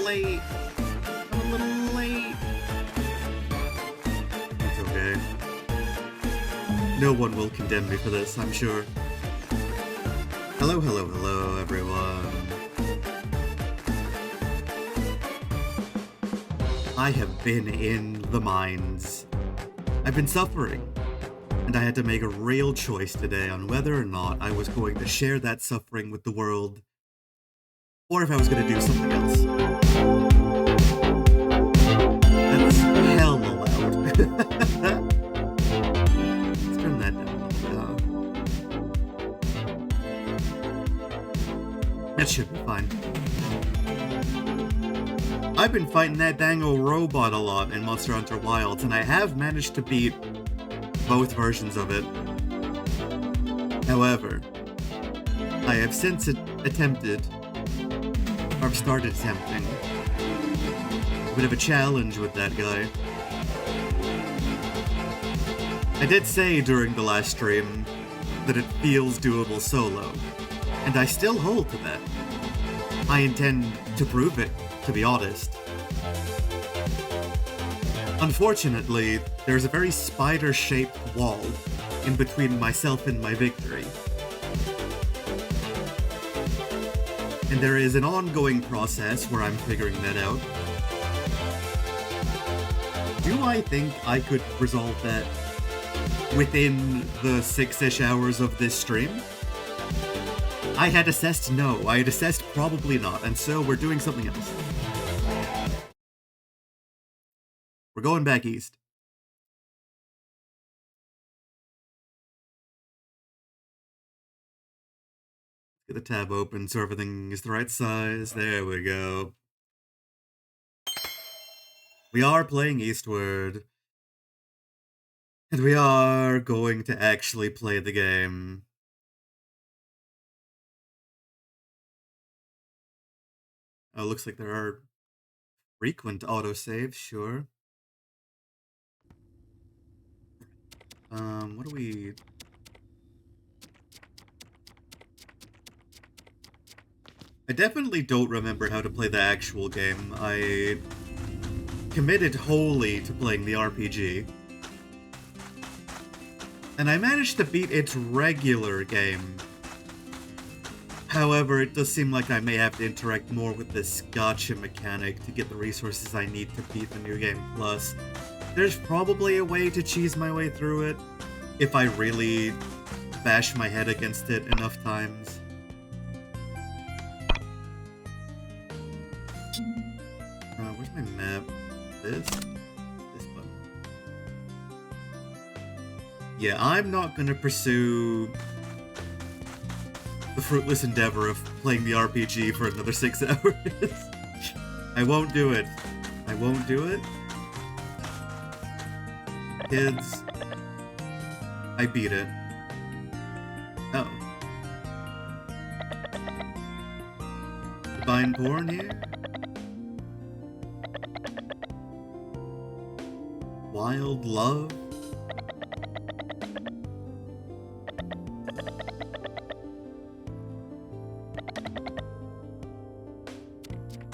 late. I'm a little late. It's okay. No one will condemn me for this, I'm sure. Hello, hello, hello, everyone. I have been in the mines. I've been suffering. And I had to make a real choice today on whether or not I was going to share that suffering with the world, or if I was going to do something else. That's hell loud. Let's turn that down. That should be fine. I've been fighting that dang old robot a lot in Monster Hunter Wilds, and I have managed to beat both versions of it. However, I have since attempted, or started attempting, a bit of a challenge with that guy. I did say during the last stream that it feels doable solo, and I still hold to that. I intend to prove it, to be honest. Unfortunately, there's a very spider-shaped wall in between myself and my victory. And there is an ongoing process where I'm figuring that out. Do I think I could resolve that within the 6-ish hours of this stream? I had assessed no. I had assessed probably not, and so we're doing something else. We're going back east. Get the tab open so everything is the right size. There we go. We are playing Eastward. And we are going to actually play the game. Oh, looks like there are frequent autosaves, sure. What do we... I definitely don't remember how to play the actual game. I committed wholly to playing the RPG. And I managed to beat its regular game. However, it does seem like I may have to interact more with this gacha mechanic to get the resources I need to beat the New Game Plus. There's probably a way to cheese my way through it, if I really bash my head against it enough times. Where's my map? This button. Yeah, I'm not gonna pursue the fruitless endeavor of playing the RPG for another 6 hours. I won't do it. I won't do it. Kids, I beat it. Oh. Divine porn here? Wild love?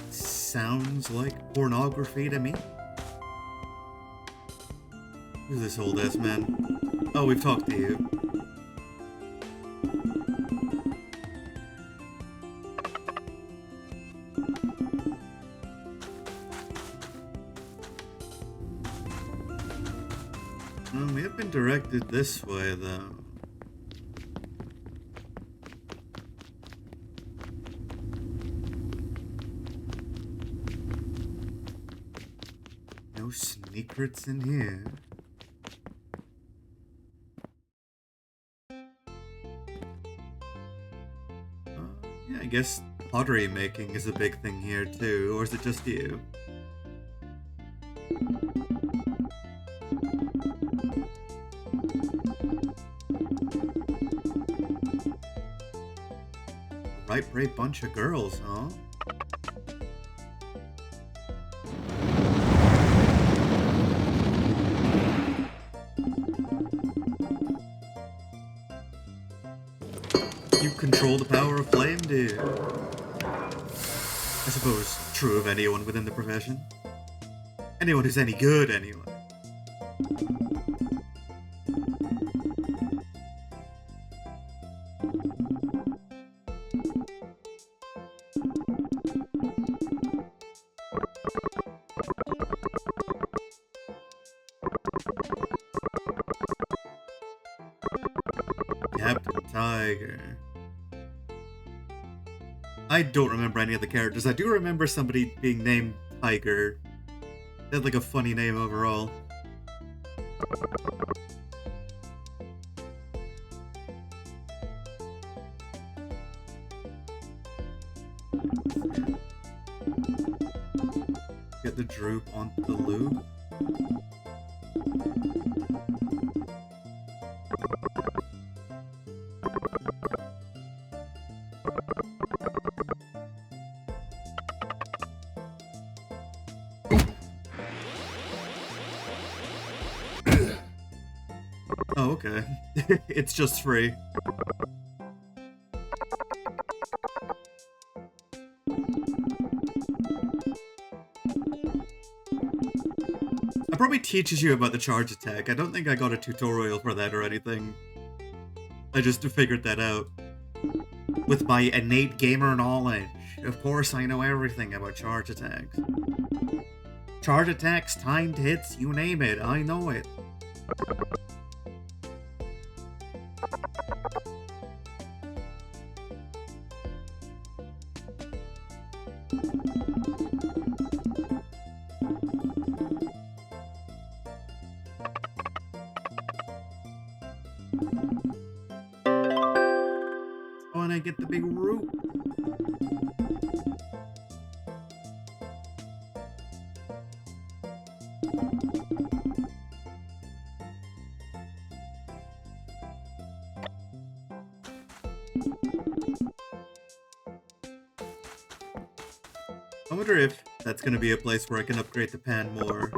Sounds like pornography to me. Who's this old ass man? Oh, we've talked to you. We have been directed this way, though. No secrets in here. Yeah, I guess pottery making is a big thing here, too. Or is it just you? Right brave bunch of girls, huh? You control the power of flame, dude. I suppose true of anyone within the profession. Anyone who's any good, anyway. Captain Tiger. I don't remember any of the characters. I do remember somebody being named Tiger. They had like a funny name overall. Get the droop onto the loop. Oh, okay. It's just free. It probably teaches you about the charge attack. I don't think I got a tutorial for that or anything. I just figured that out. With my innate gamer knowledge, of course I know everything about charge attacks. Charge attacks, timed hits, you name it, I know it. Oh, and I get the big root. I wonder if that's going to be a place where I can upgrade the pan more.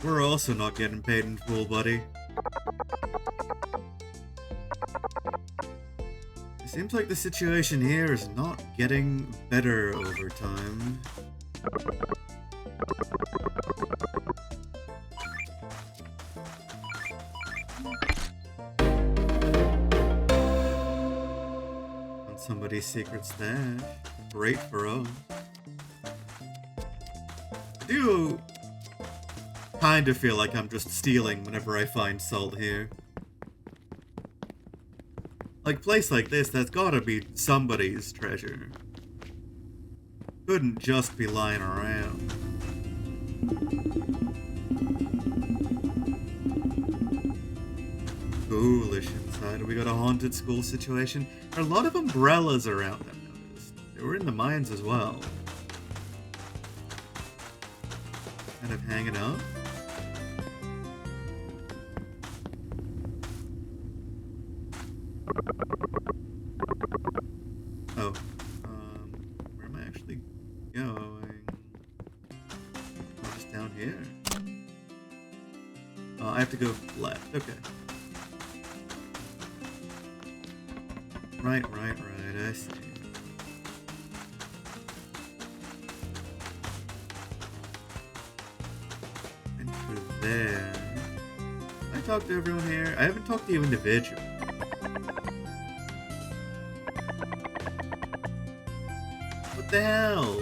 We're also not getting paid in full, buddy. It seems like the situation here is not getting better over time. On somebody's secret stash. Great for us. I do kind of feel like I'm just stealing whenever I find salt here. Like, place like this, that's gotta be somebody's treasure. Couldn't just be lying around. Foolish inside. We got a haunted school situation. There are a lot of umbrellas around, I've noticed. They were in the mines as well. Kind of hanging out. Oh, where am I actually going? Oh, just down here. Oh, I have to go left. Okay. Right, I see. And through there. I talked to everyone here. I haven't talked to you individually. What the hell?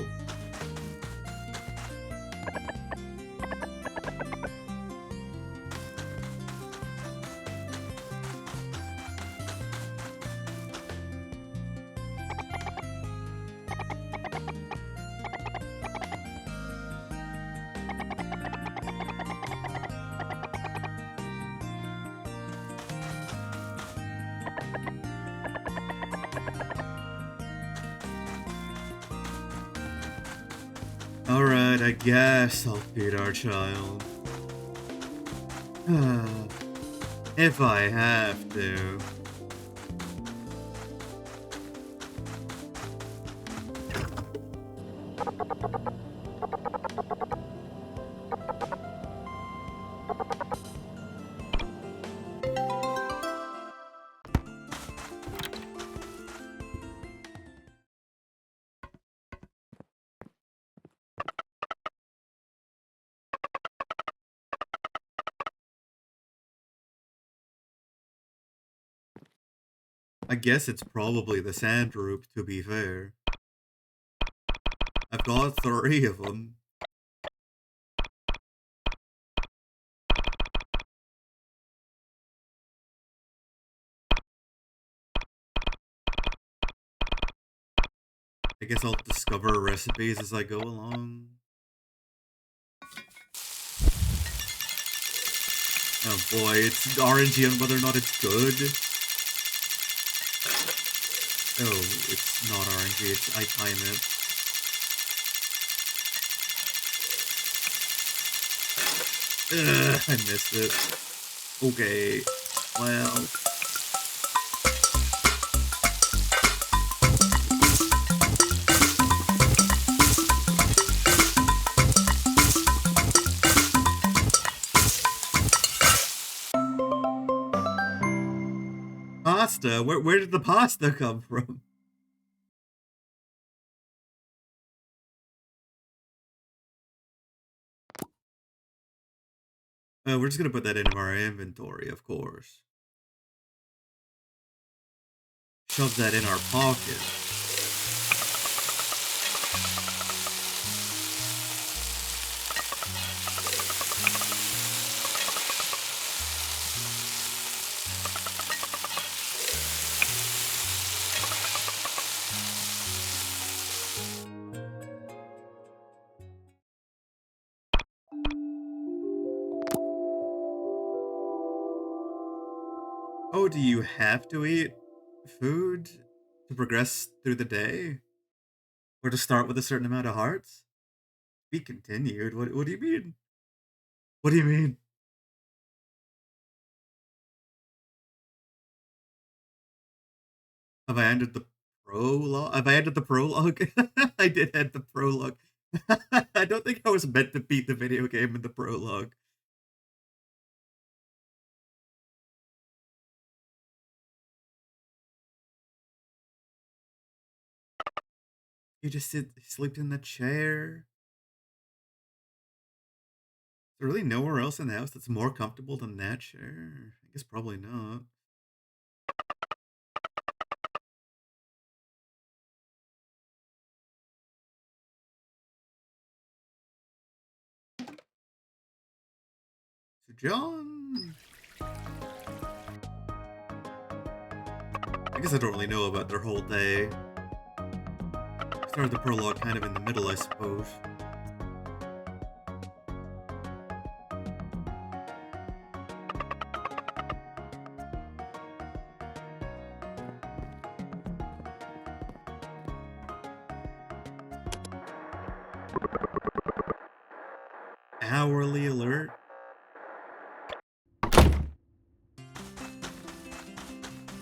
Alright, I guess I'll feed our child. If I have to. I guess it's probably the sand roop, to be fair. I've got 3 of them. I guess I'll discover recipes as I go along. Oh boy, it's RNG on whether or not it's good. Oh, it's not RNG, I time it. Ugh, I missed it. Okay, well... Pasta? Where did the pasta come from? We're just gonna put that in our inventory, of course. Shove that in our pocket. Oh, do you have to eat food to progress through the day? Or to start with a certain amount of hearts? Be continued? What do you mean? What do you mean? Have I ended the prologue? Have I ended the prologue? I did end the prologue. I don't think I was meant to beat the video game in the prologue. You just sleep in the chair. Is there really nowhere else in the house that's more comfortable than that chair? I guess probably not. So John... I guess I don't really know about their whole day. Started the prologue kind of in the middle, I suppose. Hourly alert.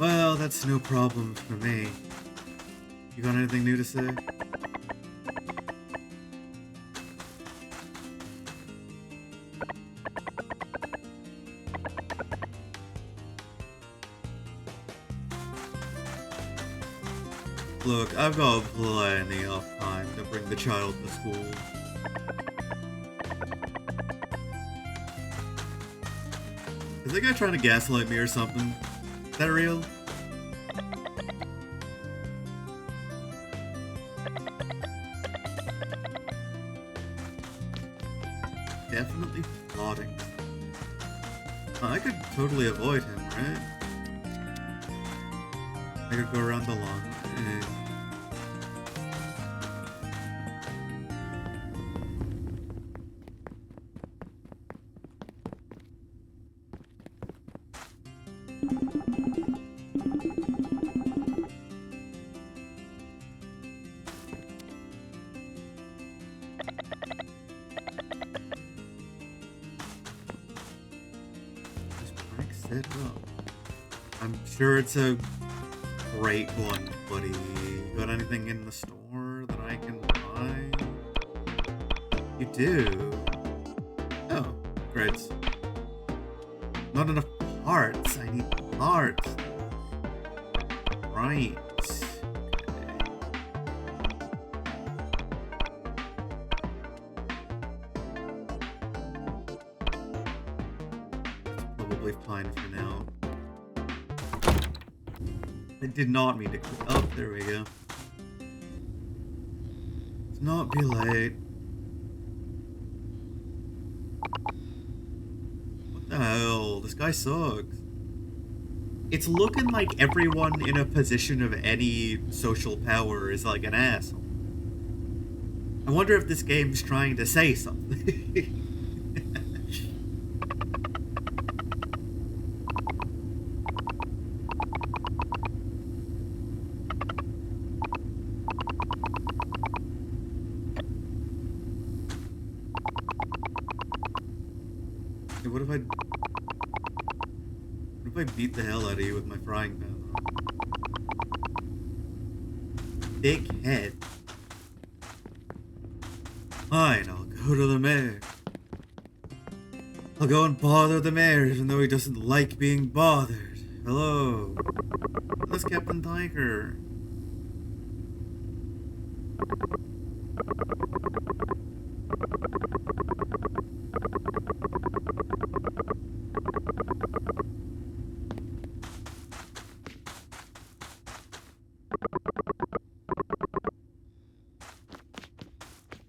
Well, that's no problem for me. You got anything new to say? Look, I've got plenty of time to bring the child to school. Is that guy trying to gaslight me or something? Is that real? Definitely plotting. I could totally avoid him, right? I could go around the lawn and... it up. I'm sure it's a great one, buddy. Got anything in the store that I can buy? You do? Oh, great. Not enough parts. I need parts. Right. It's probably fine for now. I did not mean to click. Oh, there we go. Let's not be late. What the hell? This guy sucks. It's looking like everyone in a position of any social power is like an asshole. I wonder if this game's trying to say something. Hey, what if I beat the hell out of you with my frying pan? Big head. Fine, I'll go to the mayor. I'll go and bother the mayor, even though he doesn't like being bothered. Hello. That's Captain Tiger.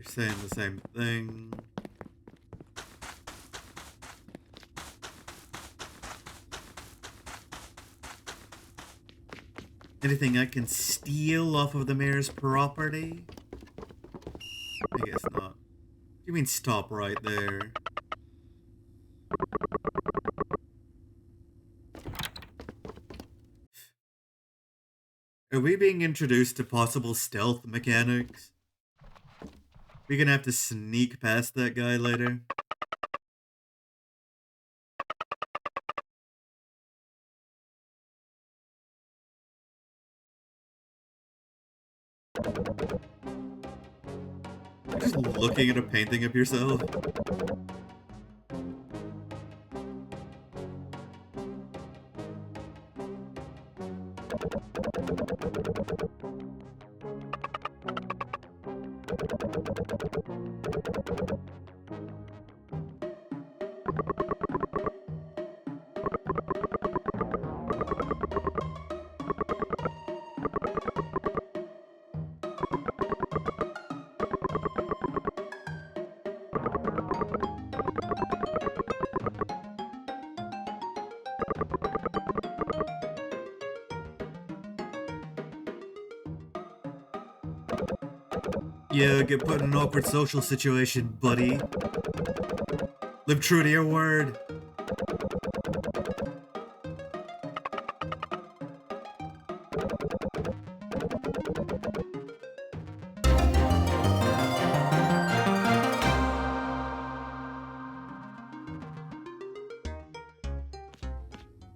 Saying the same thing. Anything I can steal off of the mayor's property? I guess not. You mean stop right there? Are we being introduced to possible stealth mechanics? We're gonna have to sneak past that guy later. You're just looking at a painting of yourself. Yeah, get put in an awkward social situation, buddy. Live true to your word.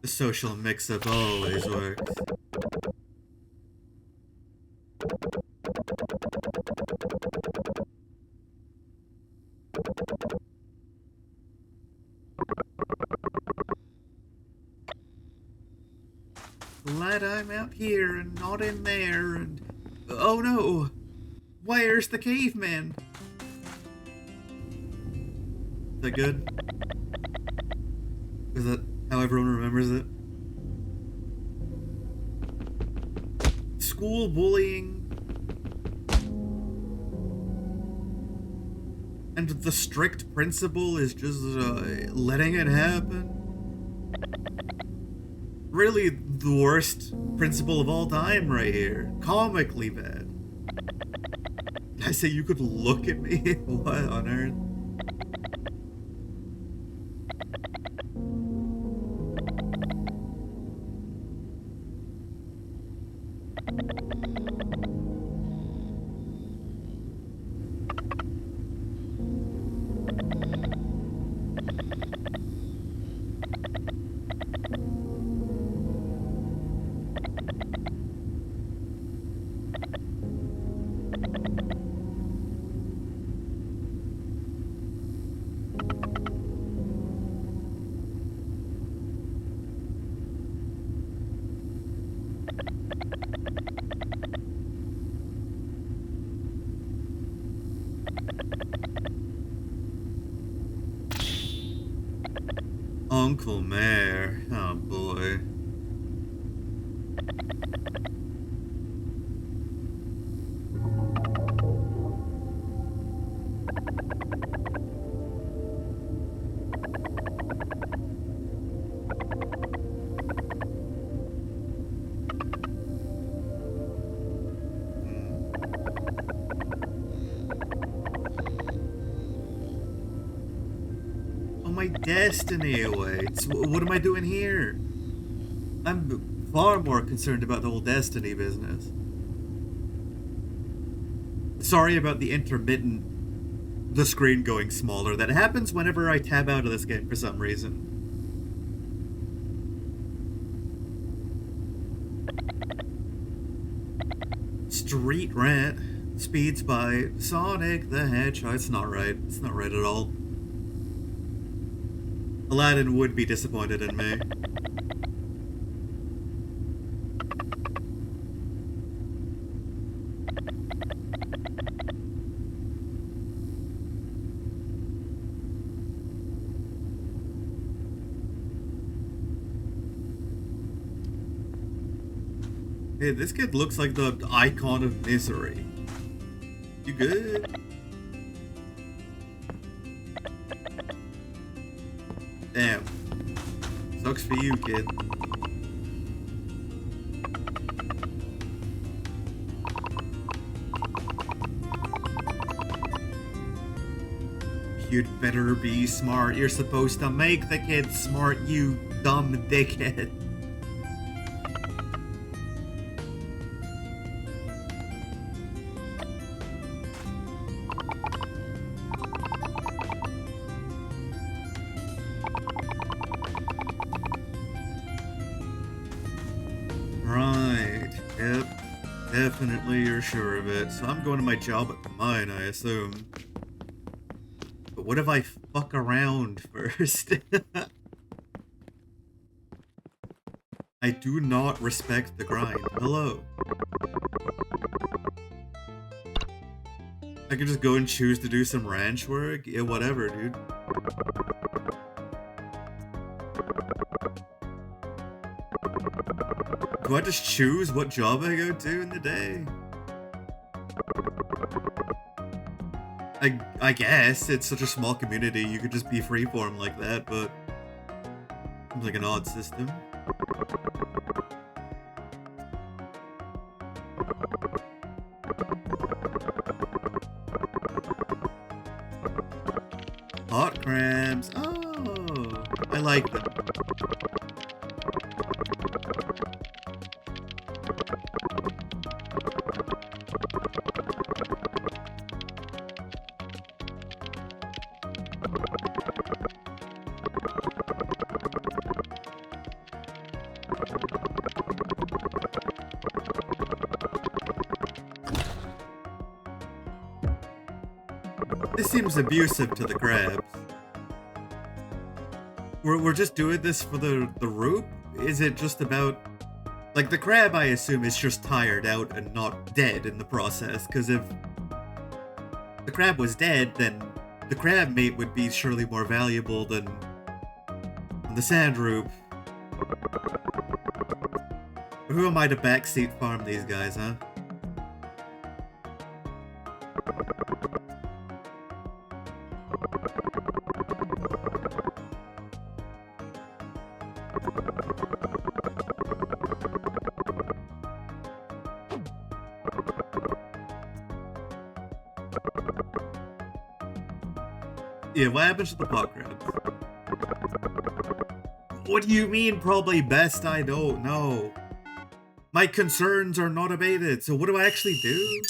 The social mix-up always works. Glad I'm out here and not in there, and oh no, where's the caveman? Is that good? Is that how everyone remembers it? School bullying. And the strict principal is just letting it happen. Really the worst principal of all time right here. Comically bad. Did I say you could look at me? What on earth? Uncle Mayor. Oh boy. Oh, my destiny awaits. What am I doing here? I'm far more concerned about the whole destiny business. Sorry about the the screen going smaller. That happens whenever I tab out of this game for some reason. Street Rant. Speeds by Sonic the Hedgehog. It's not right. It's not right at all. Aladdin would be disappointed in me. Hey, this kid looks like the icon of misery. You good? Damn. Sucks for you, kid. You'd better be smart. You're supposed to make the kid smart, you dumb dickhead. Right. Yep. Definitely you're sure of it. So I'm going to my job at the mine, I assume. But what if I fuck around first? I do not respect the grind. Hello. I could just go and choose to do some ranch work? Yeah, whatever, dude. Do I just choose what job I go to in the day? I guess it's such a small community, you could just be freeform like that, but seems like an odd system. Hot crabs. Oh, I like them. This seems abusive to the crabs. We're just doing this for the root? Is it just about... Like, the crab, I assume, is just tired out and not dead in the process, because if the crab was dead, then the crab mate would be surely more valuable than the sand root. Who am I to backseat farm these guys, huh? Yeah, what happens to the pot crabs? What do you mean, probably best? I don't know. My concerns are not abated, so what do I actually do?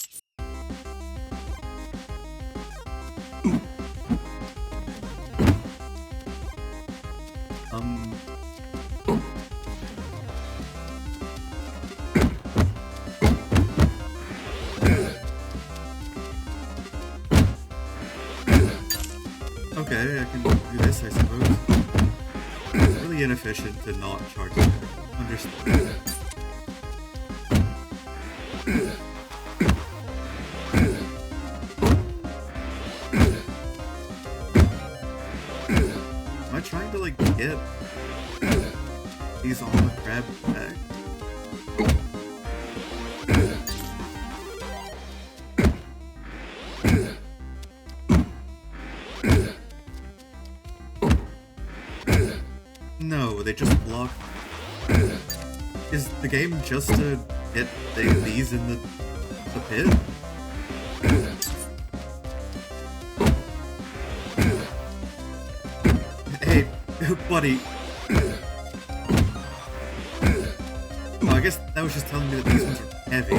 Okay, I can do this, I suppose. It's really inefficient to not charge it. Understood. Am I trying to, like, get it? He's on the crab back. No, they just block. Is the game just to hit these in the pit? Hey, buddy. Oh, I guess that was just telling me that these ones are heavy.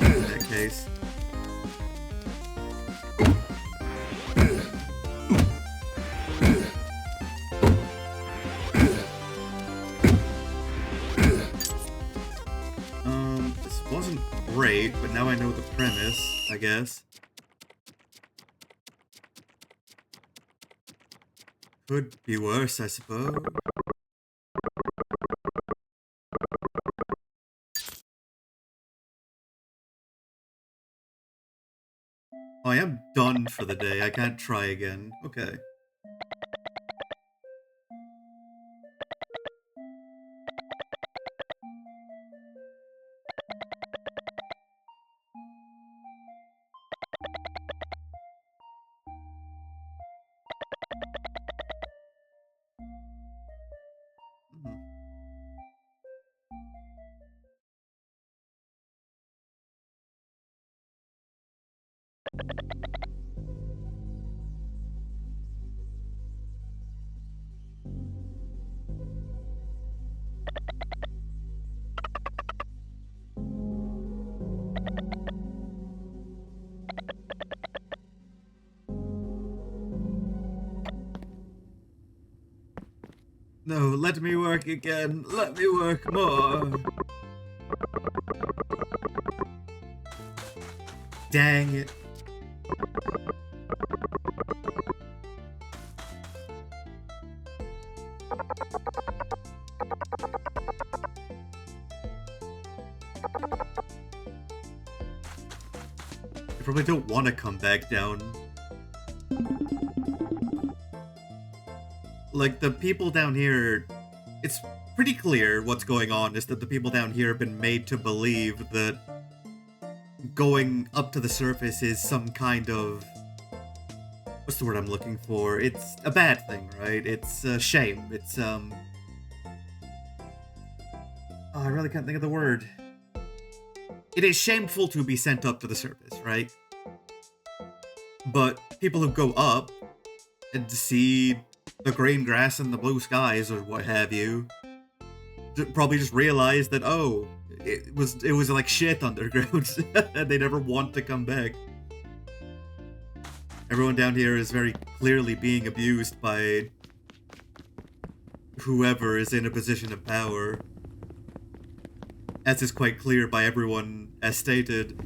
In that case. This wasn't great, but now I know the premise, I guess. Could be worse, I suppose. Oh, I am done for the day. I can't try again. Okay. No, let me work again. Let me work more. Dang it. I probably don't want to come back down. Like, the people down here, it's pretty clear what's going on is that the people down here have been made to believe that going up to the surface is some kind of... What's the word I'm looking for? It's a bad thing, right? It's a shame. It's, Oh, I really can't think of the word. It is shameful to be sent up to the surface, right? But people who go up and see the green grass and the blue skies or what have you probably just realize that, oh, it was like shit underground and they never want to come back. Everyone down here is very clearly being abused by whoever is in a position of power. As is quite clear by everyone, as stated,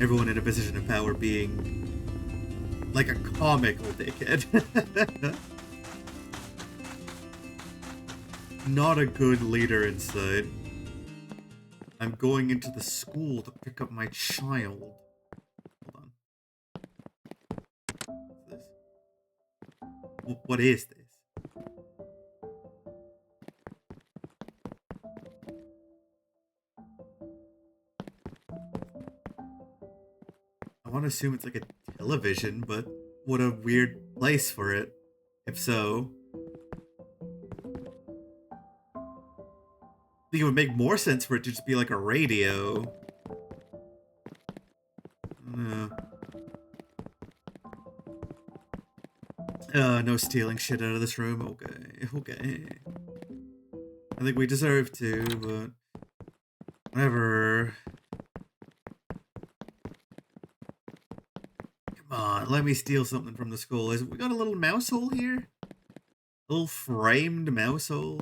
everyone in a position of power being like a comical dickhead. Not a good leader inside. I'm going into the school to pick up my child. Hold on. What is this? I want to assume it's like a television, but what a weird place for it. If so... I think it would make more sense for it to just be like a radio. No stealing shit out of this room. Okay. I think we deserve to, but... whatever. Come on, let me steal something from the school. We got a little mouse hole here? A little framed mouse hole?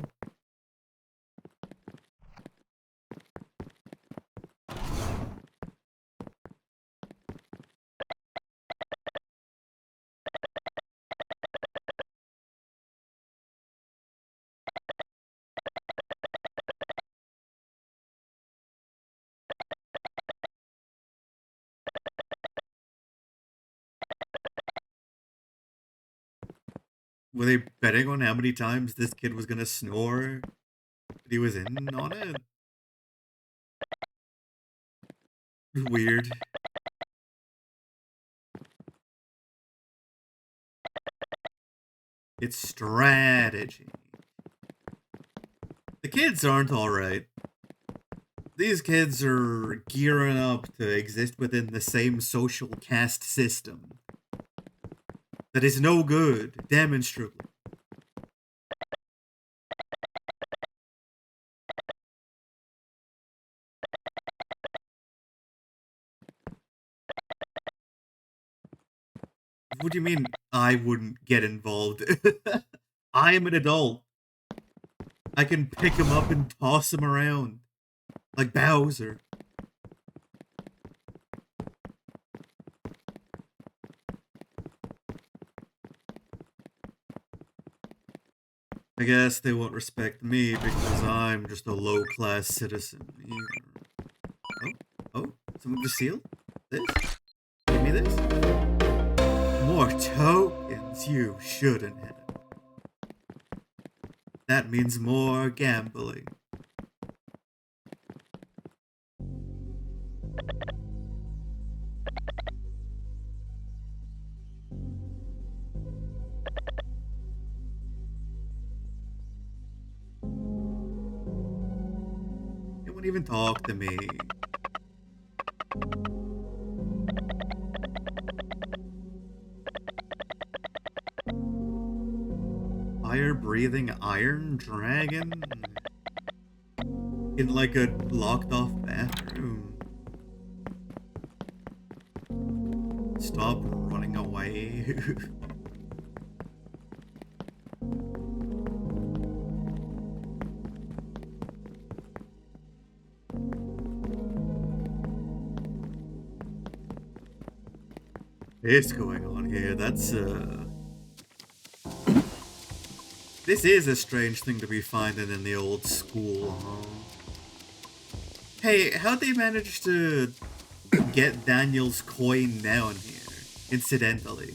Were they betting on how many times this kid was gonna snore? That he was in on it? Weird. It's strategy. The kids aren't alright. These kids are gearing up to exist within the same social caste system that is no good, demonstrably. What do you mean I wouldn't get involved? I am an adult. I can pick him up and toss him around. Like Bowser. I guess they won't respect me because I'm just a low-class citizen either. Oh, someone just sealed? This? Give me this? More tokens you shouldn't have. That means more gambling. They won't even talk to me. Fire-breathing iron dragon? In like a locked-off bathroom. Stop running away. What's going on here? This is a strange thing to be finding in the old school, huh? Hey, how'd they manage to get Daniel's coin down here, incidentally?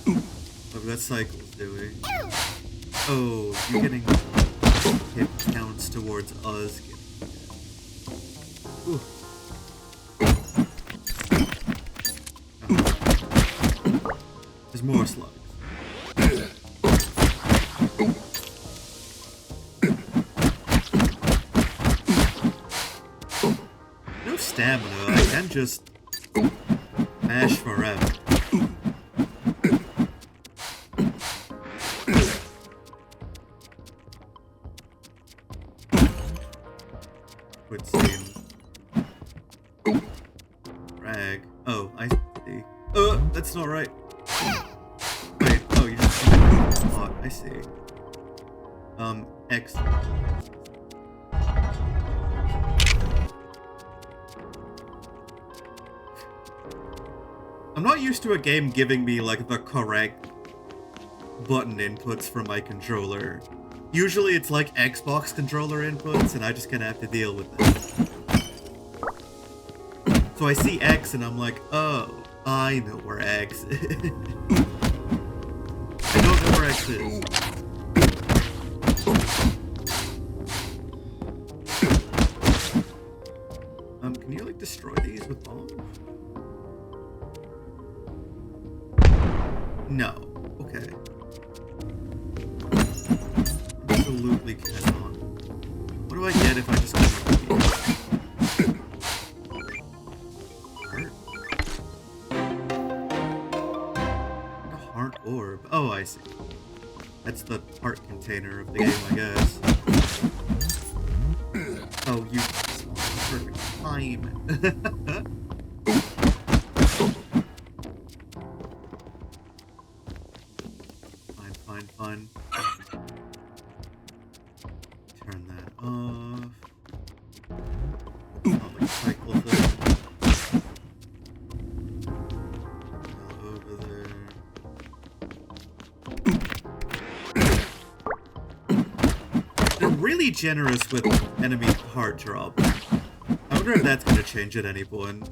I've got cycles, do we? Oh, you're getting hit counts towards us. Ooh. There's more slugs. No stamina, I can just mash forever. Quit seeing. Rag. Oh, I see. That's not right. Wait, oh, you just oh, I see. Excellent. I'm not used to a game giving me, like, the correct button inputs for my controller. Usually it's like Xbox controller inputs, and I just kinda have to deal with it. So I see X, and I'm like, oh, I know where X is. I don't know where X is. Can you, like, destroy these with bombs? No. Okay. Absolutely cannot. What do I get if I just go Heart? A heart orb. Oh, I see. That's the heart container of the game, I guess. Oh, you perfect time. Fine. Turn that off. I'll like cycle thing. Over there. They're really generous with enemy heart drop. I wonder if that's gonna change at any point.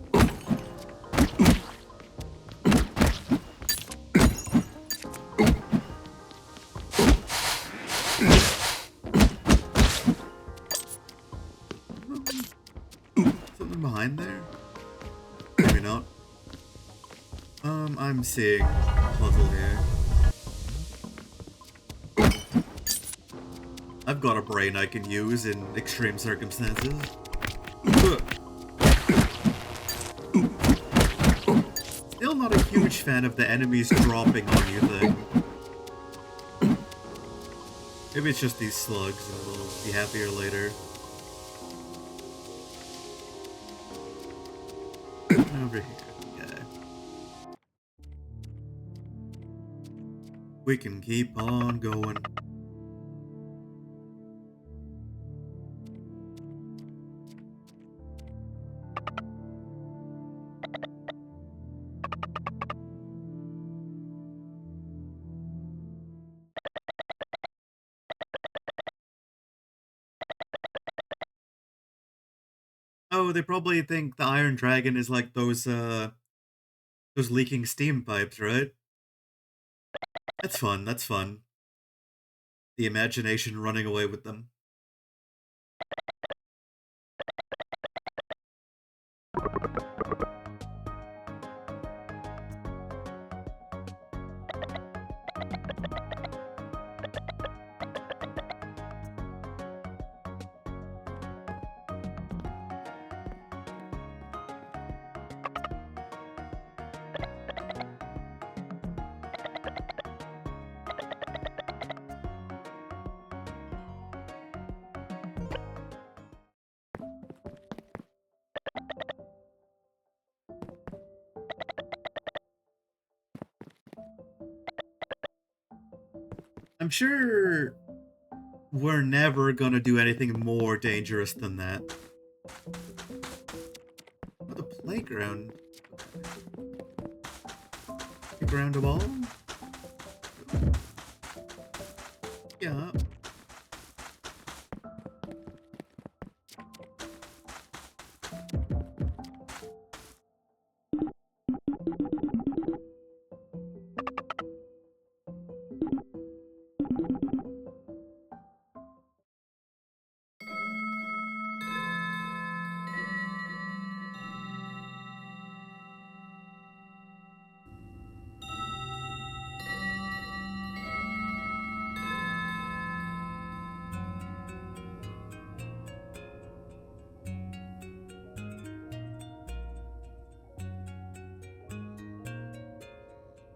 line there? Maybe not. I'm seeing a puzzle here. I've got a brain I can use in extreme circumstances. Still not a huge fan of the enemies dropping on you thing. Maybe it's just these slugs and we'll be happier later. Over here, okay. We can keep on going. Oh, they probably think the Iron Dragon is like those leaking steam pipes, right? That's fun, that's fun. The imagination running away with them. I'm sure we're never gonna do anything more dangerous than that. Oh, the playground. Playground of all? Yeah.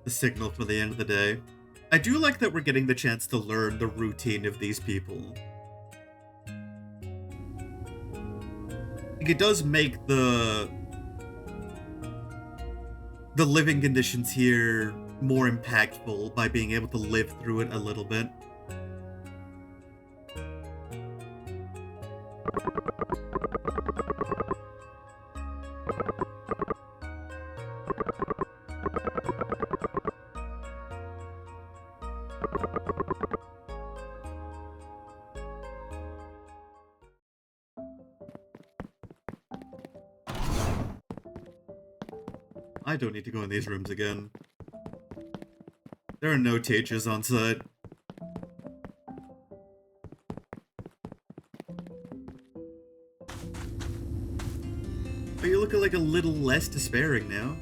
The signal for the end of the day. I do like that we're getting the chance to learn the routine of these people. Like, it does make the living conditions here more impactful by being able to live through it a little bit. I don't need to go in these rooms again. There are no teachers on site. Are you looking like a little less despairing now?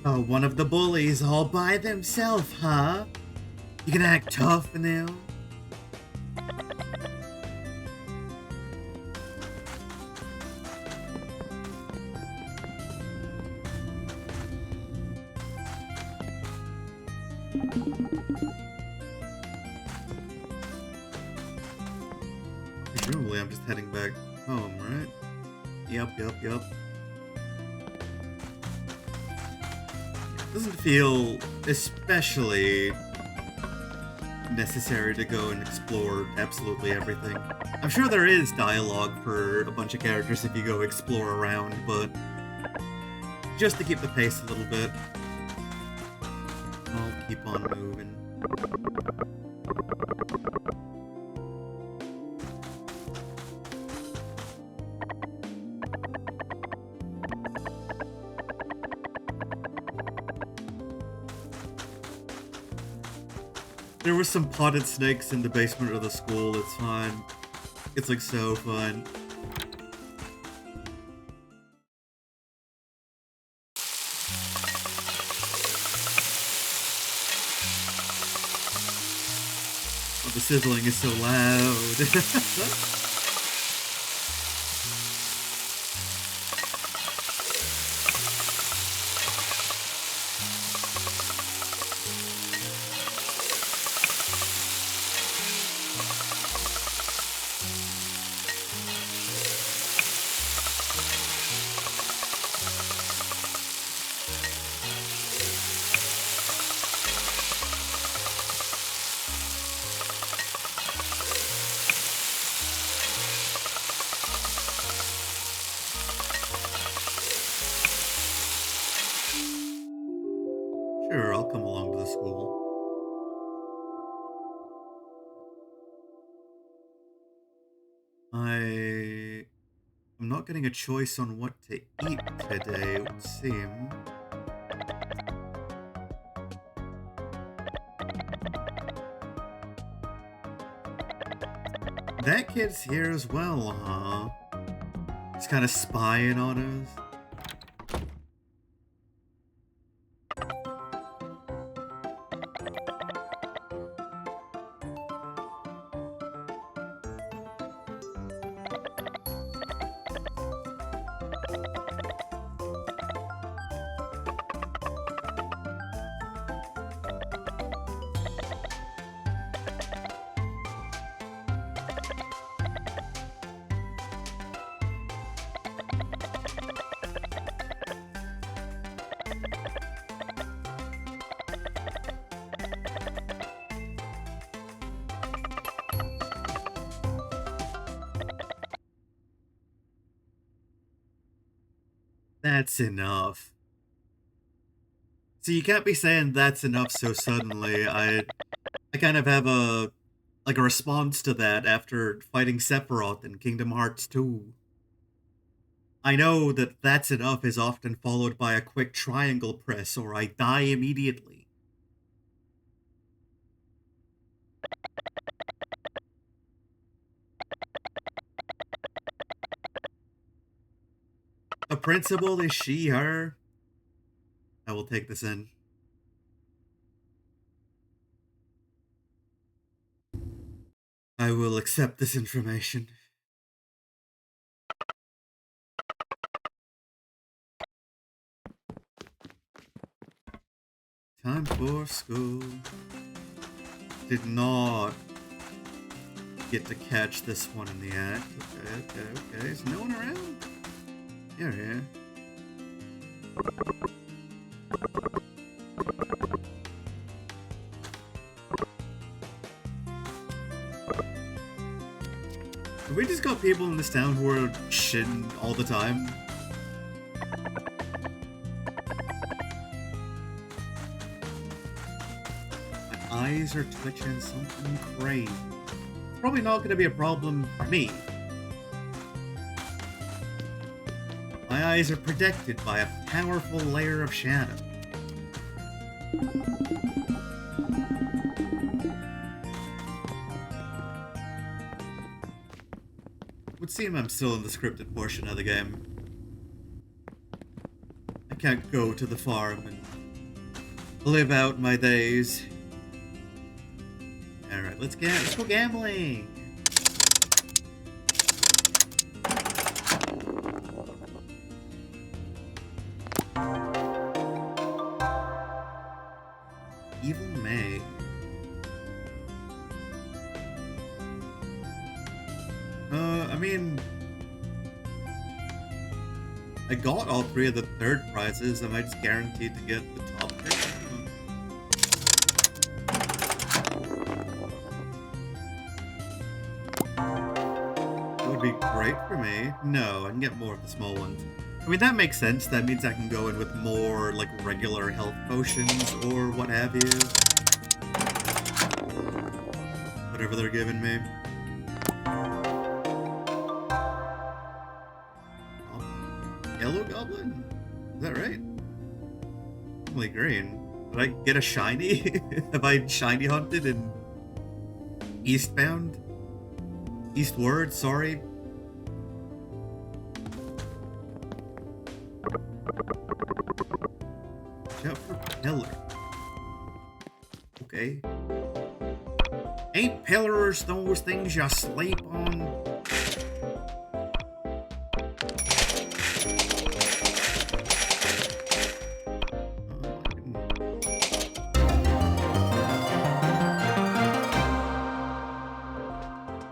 Oh, one of the bullies all by themselves, huh? You gonna act tough now? Presumably I'm just heading back home, right? Yep. Doesn't feel especially necessary to go and explore absolutely everything. I'm sure there is dialogue for a bunch of characters if you go explore around, but just to keep the pace a little bit, I'll keep on moving. There were some potted snakes in the basement of the school. It's fine. It's like so fun. Oh, the sizzling is so loud. Sure, I'll come along to the school. I'm not getting a choice on what to eat today, it would seem. That kid's here as well, huh? He's kind of spying on us. That's enough. So you can't be saying that's enough so suddenly. I kind of have a response to that after fighting Sephiroth in Kingdom Hearts 2. I know that that's enough is often followed by a quick triangle press or I die immediately. A principal is she, her? I will take this in. I will accept this information. Time for school. Did not get to catch this one in the act. Okay. Is no one around? You're here. Have we just got people in this town who are shitting all the time? My eyes are twitching something crazy. It's probably not going to be a problem for me. My eyes are protected by a powerful layer of shadow. Would seem I'm still in the scripted portion of the game. I can't go to the farm and live out my days. Alright, let's go gambling! Evil May. I mean, I got all three of the third prizes. Am I just guaranteed to get the top pick? That would be great for me. No, I can get more of the small ones. I mean, that makes sense. That means I can go in with more, like, regular health potions or what have you. Whatever they're giving me. Oh, yellow goblin? Is that right? Only green. Did I get a shiny? Have I shiny hunted in Eastbound? Eastward, sorry. Watch out for pillar. Okay. Ain't pillars those things you sleep on?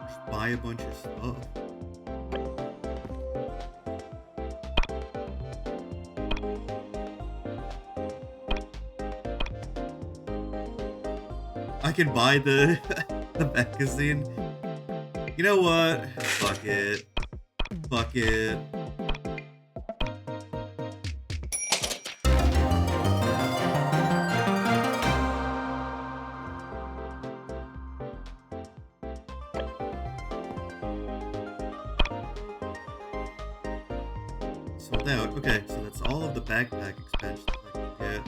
Just buy a bunch of stuff. I can buy the the magazine. You know what? Fuck it. Fuck it. Sold out. Okay, so that's all of the backpack expansions I can get.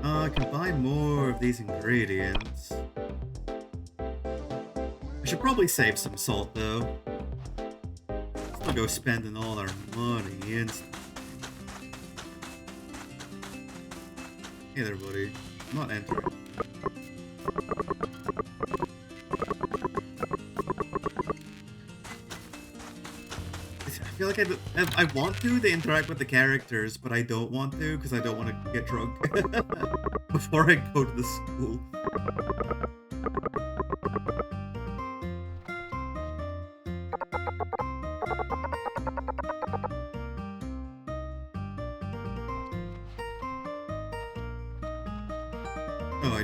I can buy more of these ingredients. I should probably save some salt, though. Still go spending all our money instantly. Hey there, buddy. I'm not entering. I feel like I want to interact with the characters, but I don't want to because I don't want to get drunk before I go to the school. Oh,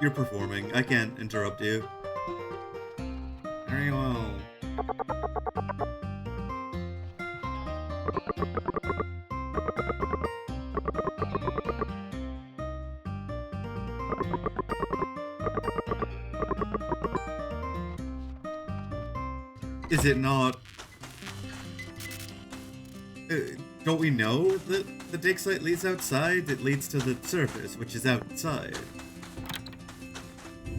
you're performing. I can't interrupt you. Very well. Is it not? Don't we know that the dig site leads outside? It leads to the surface, which is outside.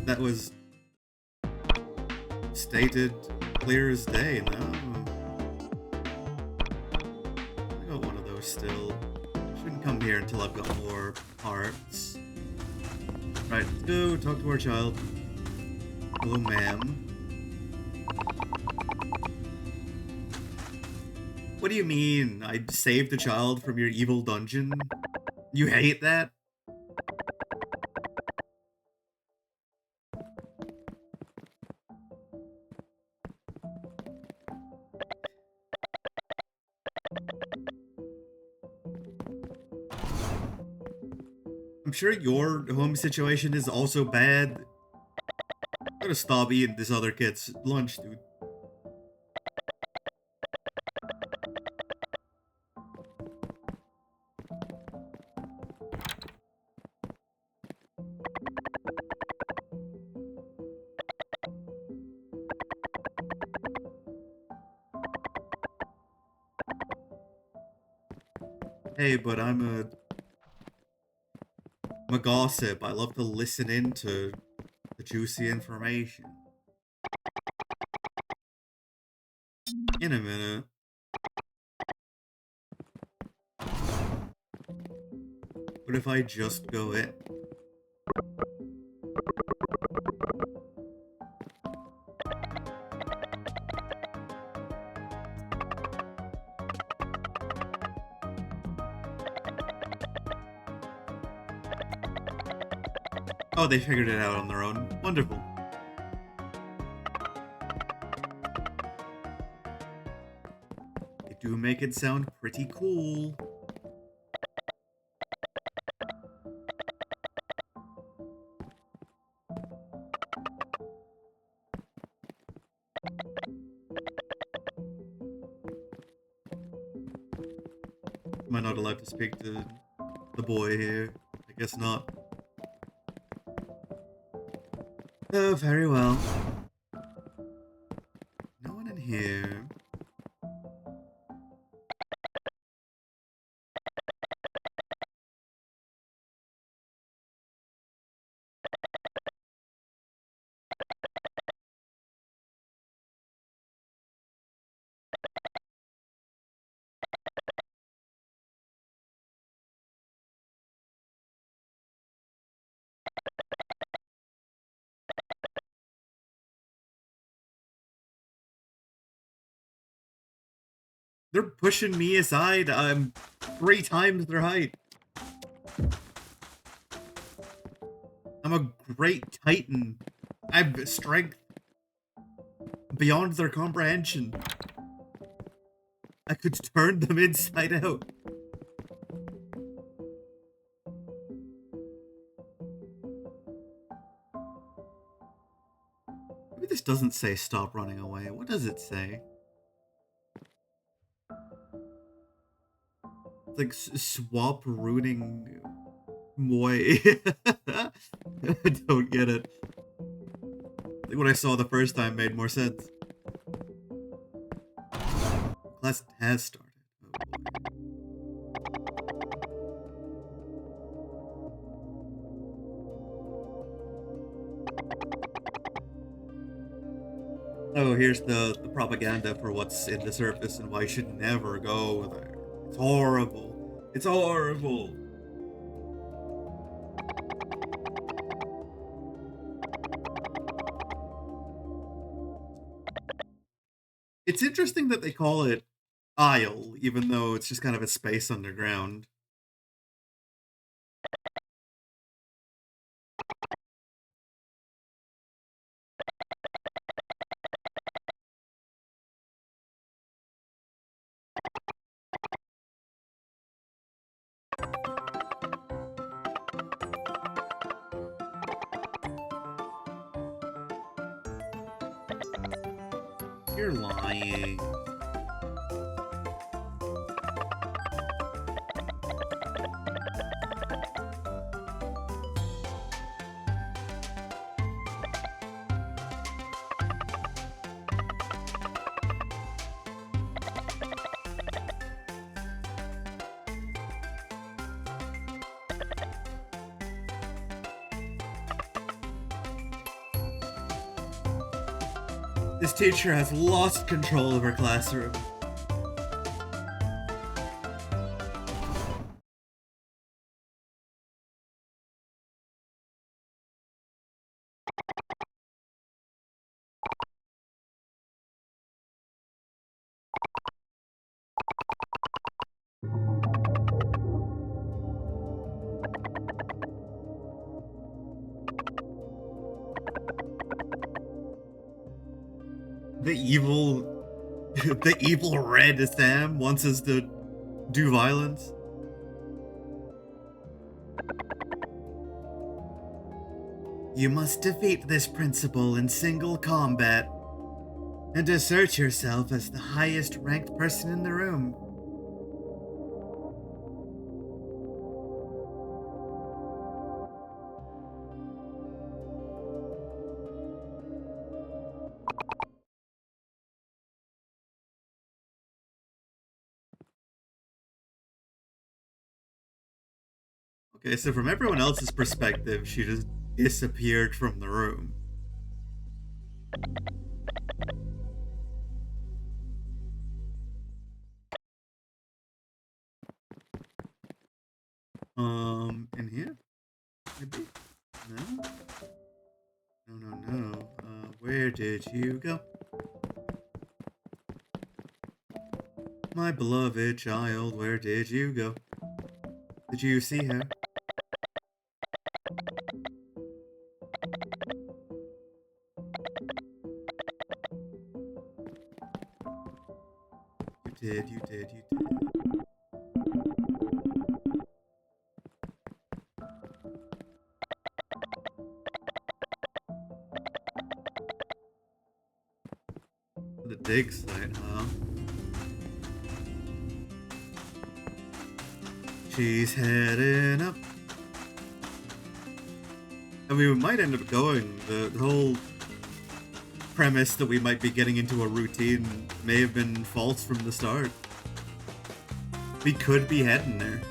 That was stated clear as day, no? I got one of those still. Shouldn't come here until I've got more parts. Right, let's go talk to our child. Hello, ma'am. What do you mean? I saved a child from your evil dungeon? You hate that? I'm sure your home situation is also bad. I'm gonna stop eating this other kid's lunch, dude. Hey, but I'm a gossip. I love to listen into the juicy information. In a minute. What if I just go in? Oh, they figured it out on their own. Wonderful. They do make it sound pretty cool. Am I not allowed to speak to the boy here? I guess not. Oh, very well. No one in here. They're pushing me aside. I'm 3 times their height. I'm a great titan. I have strength beyond their comprehension. I could turn them inside out. Maybe this doesn't say stop running away. What does it say? It's like swap rooting Moy. I don't get it. I think what I saw the first time made more sense. Class has started. Oh, here's the propaganda for what's in the surface and why you should never go there. It's horrible. It's horrible. It's interesting that they call it aisle, even though it's just kind of a space underground. You're lying. This teacher has lost control of her classroom. The evil red Sam wants us to do violence. You must defeat this principal in single combat and assert yourself as the highest ranked person in the room. Okay, so from everyone else's perspective, she just disappeared from the room. In here? Maybe? No? No. Where did you go? My beloved child, where did you go? Did you see her? You did. The dig site, huh? She's heading up. I mean, we might end up going. The whole premise that we might be getting into a routine may have been false from the start. We could be heading there.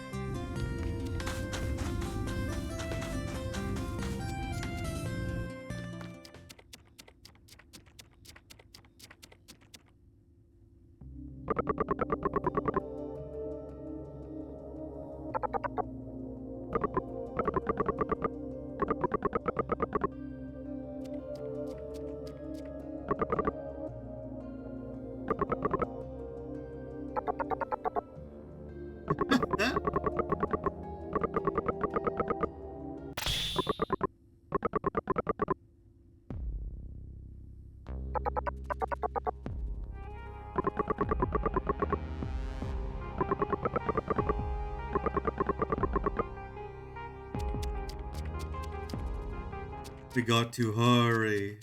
We got to hurry.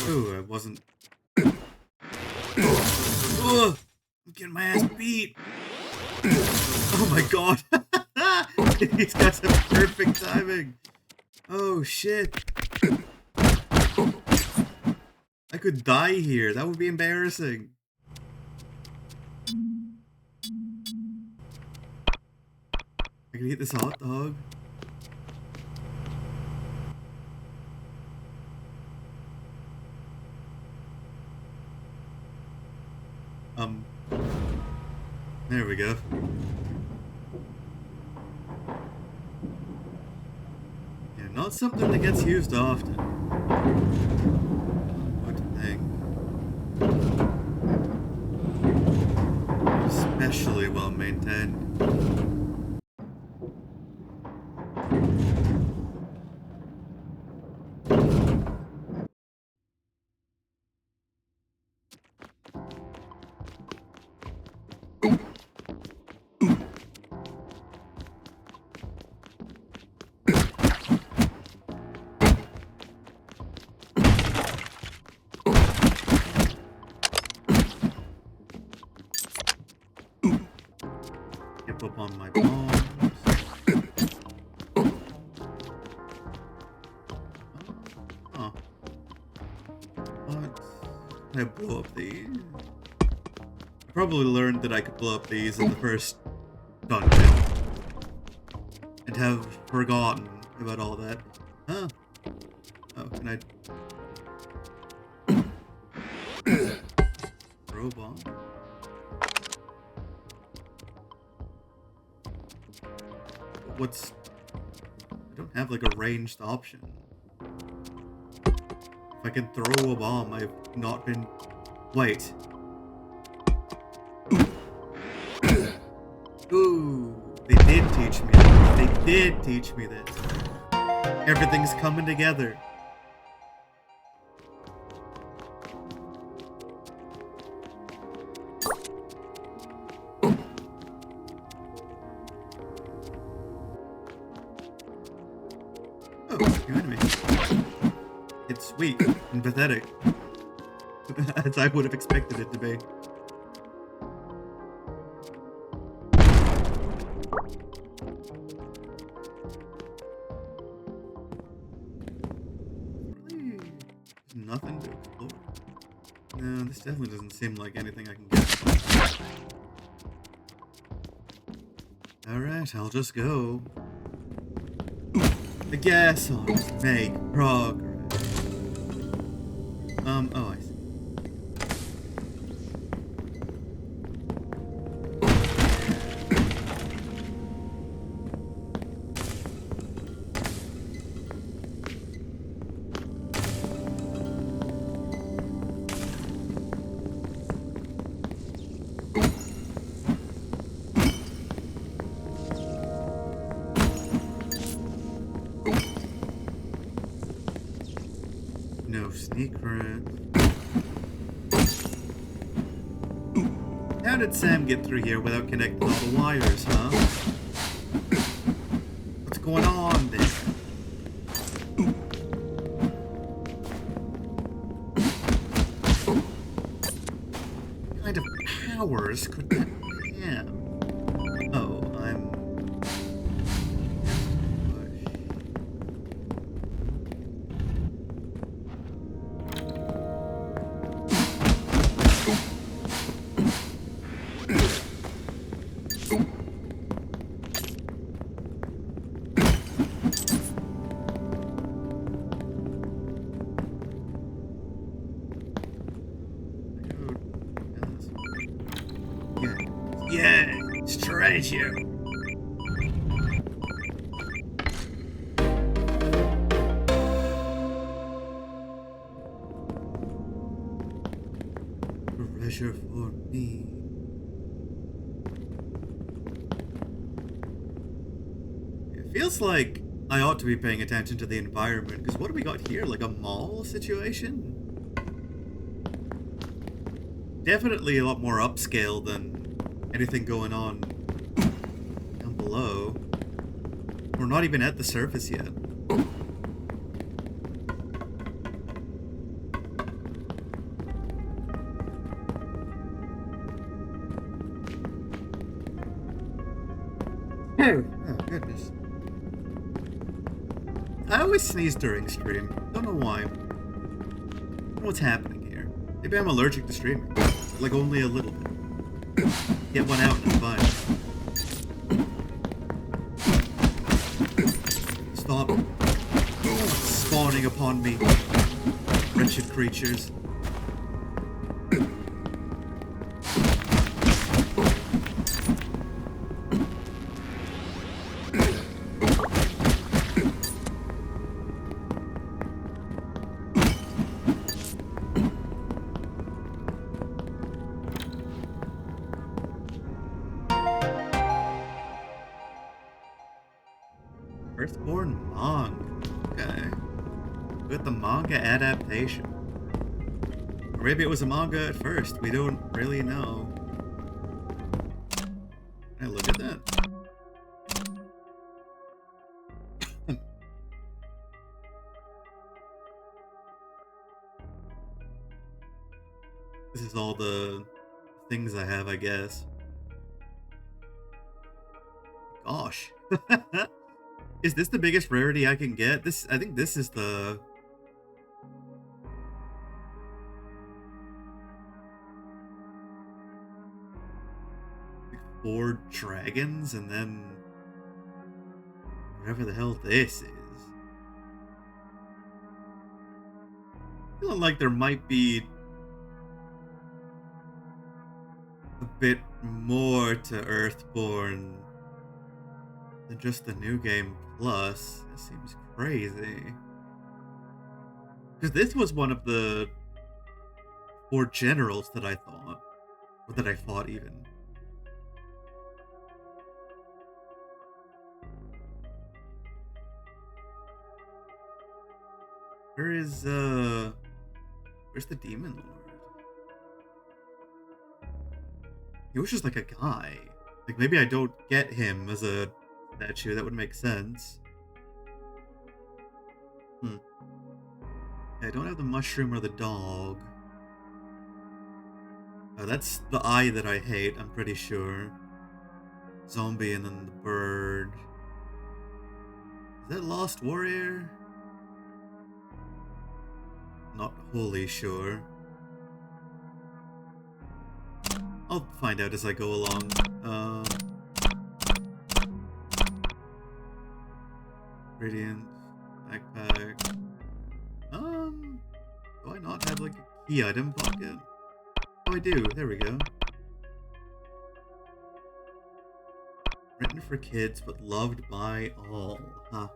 Ooh, I wasn't... Ugh! I'm getting my ass beat! Oh my god! He's got some perfect timing! Oh shit! I could die here, that would be embarrassing. I can eat this hot dog. There we go. Yeah, not something that gets used often. Good thing. Especially well maintained. Up on my bombs. Oh. What? Can I blow up these? I probably learned that I could blow up these in the first dungeon. And have forgotten about all that. Huh? Oh, can I... throw bomb? What's... I don't have like a ranged option. If I can throw a bomb, I've not been... Wait. Ooh, they did teach me this. They did teach me this. Everything's coming together. It's weak and pathetic, as I would have expected it to be. Really, there's nothing to explore. No, this definitely doesn't seem like anything I can get. Alright, I'll just go. I guess I'll just make progress. Oh, I see. No secret. How did Sam get through here without connecting all the wires, huh? What's going on there? What kind of powers could that have? Oh, I'm... Yeah, straight here. Treasure for me. It feels like I ought to be paying attention to the environment, because what do we got here? Like a mall situation? Definitely a lot more upscale than anything going on down below. We're not even at the surface yet. Oh goodness. I always sneeze during stream. Don't know why. Don't know what's happening here. Maybe I'm allergic to streaming. Like only a little bit. Get one out and it's fine. Stop spawning upon me, wretched creatures. Earthborn Monk. Okay. With the manga adaptation. Or maybe it was a manga at first. We don't really know. Hey, look at that. This is all the things I have, I guess. Gosh. Is this the biggest rarity I can get? I think this is the... like 4 dragons, and then... whatever the hell this is. Feeling like there might be... a bit more to Earthborn than just the new game plus. It seems crazy. Because this was one of the 4 generals that I thought, or that I fought even. Where's the Demon Lord? He was just like a guy. Like, maybe I don't get him as a statue. That would make sense. I don't have the mushroom or the dog. Oh, that's the eye that I hate, I'm pretty sure. Zombie and then the bird. Is that Lost Warrior? Not wholly sure. I'll find out as I go along. Radiant backpack. Do I not have like a key item pocket? Oh, I do. There we go. Written for kids, but loved by all. Huh.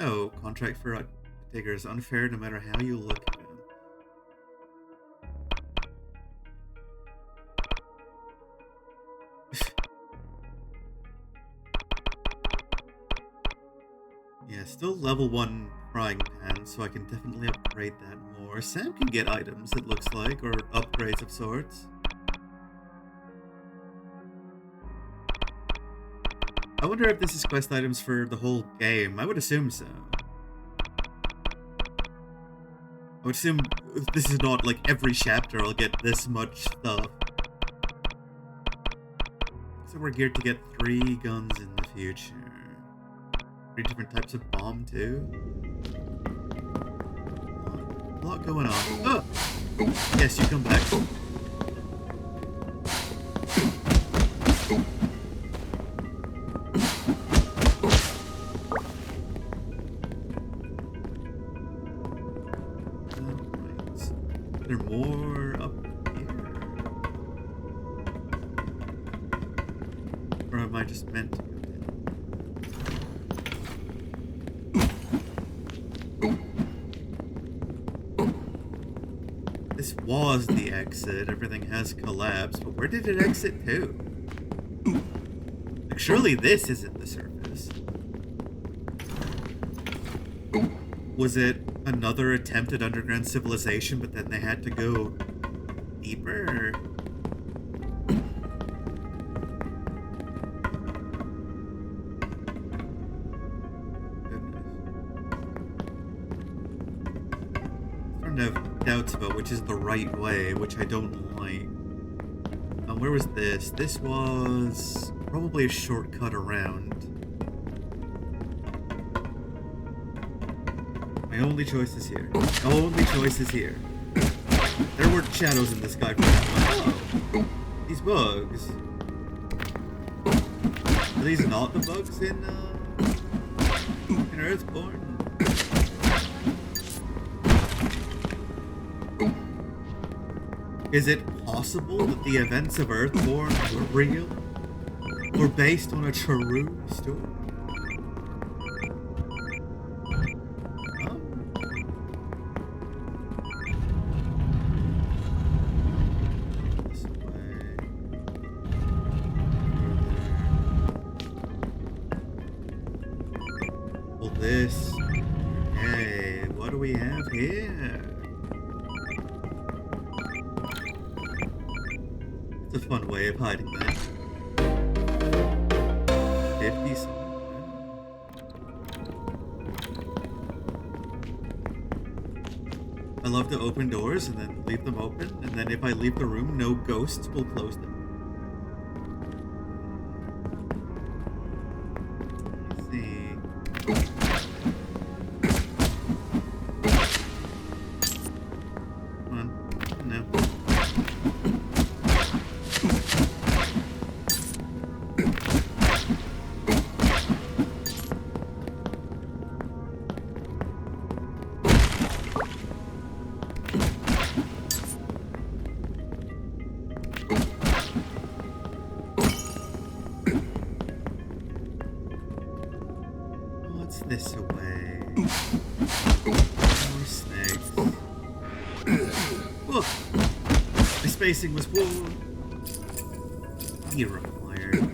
Oh, contract for diggers. Unfair no matter how you look at it. Yeah, still level 1 frying pan, so I can definitely upgrade that more. Sam can get items, it looks like, or upgrades of sorts. I wonder if this is quest items for the whole game. I would assume so. I would assume this is not like every chapter I'll get this much stuff. So we're geared to get 3 guns in the future. 3 different types of bomb, too. A lot going on. Oh! Yes, you come back. Right. There more up here? Or am I just meant to? This was the exit. Everything has collapsed, but where did it exit to? Like, surely this isn't the surface. Was it another attempt at underground civilization, but then they had to go deeper? doubts about which is the right way, which I don't like. Where was this? This was probably a shortcut around. My only choice is here. Only choice is here. There were shadows in the sky for that one. Oh, these bugs. Are these not the bugs in Earthborn? Is it possible that the events of Earthborn were real? Were based on a true story? This way. Well, this... Hey, what do we have here? It's a fun way of hiding that. 50 something. I love to open doors and then leave them open, and then if I leave the room, no ghosts will close them. Let's see. Come on. No. This away. More snakes. Whoa! My spacing was poor. You're required.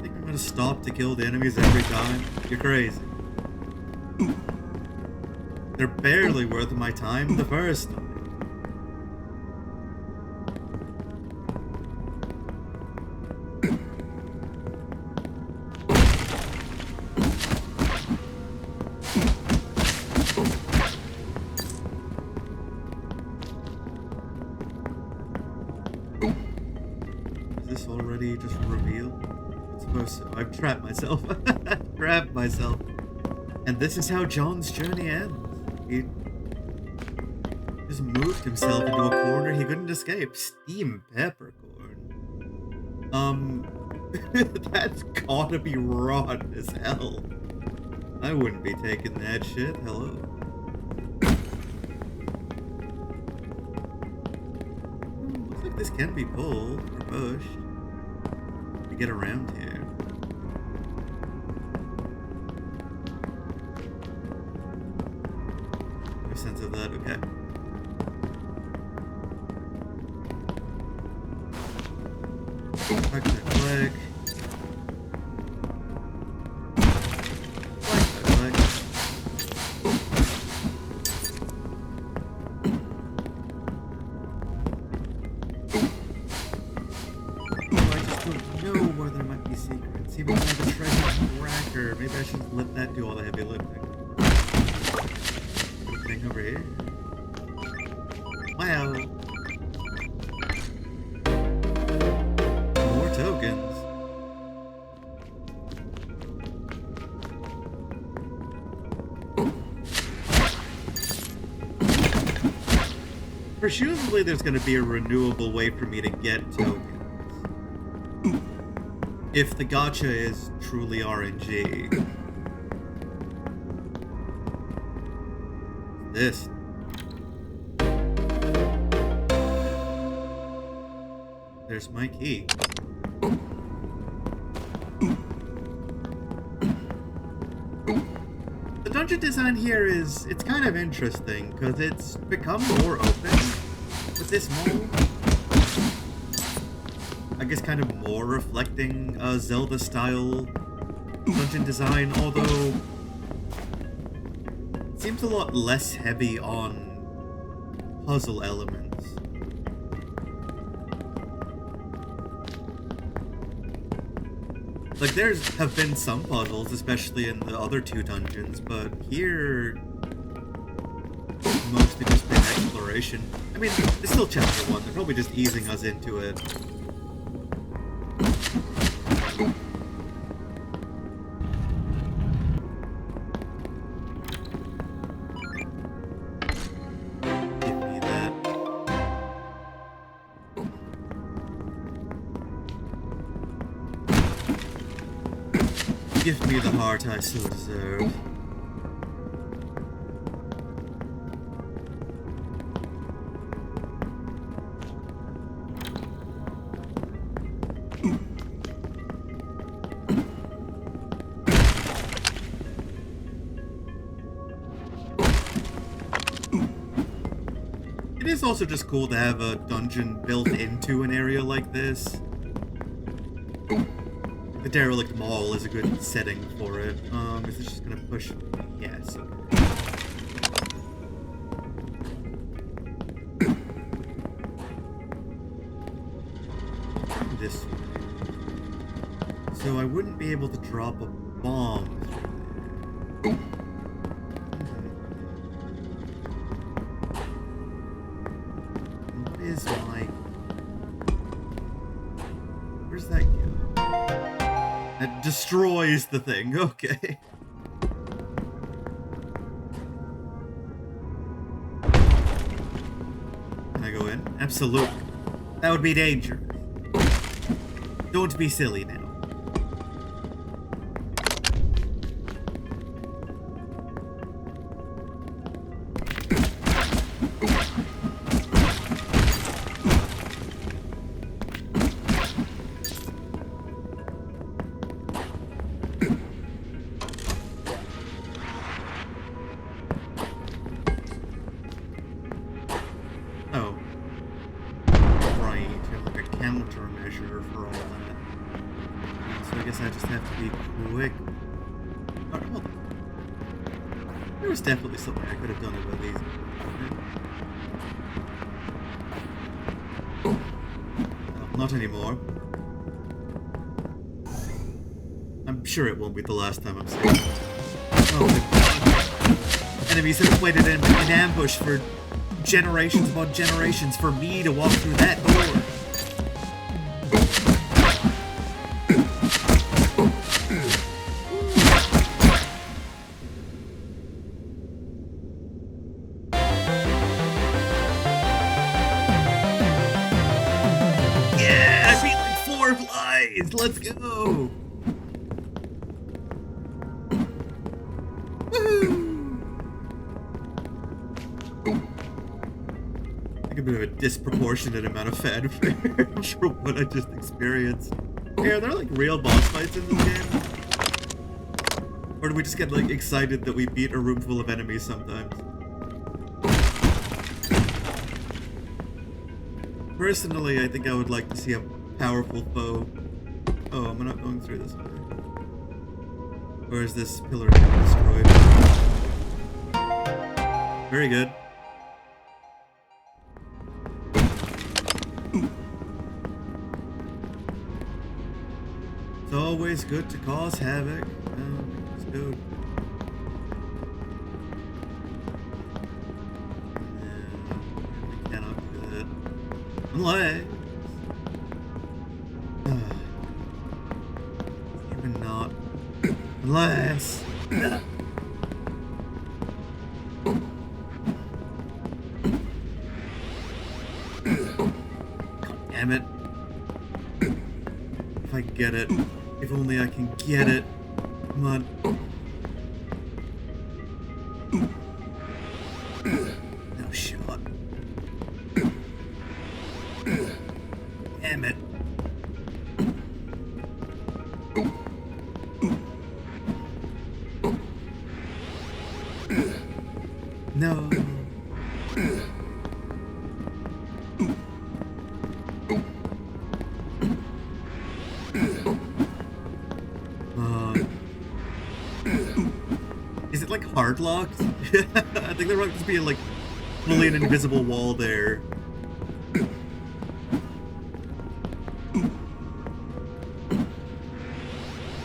Think I'm gonna stop to kill the enemies every time? You're crazy. They're barely worth my time the first time. Is this already just revealed? It's supposed to. I've trapped myself. Trapped myself. And this is how John's journey ends. He just moved himself into a corner he couldn't escape. Steam peppercorn. That's gotta be rotten as hell. I wouldn't be taking that shit. Hello. Looks like this can be pulled or pushed to get around here. Sense of that, okay. Click, click, click. Click, click, click. Oh, I just don't know where there might be secrets. Even though I have a treasure tracker, maybe I should let that do all the heavy lifting. Over here. Wow. More tokens. Presumably there's going to be a renewable way for me to get tokens. If the gacha is truly RNG. This. There's my key. The dungeon design here it's kind of interesting because it's become more open with this mode. I guess kind of more reflecting Zelda style dungeon design, although seems a lot less heavy on puzzle elements. Like, have been some puzzles, especially in the other two dungeons, but here, mostly just been exploration. I mean, it's still chapter 1, they're probably just easing us into it. Give me the heart I so deserve. It is also just cool to have a dungeon built into an area like this. The derelict mall is a good setting for it. Is this just gonna push? Yes. Okay. This way. So I wouldn't be able to drop a bomb through there. What is my... Where's that go? That destroys the thing, okay. Can I go in? Absolutely. That would be dangerous. Don't be silly now. Definitely something I could have done with these. No, not anymore. I'm sure it won't be the last time I'm saying it. Oh, enemies have waited in ambush for generations upon generations for me to walk through that door. Let's go! Woohoo! Like a bit of a disproportionate amount of fanfare for what I just experienced. Yeah, they're like real boss fights in this game. Or do we just get like excited that we beat a room full of enemies sometimes? Personally, I think I would like to see a powerful foe. Oh, I'm not going through this way. Or is this pillar destroyed? Very good. It's always good to cause havoc. Let's go. No, we cannot do that. Unless... Unless... Damn it. If I get it. If only I can get it. Come on. No shot. Damn it. No. Is it like hard locked? I think there might just be like fully an invisible wall there.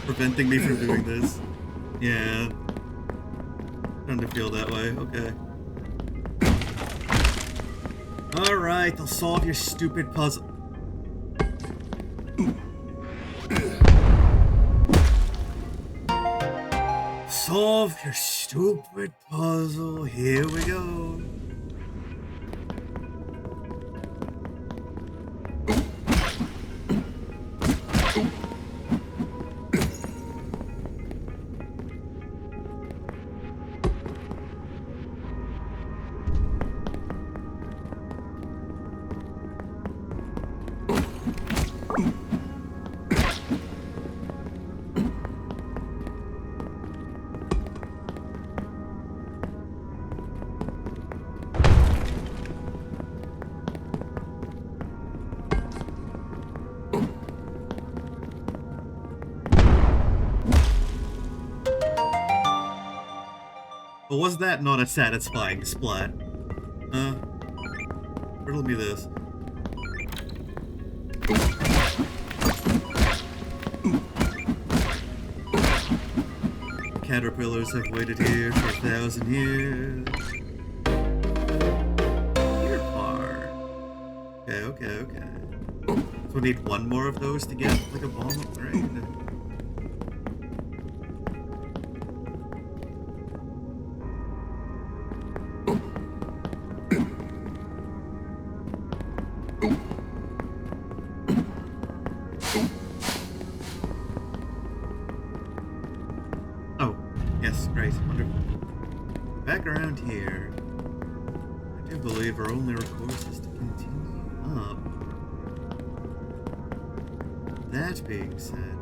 preventing me from doing this. Yeah. Trying to feel that way. Okay. Alright, I'll solve your stupid puzzle. Solve your stupid puzzle. Here we go. But was that not a satisfying splat? Riddle me this. Caterpillars have waited here for 1,000 years. Here far. Okay. So we need one more of those to get like a bomb upgrade. Here. I do believe our only recourse is to continue up. That being said...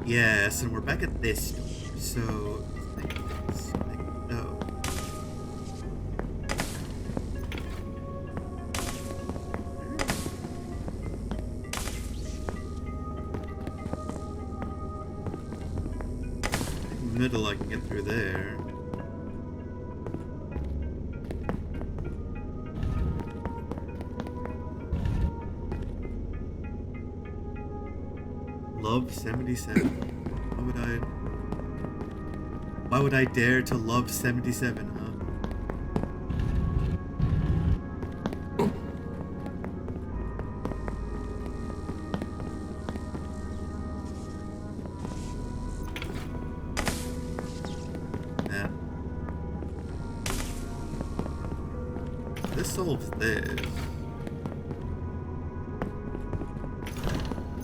Yes, and we're back at this door, so... Middle, I can get through there. Love 77. Why would I dare to love 77, huh? This solves this.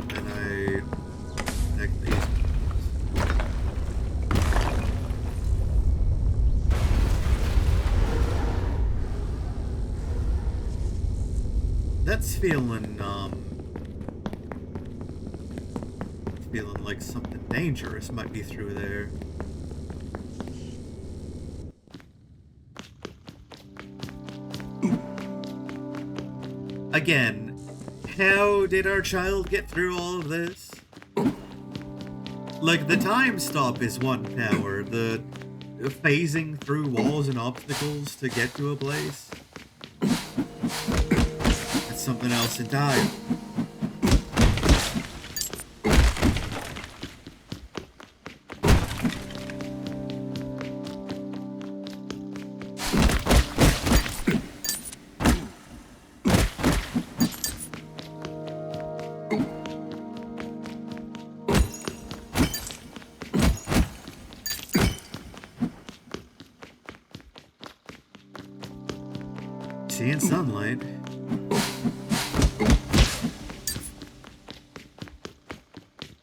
And I connect these. That's feeling like something dangerous might be through there. Again, how did our child get through all of this? Like, the time stop is one power, the phasing through walls and obstacles to get to a place, that's something else entirely. Seeing sunlight.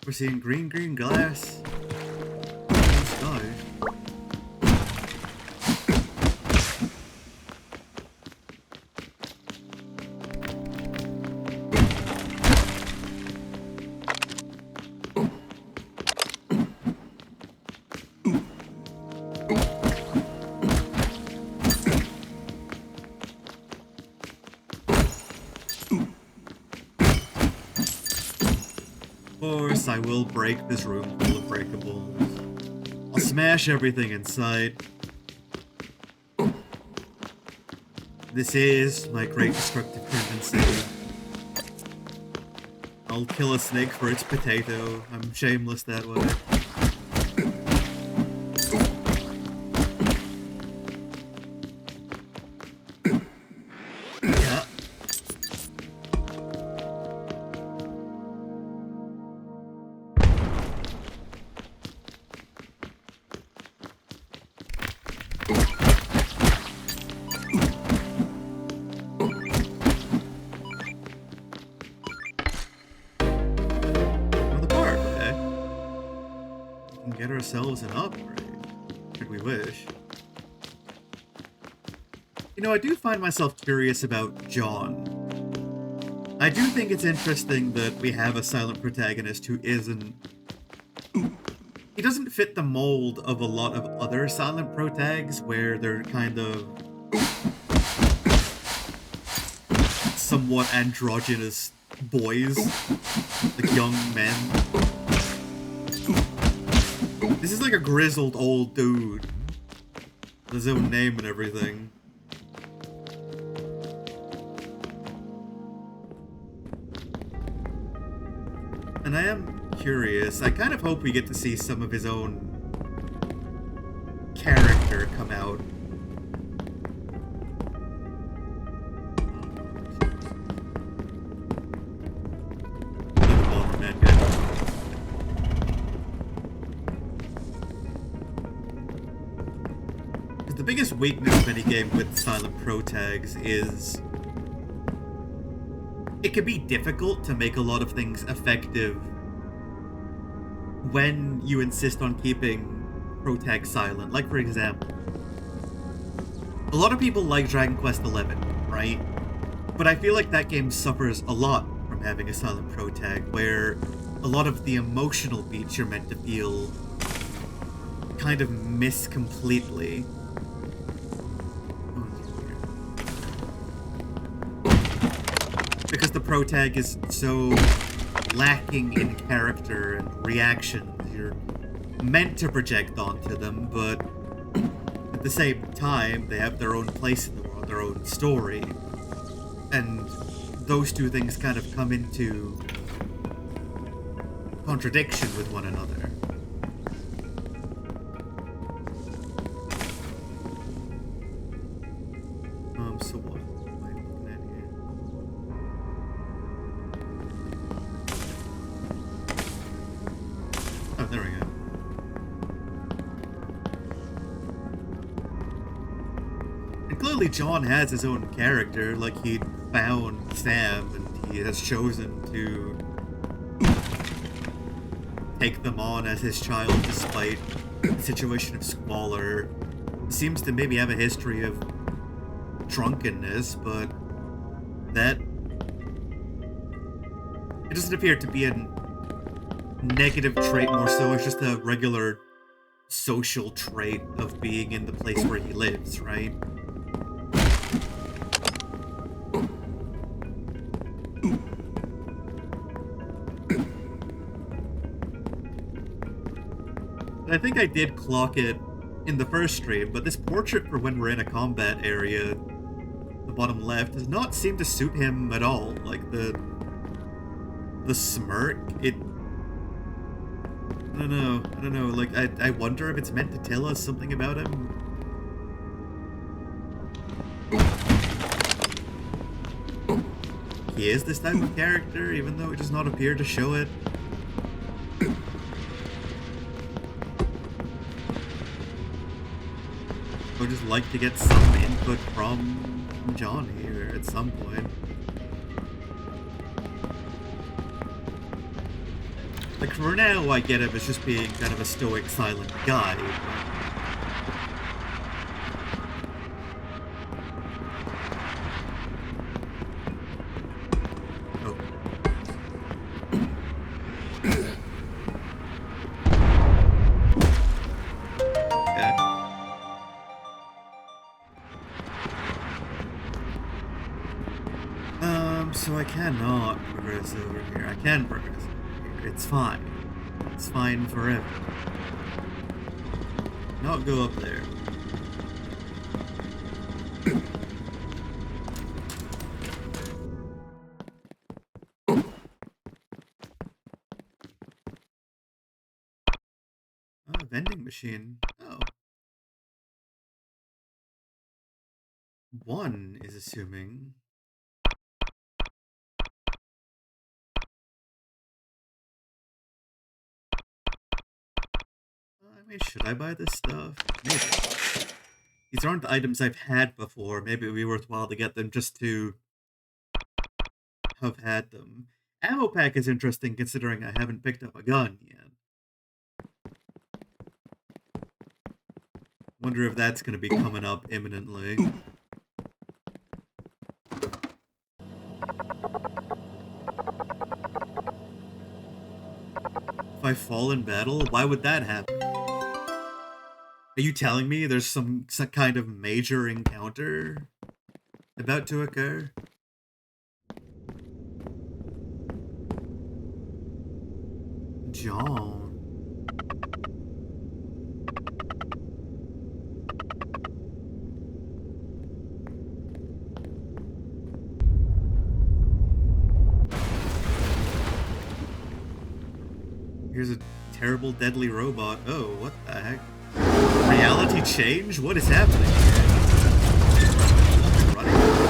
We're seeing green glass. Blue sky. Of course, I will break this room full of breakables. I'll smash everything in sight. This is my great destructive tendency. I'll kill a snake for its potato. I'm shameless that way. Yeah. Get ourselves an upgrade, should we wish. You know, I do find myself curious about John. I do think it's interesting that we have a silent protagonist who isn't... He doesn't fit the mold of a lot of other silent protags, where they're kind of... somewhat androgynous boys, like young men. This is like a grizzled old dude. With his own name and everything. And I am curious. I kind of hope we get to see some of his own character come out. The biggest weakness of any game with silent protags is it can be difficult to make a lot of things effective when you insist on keeping protags silent. Like, for example, a lot of people like Dragon Quest XI, right? But I feel like that game suffers a lot from having a silent protag, where a lot of the emotional beats you're meant to feel kind of miss completely. Because the protag is so lacking in character and reactions. You're meant to project onto them, but at the same time, they have their own place in the world, their own story. And those two things kind of come into contradiction with one another. So what am I looking at here? Oh, there we go. And clearly John has his own character, like he found Sam and he has chosen to take them on as his child despite the situation of squalor. He seems to maybe have a history of drunkenness, but that... it doesn't appear to be a negative trait, more so it's just a regular social trait of being in the place where he lives, right? I think I did clock it in the first stream, but this portrait for when we're in a combat area, the bottom left, does not seem to suit him at all. Like, the smirk, it... I don't know, like, I wonder if it's meant to tell us something about him. He is this type of character, even though it does not appear to show it. I would just like to get some input from John here at some point. Like, for now, I get him as just being kind of a stoic, silent guy. Oh. Okay. So I cannot progress over here. I can progress over here. It's fine. It's fine forever. Not go up there. vending machine. Oh. One is assuming. I mean, should I buy this stuff? Maybe. These aren't items I've had before. Maybe it would be worthwhile to get them just to have had them. Ammo pack is interesting considering I haven't picked up a gun yet. Wonder if that's going to be coming up imminently. If I fall in battle, why would that happen? Are you telling me there's some kind of major encounter about to occur? John. Here's a terrible, deadly robot. Oh, what the heck? Reality change? What is happening here? Running.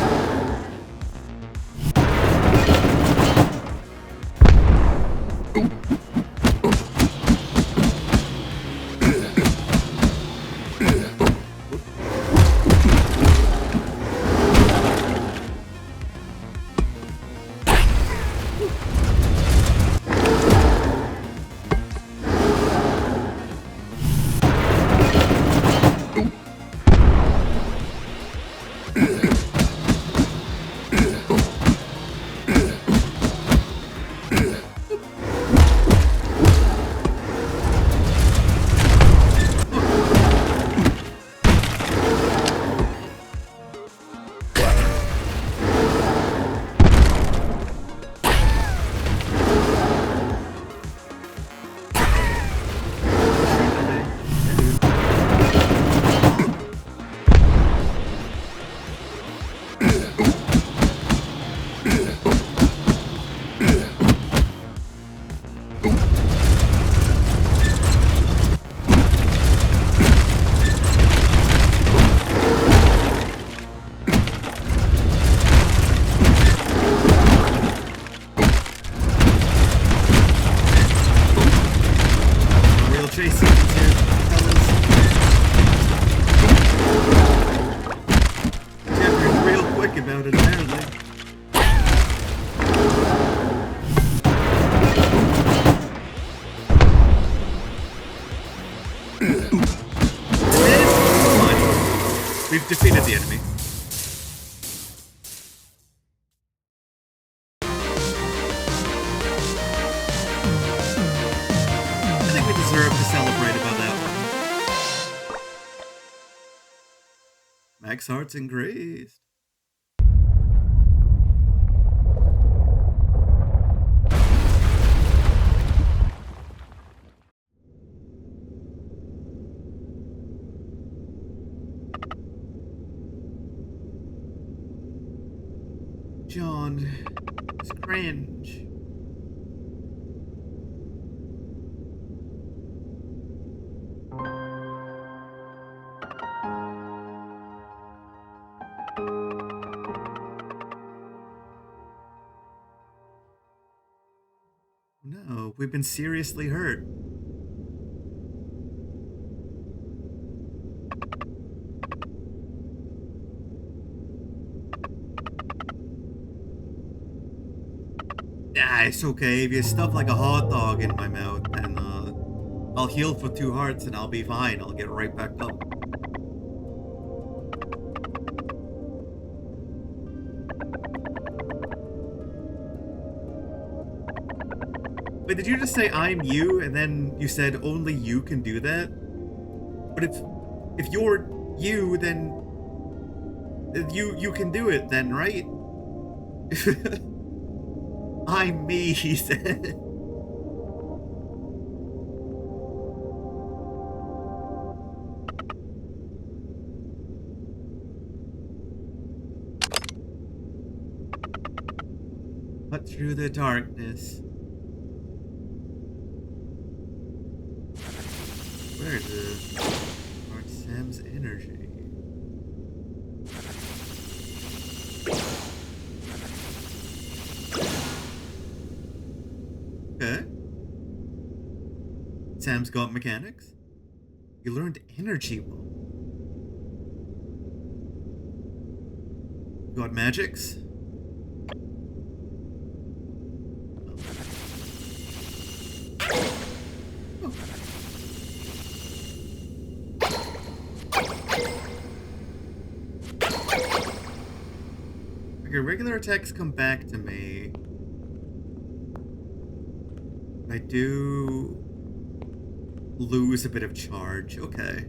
We've defeated the enemy. I think we deserve to celebrate about that one. Max hearts increased. John, it's cringe. No, we've been seriously hurt. Ah, it's okay. If you stuff like a hot dog in my mouth, and I'll heal for 2 hearts and I'll be fine. I'll get right back up. Wait, did you just say I'm you, and then you said only you can do that? But if you're you, then you can do it then, right? I'm me, he said. Cut through the darkness. Where to charge Sam's energy? Okay. Sam's got mechanics. You learned energy bomb. You got magics. Oh. Okay, regular attacks come back to me. I do lose a bit of charge. Okay.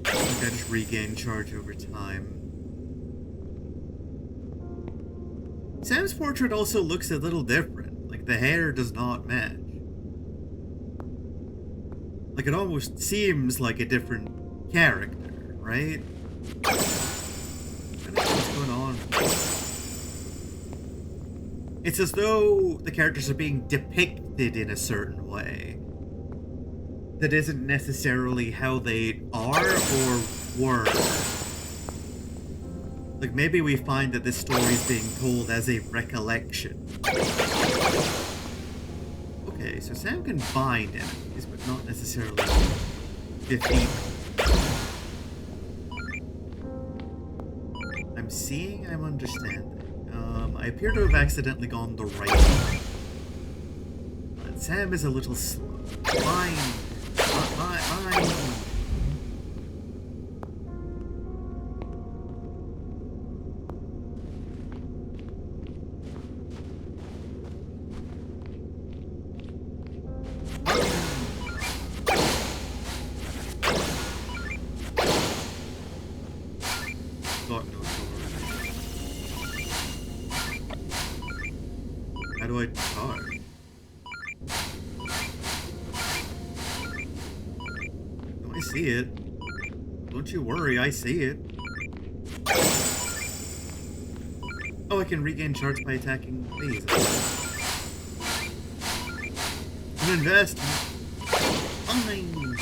I just regain charge over time. Sam's portrait also looks a little different. Like, the hair does not match. Like, it almost seems like a different character, right? I don't know what's going on. It's as though the characters are being depicted in a certain way that isn't necessarily how they are or were. Like, maybe we find that this story is being told as a recollection. Okay, so Sam can bind enemies, but not necessarily defeat them. I'm seeing, I'm understanding. I appear to have accidentally gone the right way. But Sam is a little slow. Bind! Bind! How do I charge? No, I see it. Don't you worry, I see it. Oh, I can regain charge by attacking these. An investment. Fine.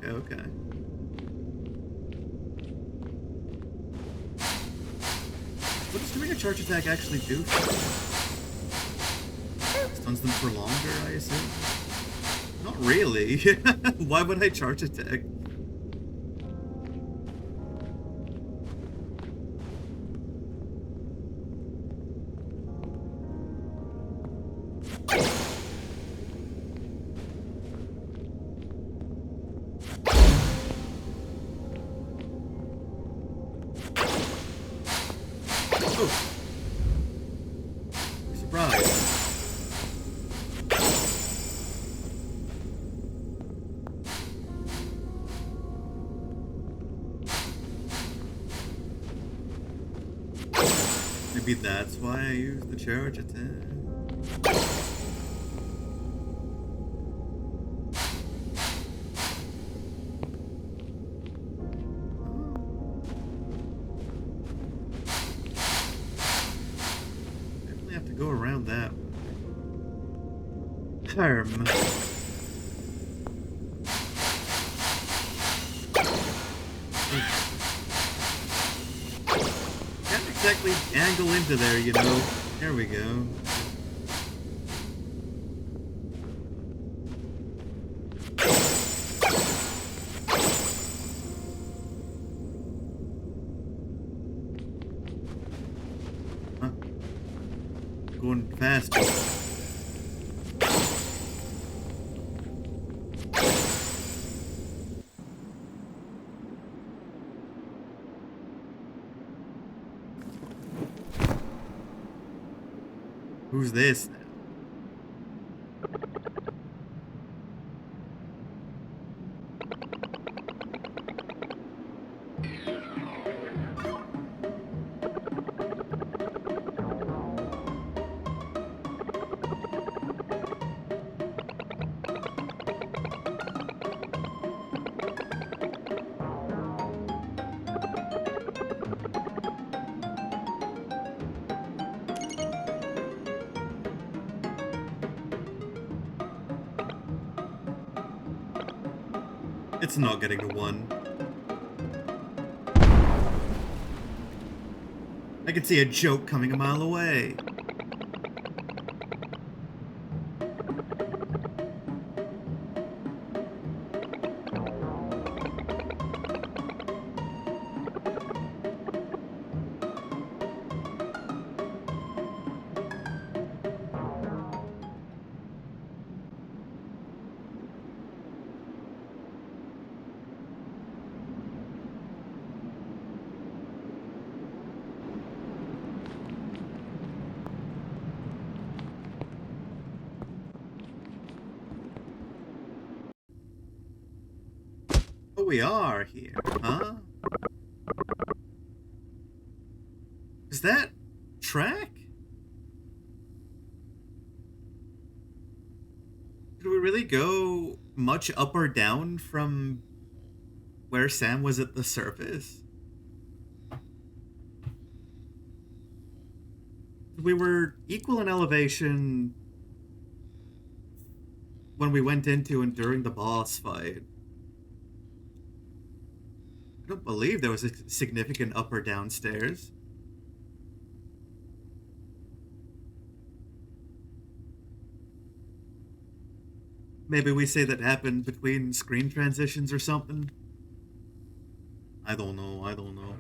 Okay. What does doing a charge attack actually do? Stuns them for longer, I assume? Not really. Why would I charge attack? Maybe that's why I use the charge attack. Definitely have to go around that term. Exactly angle into there, you know. There we go. Huh? Going fast. Who's this now? It's not getting to 1. I can see a joke coming a mile away. Oh, we are here, huh? Is that track? Did we really go much up or down from where Sam was at the surface? We were equal in elevation when we went into and during the boss fight. I don't believe there was a significant up or down stairs. Maybe we say that happened between screen transitions or something? I don't know, I don't know.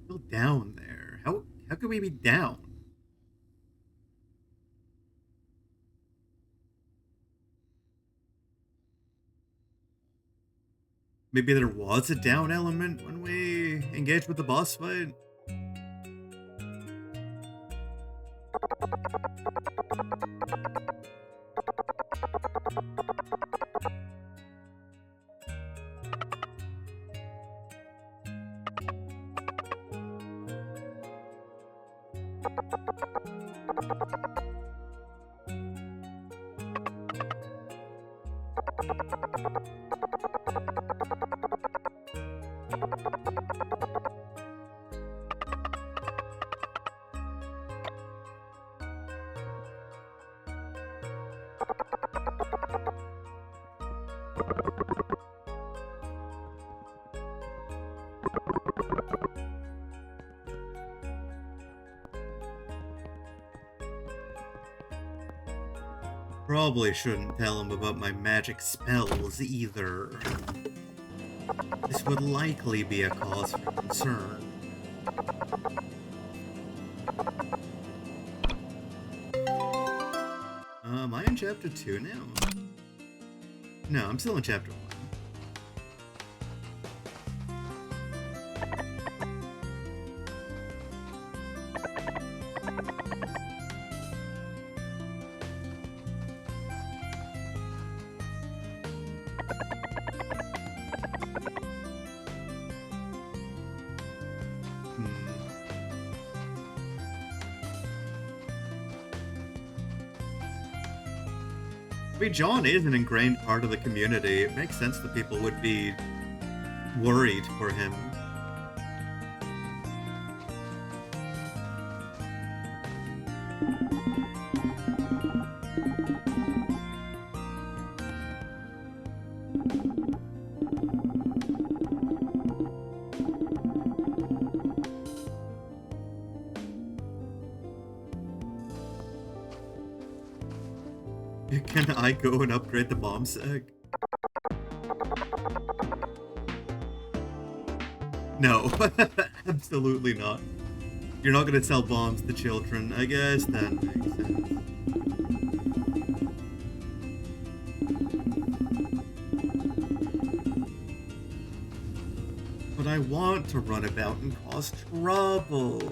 Still down there. How could we be down? Maybe there was a down element when we engaged with the boss fight? Probably shouldn't tell him about my magic spells either. This would likely be a cause for concern. Am I in chapter 2 now? No, I'm still in chapter 1. I mean, John is an ingrained part of the community. It makes sense that people would be worried for him. Can I go and upgrade the bomb sack? No, absolutely not. You're not gonna sell bombs to children. I guess that makes sense. But I want to run about and cause trouble.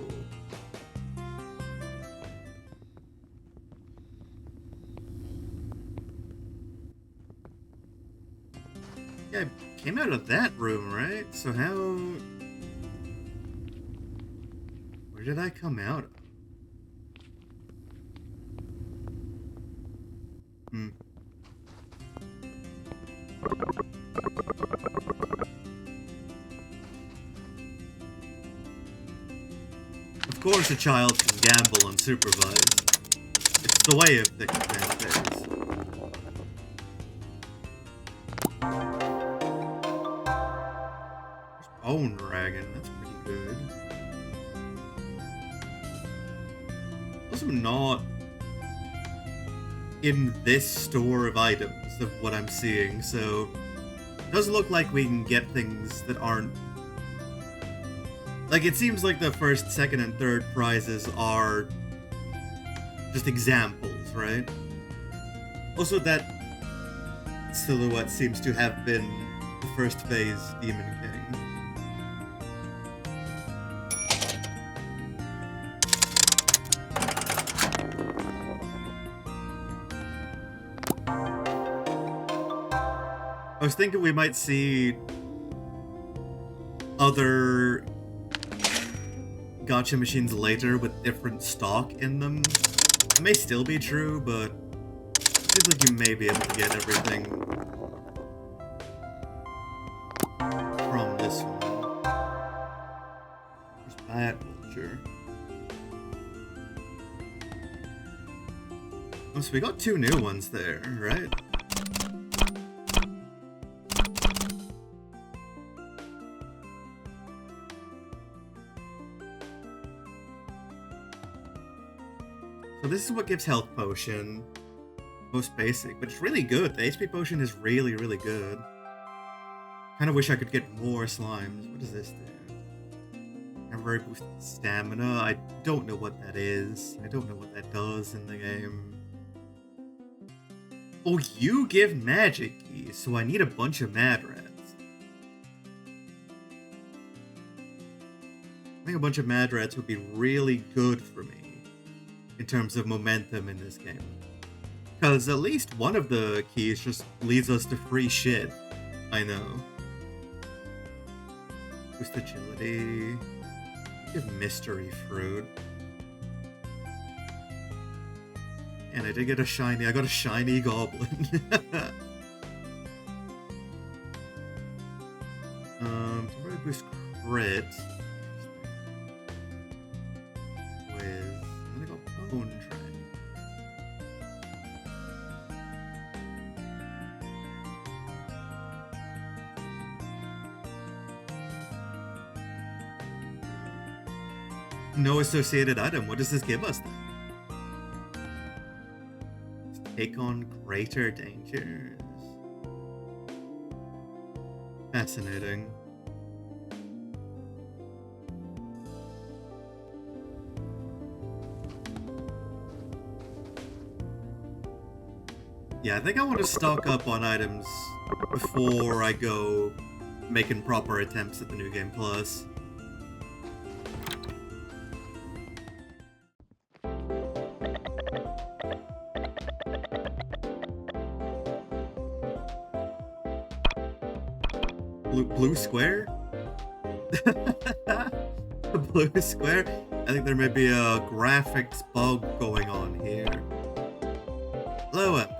Yeah, I came out of that room, right? So how... Where did I come out of? Hmm. Of course a child can gamble unsupervised. It's the way of things nowadays. Bone Dragon, that's pretty good. Also not in this store of items of what I'm seeing, so it does look like we can get things that aren't... Like, it seems like the first, second, and third prizes are just examples, right? Also, that silhouette seems to have been the first phase Demon King. I was thinking we might see other gacha machines later with different stock in them. It may still be true, but it seems like you may be able to get everything from this one. There's Bad Vulture. Oh, so we got 2 new ones there, right? So this is what gives health potion. Most basic, but it's really good. The HP potion is really, really good. Kind of wish I could get more slimes. What does this do? Temporary boost stamina. I don't know what that is. I don't know what that does in the game. Oh, you give magic keys, so I need a bunch of mad rats. I think a bunch of mad rats would be really good for me in terms of momentum in this game. Because at least one of the keys just leads us to free shit. I know. Boost agility. Give mystery fruit. And I did get a shiny. I got a shiny goblin. Temporary boost crit. Bone Dragon. No associated item. What does this give us then? Take on greater dangers. Fascinating. Yeah, I think I want to stock up on items before I go making proper attempts at the New Game Plus. Blue square? Blue square? I think there may be a graphics bug going on here. Hello, Ember.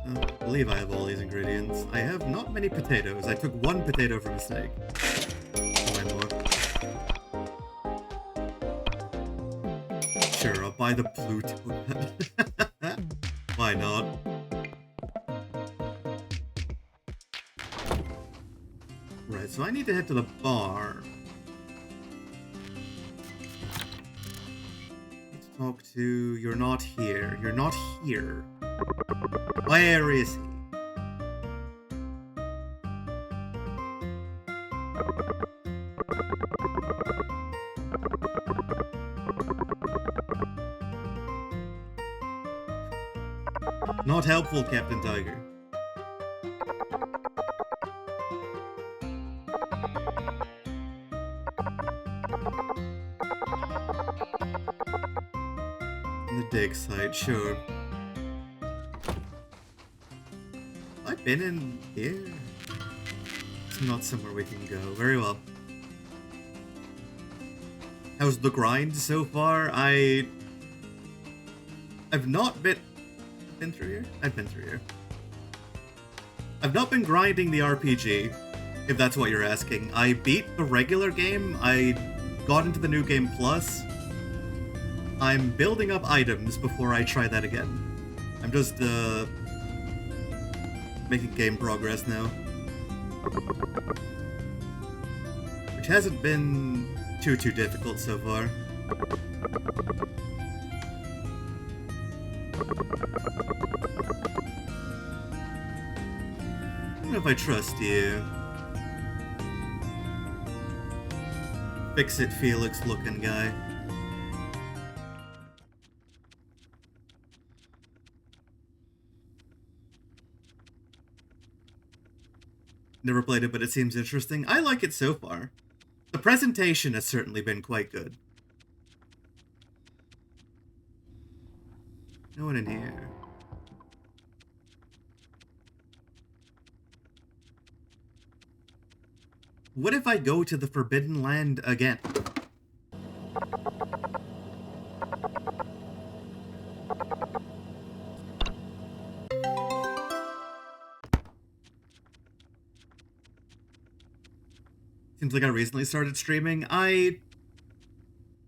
I believe I have all these ingredients. I have not many potatoes. I took 1 potato for mistake. More. Sure, I'll buy the blue token. Why not? Right, so I need to head to the bar. Let's talk to... You're not here. You're not here. Where is he? Not helpful, Captain Tiger. In the dig site, sure. I've been in here. It's not somewhere we can go. Very well. How's the grind so far? I I've not been through here? I've been through here. I've not been grinding the RPG, if that's what you're asking. I beat the regular game, I got into the New Game Plus. I'm building up items before I try that again. I'm just, making game progress now. Which hasn't been too difficult so far. I don't know if I trust you. Fix-it Felix looking guy. Never played it, but it seems interesting. I like it so far. The presentation has certainly been quite good. No one in here. What if I go to the Forbidden Land again? Seems like I recently started streaming. I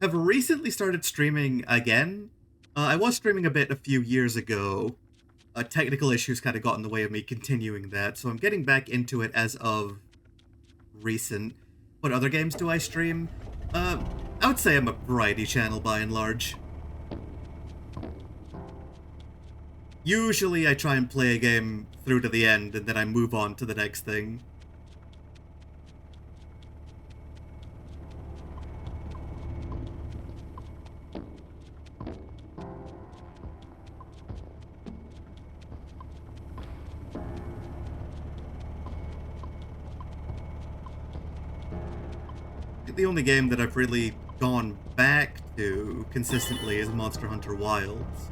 have recently started streaming again. I was streaming a bit a few years ago. Technical issues kind of got in the way of me continuing that, so I'm getting back into it as of recent. What other games do I stream? I would say I'm a variety channel by and large. Usually I try and play a game through to the end, and then I move on to the next thing. The only game that I've really gone back to consistently is Monster Hunter Wilds.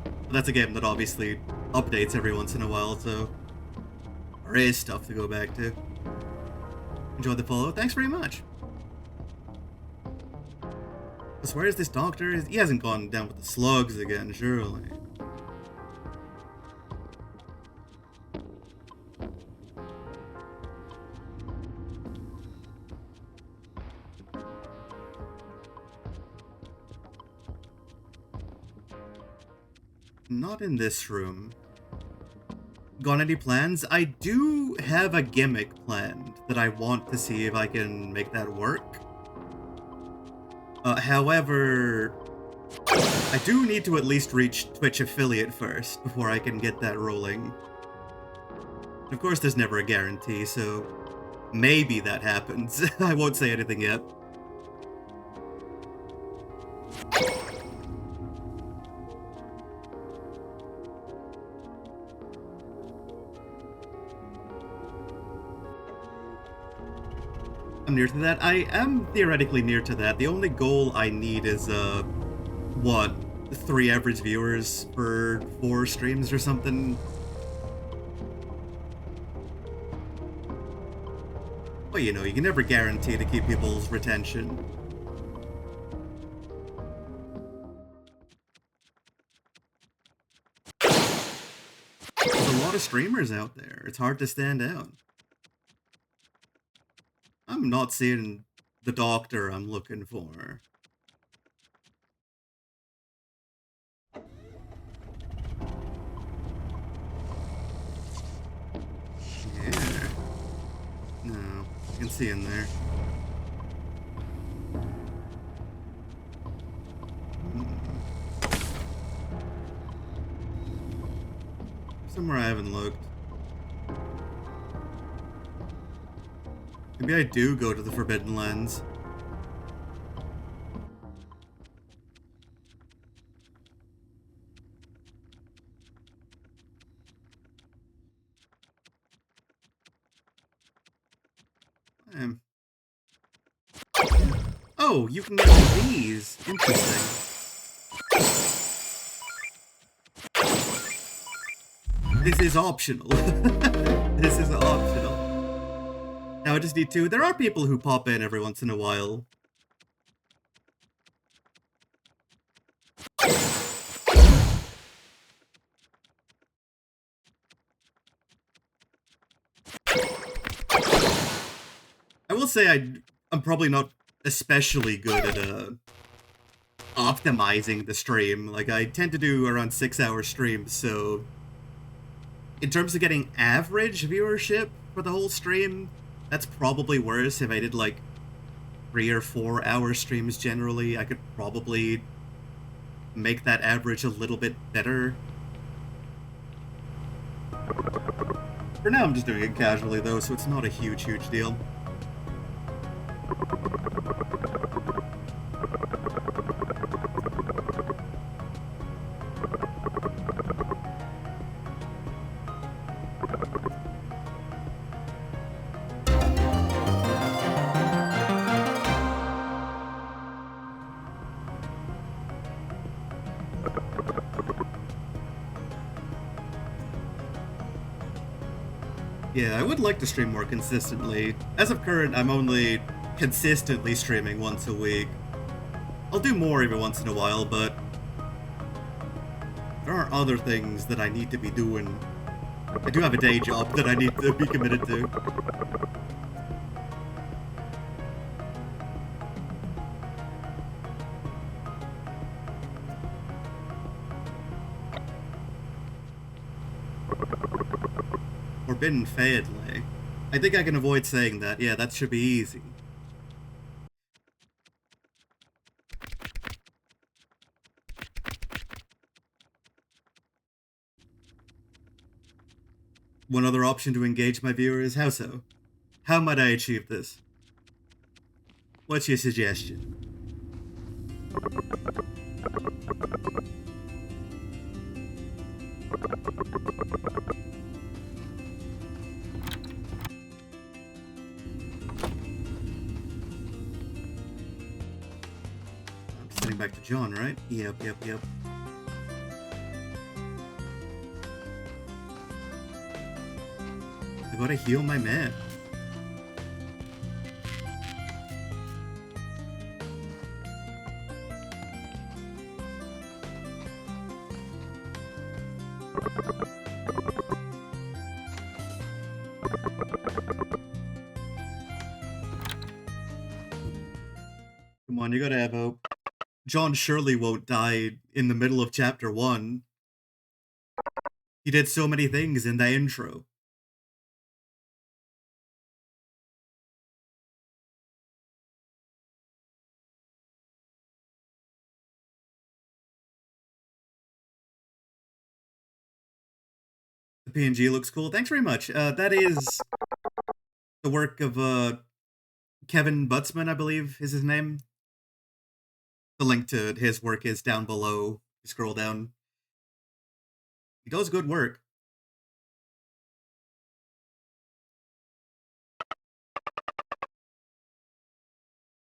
But that's a game that obviously updates every once in a while, so there is stuff to go back to. Enjoyed the follow. Thanks very much. I swear, is this doctor? He hasn't gone down with the slugs again, surely. Not in this room. Got any plans? I do have a gimmick planned that I want to see if I can make that work. However, I do need to at least reach Twitch affiliate first before I can get that rolling. Of course, there's never a guarantee, so maybe that happens. I won't say anything yet. I'm near to that. I am theoretically near to that. The only goal I need is, what, 3 average viewers per 4 streams or something? Well, you know, you can never guarantee to keep people's retention. There's a lot of streamers out there. It's hard to stand out. I'm not seeing the doctor I'm looking for. Yeah. No, I can see in there. Somewhere I haven't looked. Maybe I do go to the Forbidden Lands. Oh, you can get these. Interesting. This is optional. This is optional. Now I just need to. There are people who pop in every once in a while. say I'm probably not especially good at optimizing the stream. Like, I tend to do around 6-hour streams, so in terms of getting average viewership for the whole stream, that's probably worse. If I did like 3 or 4 hour streams generally, I could probably make that average a little bit better. For now, I'm just doing it casually though, so it's not a huge deal. Yeah, I would like to stream more consistently. As of current, I'm only consistently streaming once a week. I'll do more every once in a while, but there are other things that I need to be doing. I do have a day job that I need to be committed to. Forbidden Faedley. I think I can avoid saying that. Yeah, that should be easy. One other option to engage my viewer is how so? How might I achieve this? What's your suggestion? I'm sending back to John, right? Yep. I gotta heal my man. Come on, you gotta have hope. John surely won't die in the middle of chapter 1. He did so many things in the intro. The PNG looks cool. Thanks very much. That is the work of Kevin Butzman, I believe is his name. The link to his work is down below. You scroll down. He does good work.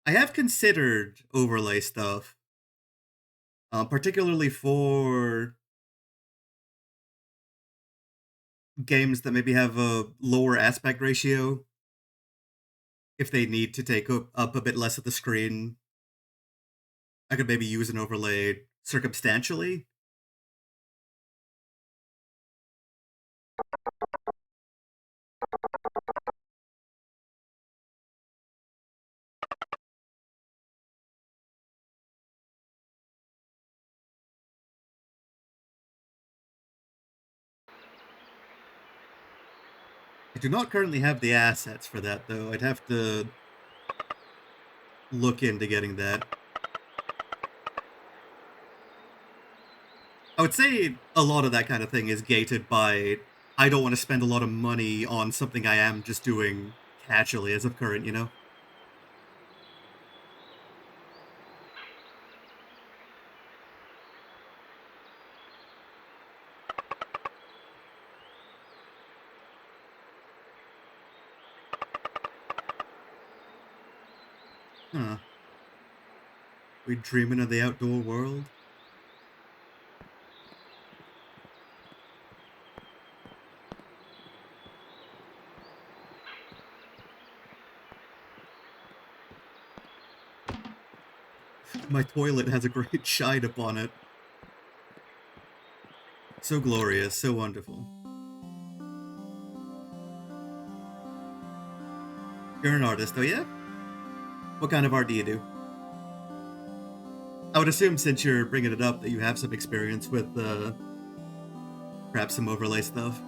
I have considered overlay stuff, particularly for games that maybe have a lower aspect ratio. If they need to take up a bit less of the screen, I could maybe use an overlay circumstantially. I do not currently have the assets for that, though. I'd have to look into getting that. I would say a lot of that kind of thing is gated by I don't want to spend a lot of money on something I am just doing casually as of current, you know? Huh. We dreaming of the outdoor world? My toilet has a great shine upon it. So glorious, so wonderful. You're an artist, oh yeah? What kind of art do you do? I would assume, since you're bringing it up, that you have some experience with perhaps some overlay stuff.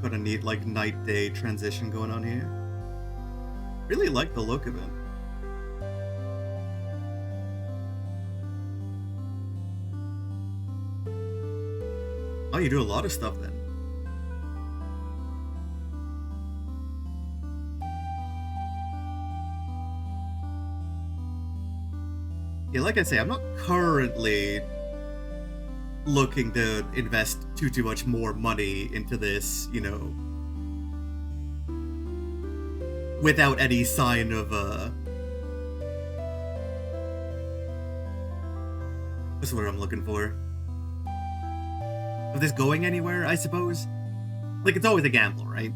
Got a neat, like, night-day transition going on here. Really like the look of it. Oh, you do a lot of stuff then. Yeah, like I say, I'm not currently looking to invest too much more money into this, you know, without any sign of what's the word I'm looking for? Of this going anywhere, I suppose? Like, it's always a gamble, right?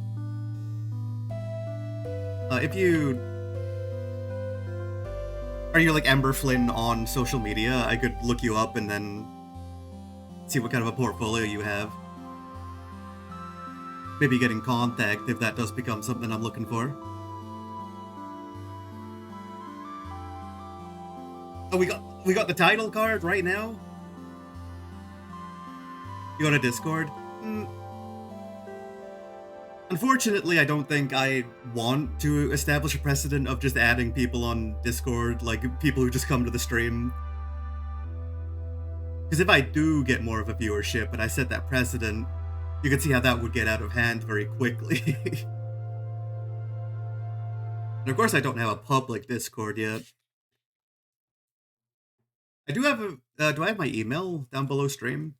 If you... Are you like Ember Flynn on social media? I could look you up and then see what kind of a portfolio you have. Maybe get in contact if that does become something I'm looking for. Oh, we got the title card right now? You on a Discord? Unfortunately, I don't think I want to establish a precedent of just adding people on Discord, like people who just come to the stream. Because if I do get more of a viewership and I set that precedent, you can see how that would get out of hand very quickly. And of course I don't have a public Discord yet. I do have a, do I have my email down below stream?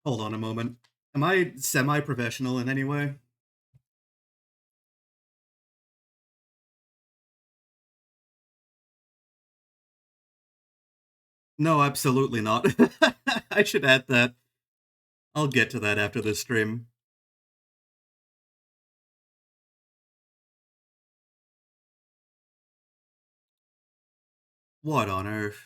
Hold on a moment. Am I semi-professional in any way? No, absolutely not. I should add that. I'll get to that after this stream. What on earth?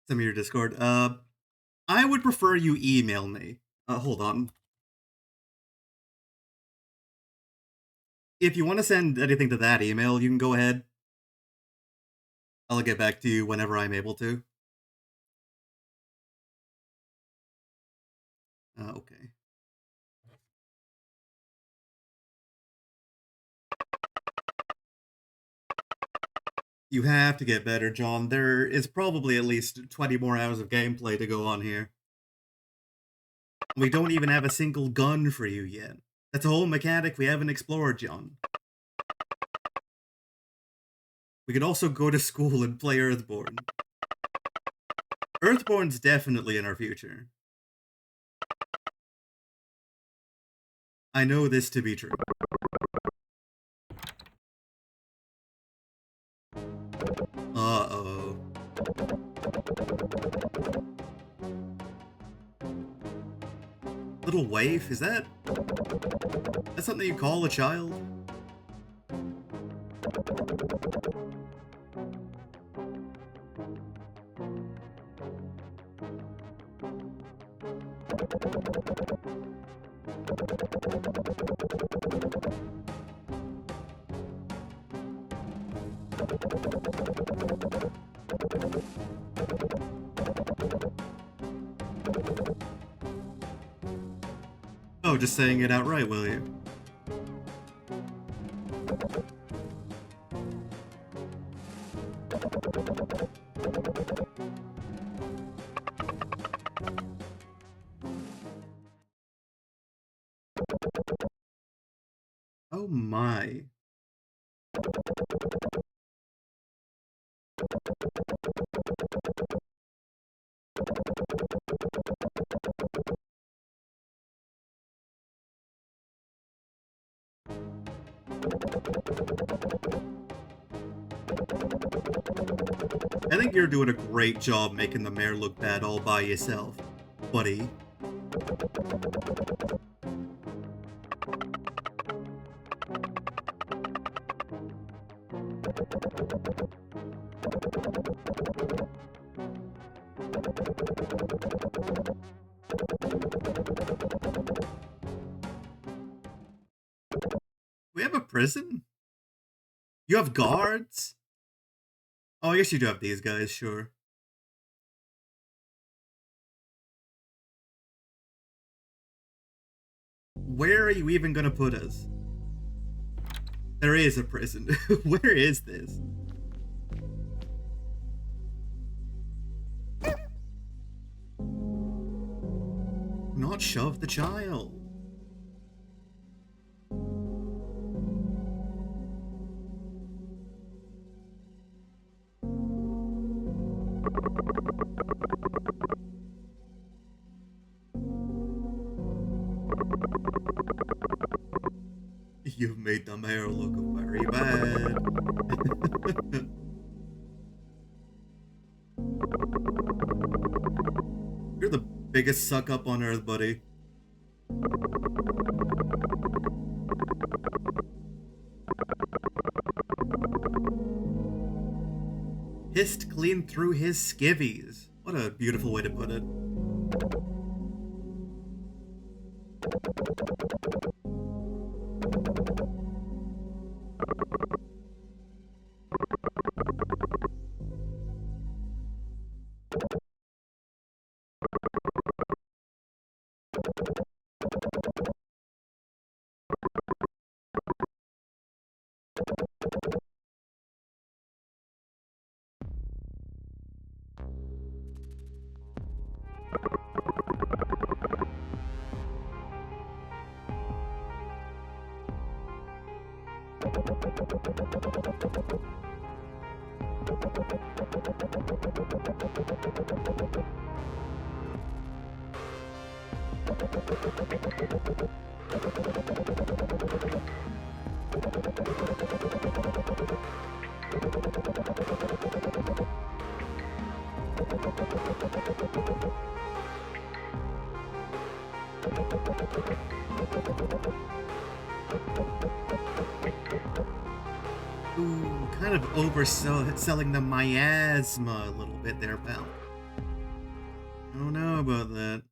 Send me your Discord. I would prefer you email me. Hold on. If you want to send anything to that email, you can go ahead. I'll get back to you whenever I'm able to. Okay. You have to get better, John. There is probably at least 20 more hours of gameplay to go on here. We don't even have a single gun for you yet. That's a whole mechanic we haven't explored, John. We could also go to school and play Earthborn. Earthborn's definitely in our future. I know this to be true. Uh-oh. Little waif? Is that... That's something you call a child? Oh, just saying it outright, will you? I think you're doing a great job making the mayor look bad all by yourself, buddy. We have a prison? You have guards? Oh, I guess you do have these guys, sure. Where are you even gonna put us? There is a prison. Where is this? Not shove the child. You've made the mayor look very bad. You're the biggest suck up on earth, buddy. Hissed clean through his skivvies. What a beautiful way to put it. Ooh, kind of overselling the miasma a little bit there, pal. I don't know about that.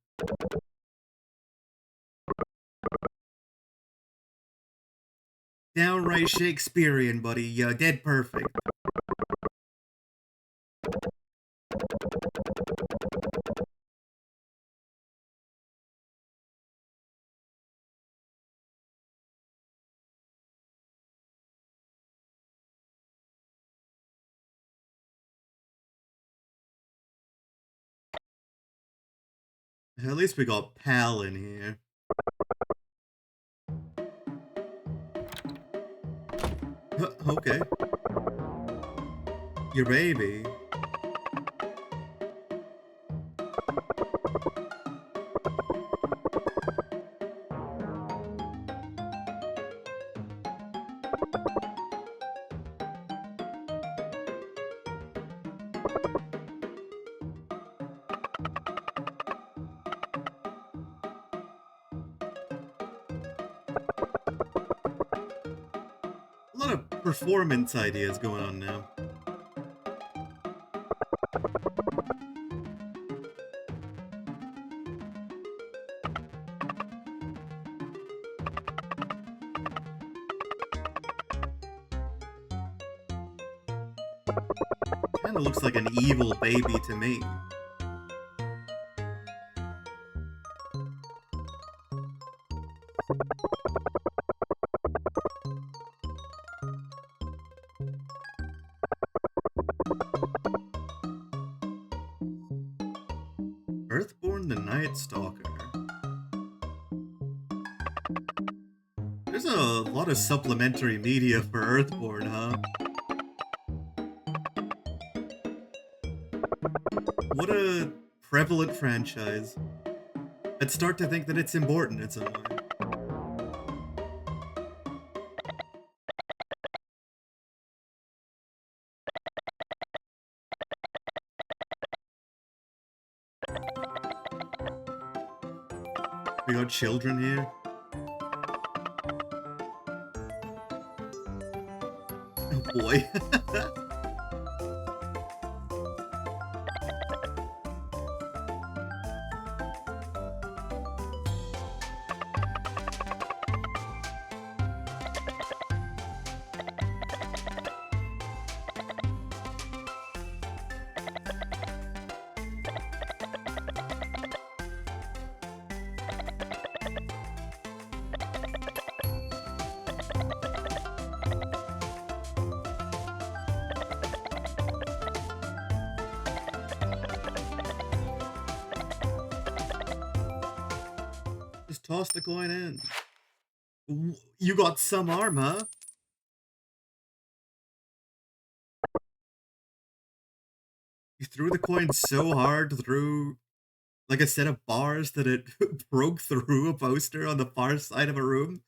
Downright Shakespearean, buddy. Dead perfect. At least we got Pal in here. Okay. Your baby. A lot of performance ideas going on now. Kinda looks like an evil baby to me. Earthborn the Night Stalker. There's a lot of supplementary media for Earthborn, huh? What a prevalent franchise. I'd start to think that it's important in some way. We got children here. Oh boy. Just toss the coin in. You got some arm, huh? You threw the coin so hard through like a set of bars that it broke through a poster on the far side of a room?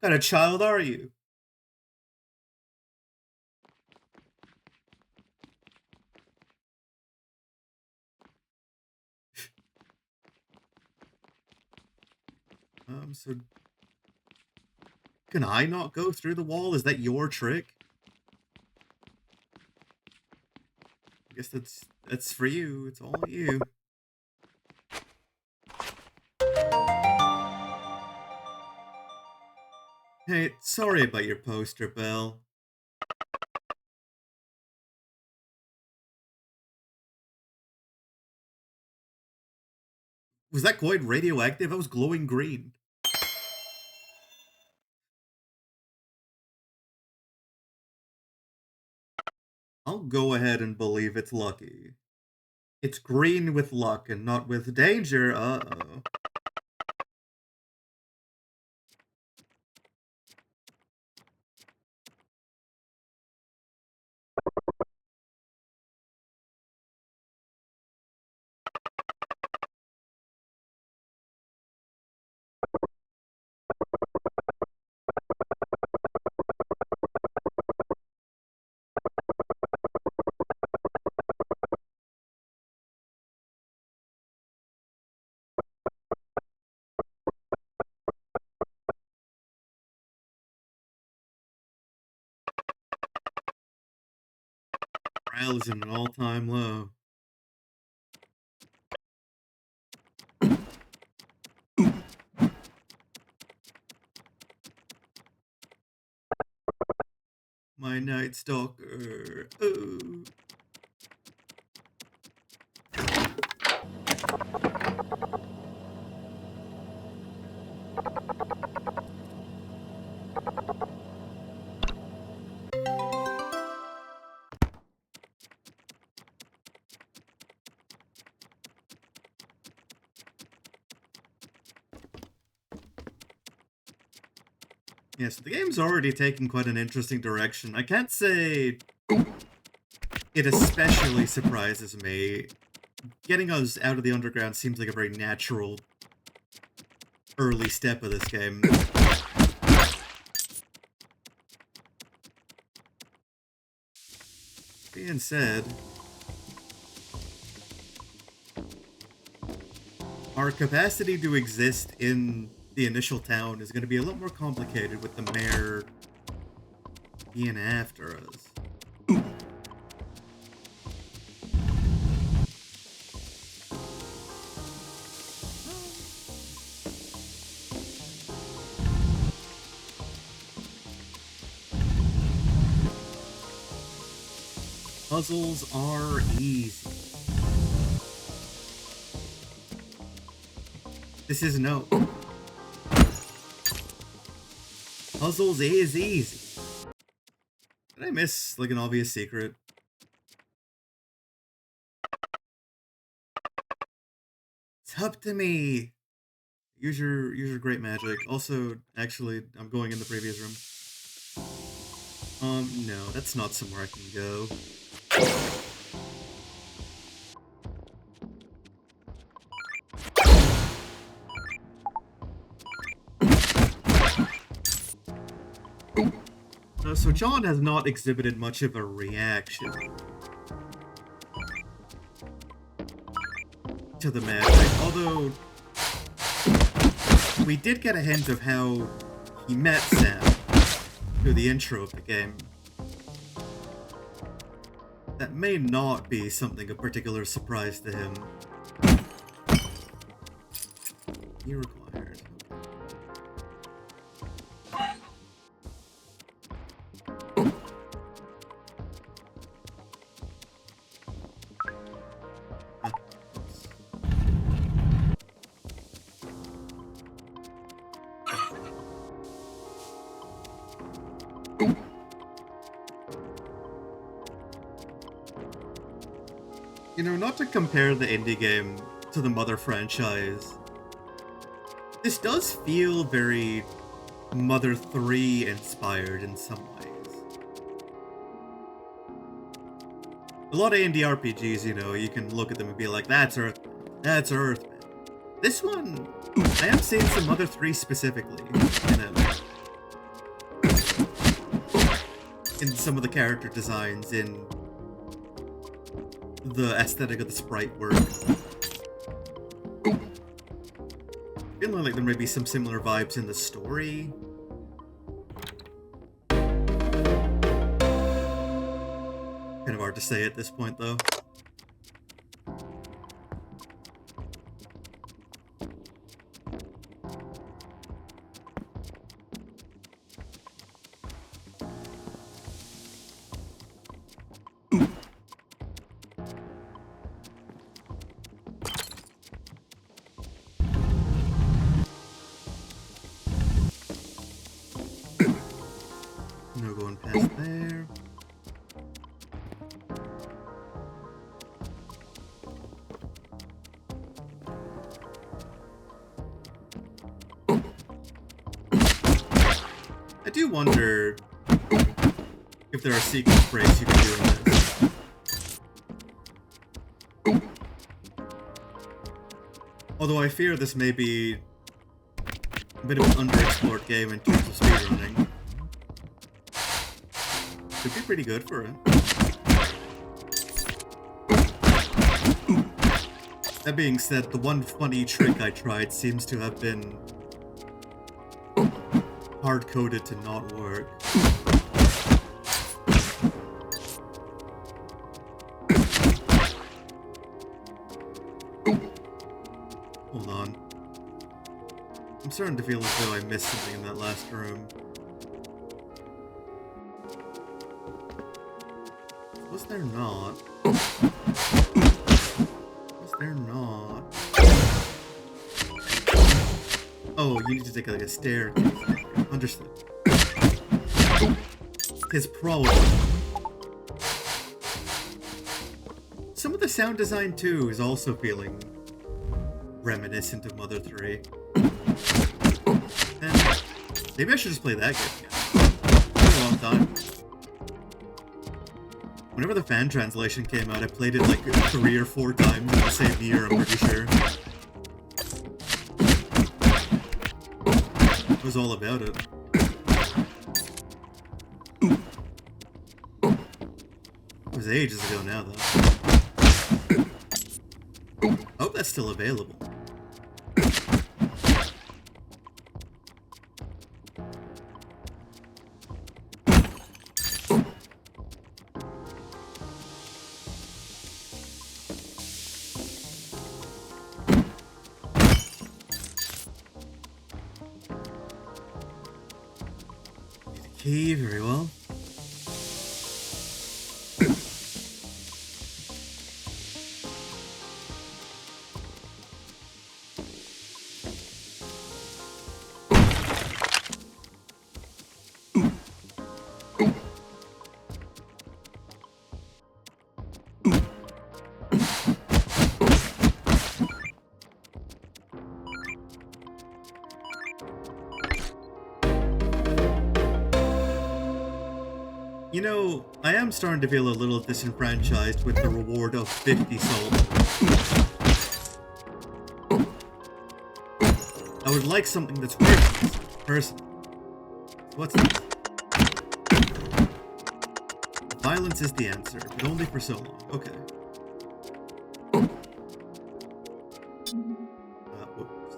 What kind of child are you? So can I not go through the wall? Is that your trick? I guess that's for you. It's all you. Hey, sorry about your poster, Belle. Was that coin radioactive? I was glowing green. I'll go ahead and believe it's lucky. It's green with luck and not with danger. Uh-oh. Morale is in an all-time low. My Night Stalker. Oh. Yeah, so the game's already taken quite an interesting direction. I can't say it especially surprises me. Getting us out of the underground seems like a very natural early step of this game. Being said, our capacity to exist in the initial town is going to be a lot more complicated with the mayor being after us. Puzzles are easy. This is no. Puzzles is easy. Did I miss, like, an obvious secret? It's up to me. Use your great magic. Also, actually, I'm going in the previous room. No, that's not somewhere I can go. So John has not exhibited much of a reaction to the magic, although we did get a hint of how he met Sam through the intro of the game. That may not be something of particular surprise to him. He required. You know, not to compare the indie game to the Mother franchise, this does feel very Mother 3 inspired in some ways. A lot of indie RPGs, you know, you can look at them and be like, that's Earthbound, that's Earthbound. This one, I am seeing some Mother 3 specifically, you know, in some of the character designs, in the aesthetic of the sprite work. Feeling like there may be some similar vibes in the story. Kind of hard to say at this point, though. No going past there. I do wonder if there are sequence breaks you can do in this. Although I fear this may be a bit of an underexplored game in terms of speedrunning. Could be pretty good for it. That being said, the one funny trick I tried seems to have been hard-coded to not work. Hold on. I'm starting to feel as though I missed something in that last room. Was there not? Was there not? Oh, you need to take like a stair. Understood. His probably. Some of the sound design too is also feeling reminiscent of Mother 3. And maybe I should just play that game again. It's been a long time. Whenever the fan translation came out, I played it like 3 or 4 times in the same year, I'm pretty sure. It was all about it. It was ages ago now, though. I hope that's still available. Key, very well. You know, I am starting to feel a little disenfranchised with the reward of 50 salt. I would like something that's worth this, personally. What's this? Violence is the answer, but only for so long. Okay. Whoops.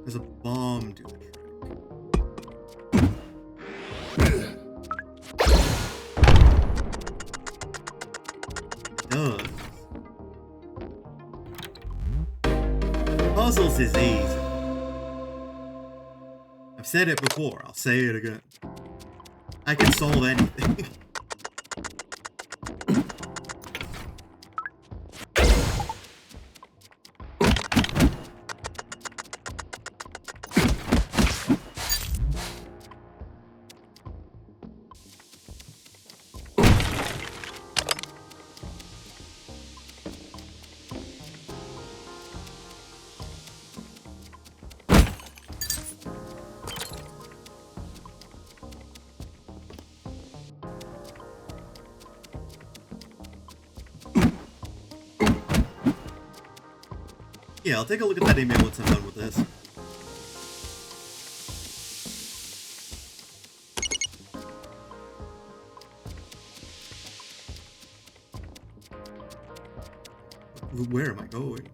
There's a bomb do the trick. It does. Puzzles is easy. I've said it before, I'll say it again. I can solve anything. Yeah, I'll take a look at that email once I'm done with this. Where am I going?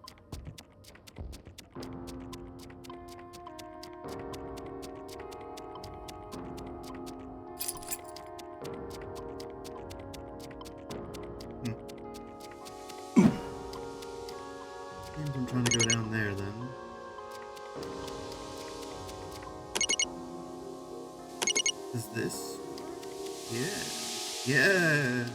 I'm trying to go down there then. Is this? Yeah. Yeah.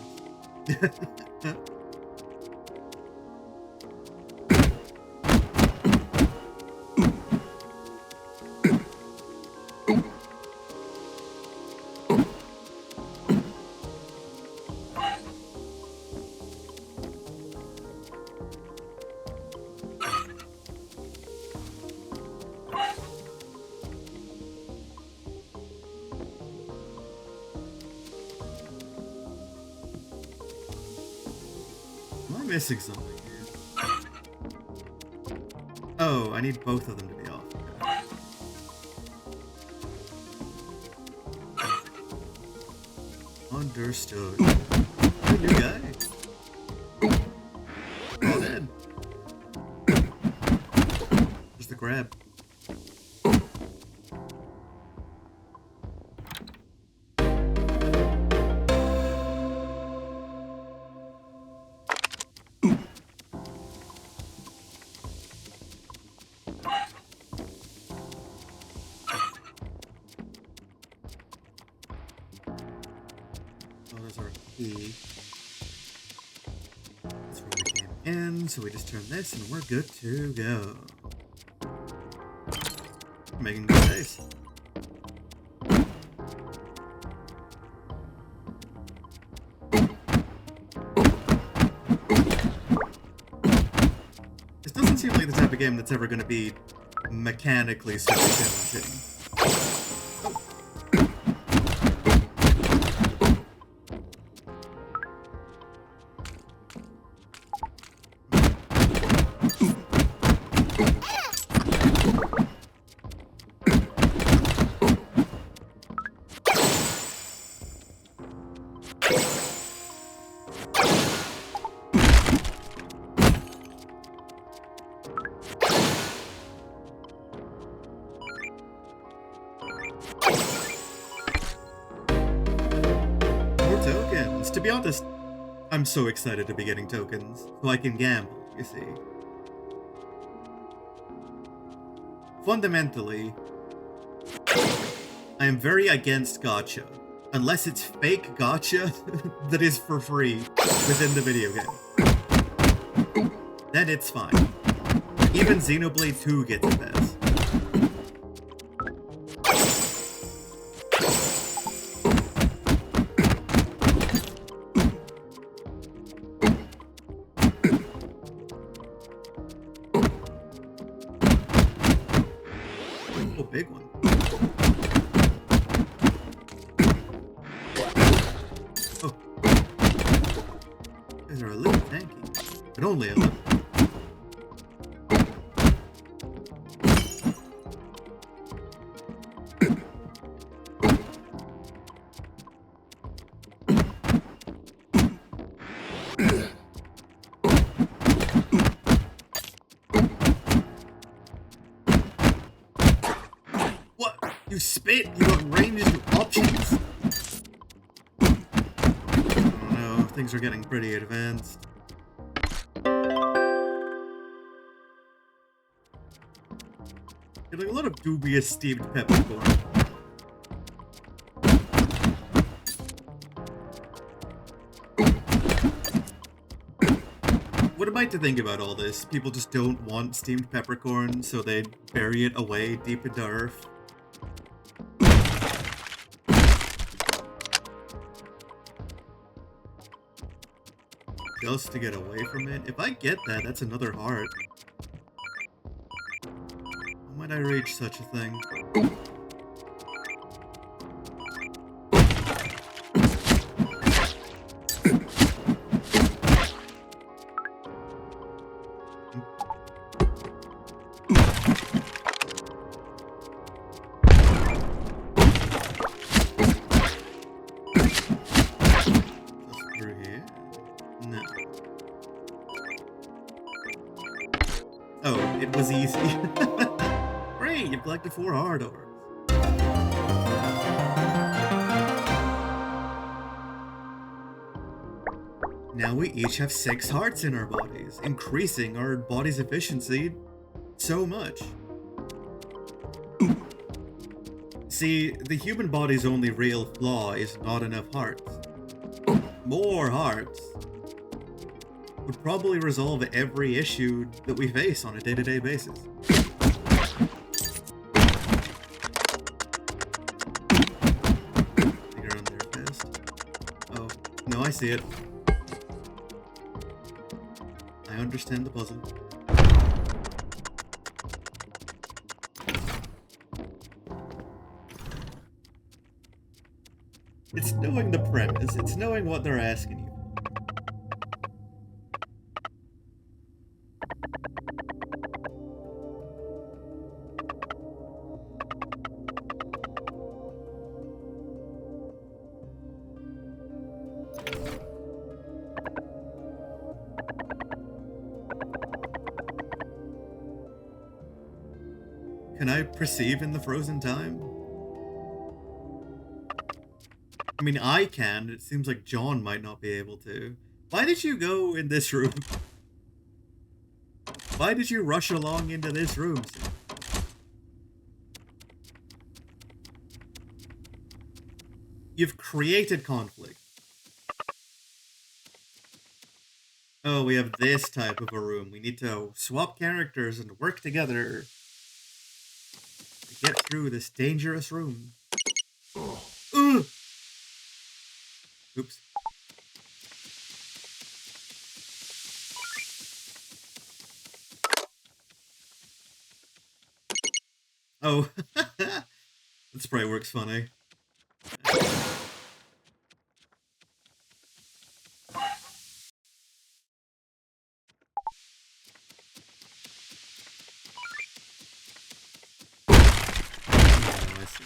Am I missing something here? Oh, I need both of them to be off. Okay. Understood. Hey, new guy. All dead. Where's the grab? There's our key. That's where we came in, so we just turn this and we're good to go. We're making good pace. This doesn't seem like the type of game that's ever going to be mechanically super challenging. To be honest, I'm so excited to be getting tokens, so I can gamble, you see. Fundamentally, I am very against gacha, unless it's fake gacha that is for free within the video game. Then it's fine. Even Xenoblade 2 gets a pass. guys are a little tanky, but only a little. What? You spit? You got ranged options? Oh no, things are getting pretty advanced. Getting a lot of dubious steamed peppercorn. What am I to think about all this? People just don't want steamed peppercorn, so they bury it away deep into earth. Just to get away from it? If I get that, that's another heart. How might I reach such a thing? Oh, it was easy. Great, you've collected 4 hard orbs. Now we each have 6 hearts in our bodies, increasing our body's efficiency so much. See, the human body's only real flaw is not enough hearts. More hearts would probably resolve every issue that we face on a day-to-day basis. Finger on their fist. Oh, no, I see it. I understand the puzzle. It's knowing the premise, it's knowing what they're asking you. Can I perceive in the frozen time? I mean, I can. It seems like John might not be able to. Why did you go in this room? Why did you rush along into this room, sir? You've created conflict. Oh, we have this type of a room. We need to swap characters and work together to get through this dangerous room. Ugh! Oops. Oh, that spray works funny. Oh, I see.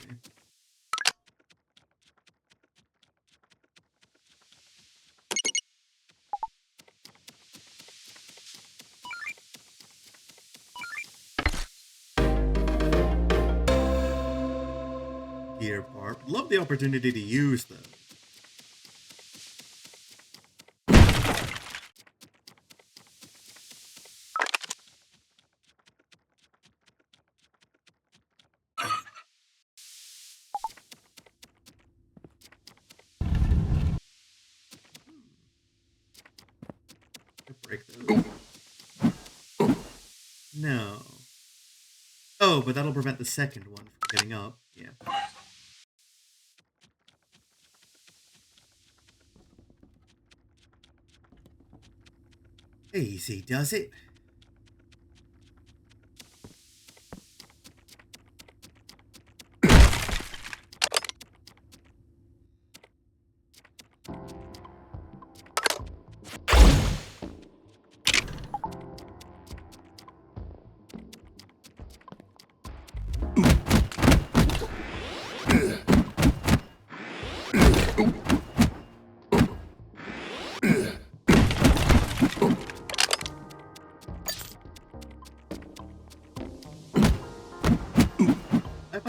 Gear part. Love the opportunity to use those. Break those. No. Oh, but that'll prevent the second one from getting up. Yeah. Easy does it.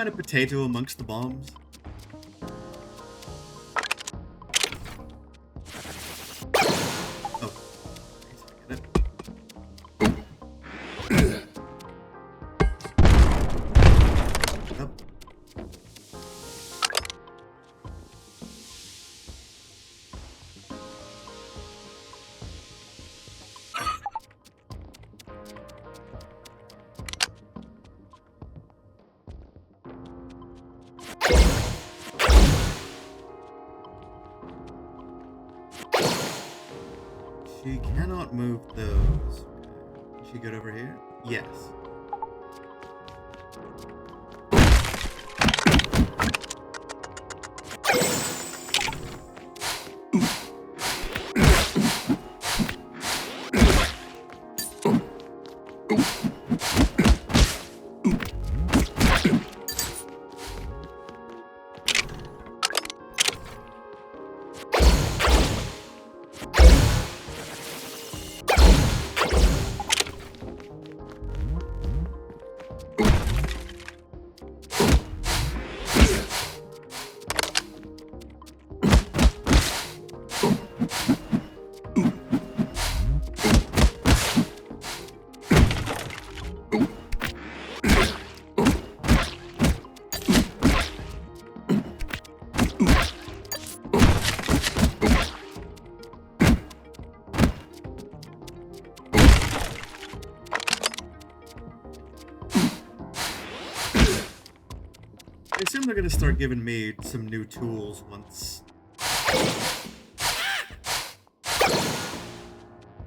find a potato amongst the bombs? Oh. I get it. Yep. She cannot move those. Is she good over here? Yes. I assume they're gonna start giving me some new tools once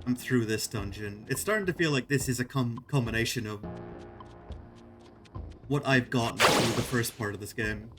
I'm through this dungeon. It's starting to feel like this is a culmination of what I've gotten through the first part of this game.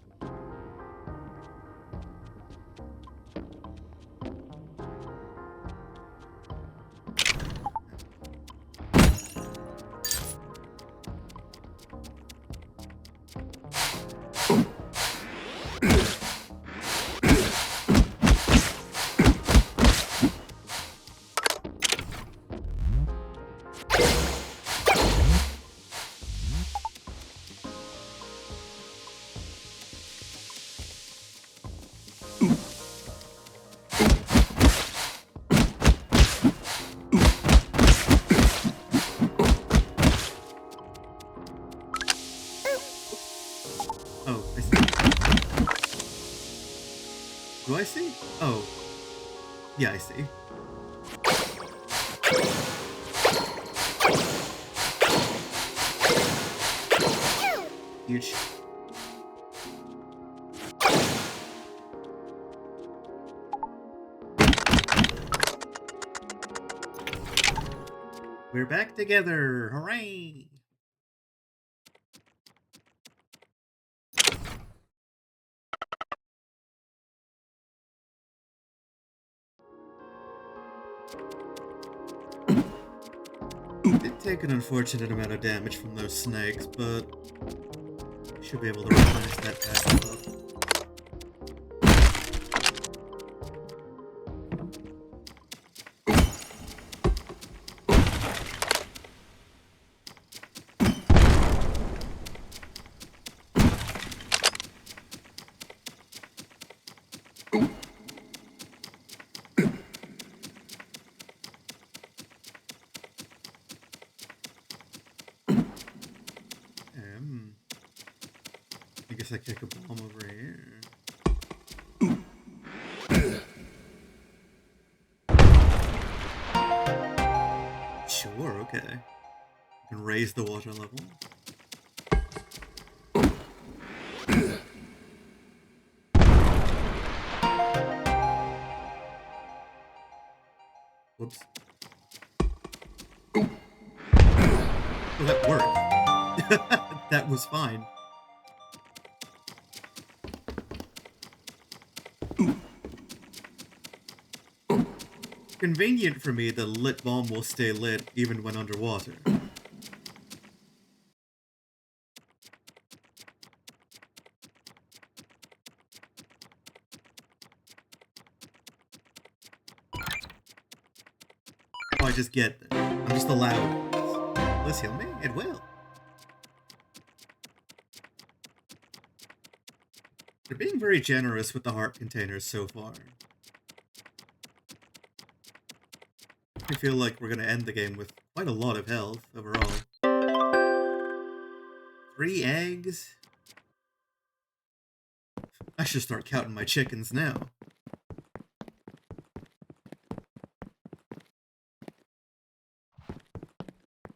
Do I see? Oh. Yeah, I see. Huge. We're back together! Hooray! Did take an unfortunate amount of damage from those snakes, but should be able to replenish that back up. I guess I kick a bomb over here. Sure, okay. I can raise the water level. Whoops. Oh, that worked. That was fine. Convenient for me, the lit bomb will stay lit even when underwater. Oh, I just get... I'm just allowed. Will this heal me? It will. They're being very generous with the heart containers so far. I feel like we're gonna end the game with quite a lot of health overall. 3 eggs? I should start counting my chickens now.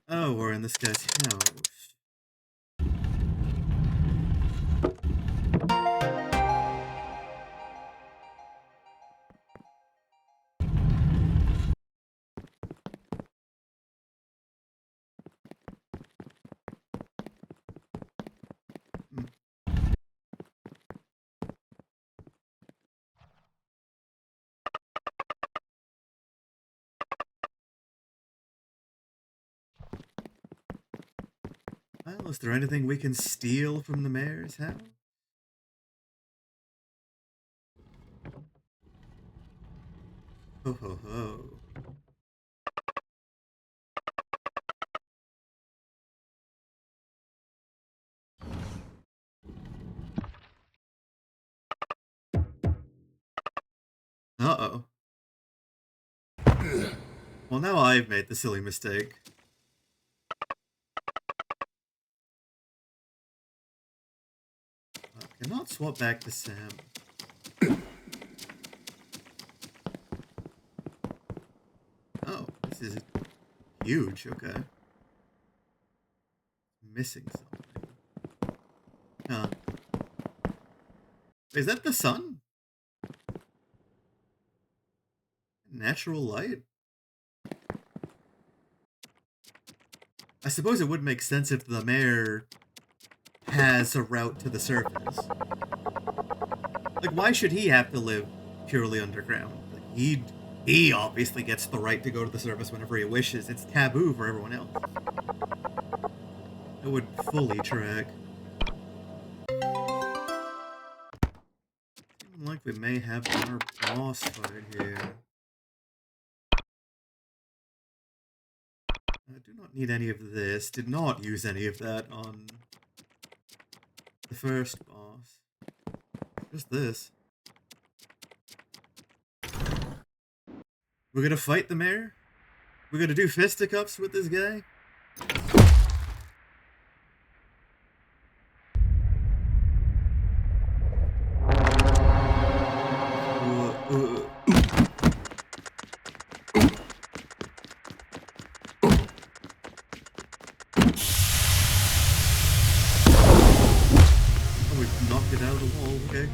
Oh, we're in this guy's house. Well, is there anything we can steal from the mayor's house? Ho ho ho. Uh-oh. Well, now I've made the silly mistake. Cannot swap back to Sam. Oh, this is huge, okay. Missing something. Huh. Is that the sun? Natural light? I suppose it would make sense if the mayor has a route to the surface. Like, why should he have to live purely underground? Like, he obviously gets the right to go to the surface whenever he wishes. It's taboo for everyone else. It would fully track. Seems like we may have our boss fight here. I do not need any of this. Did not use any of that on the first boss. Just this. We're gonna fight the mayor? We're gonna do fisticuffs with this guy? Oh, we knocked it out of the wall, okay.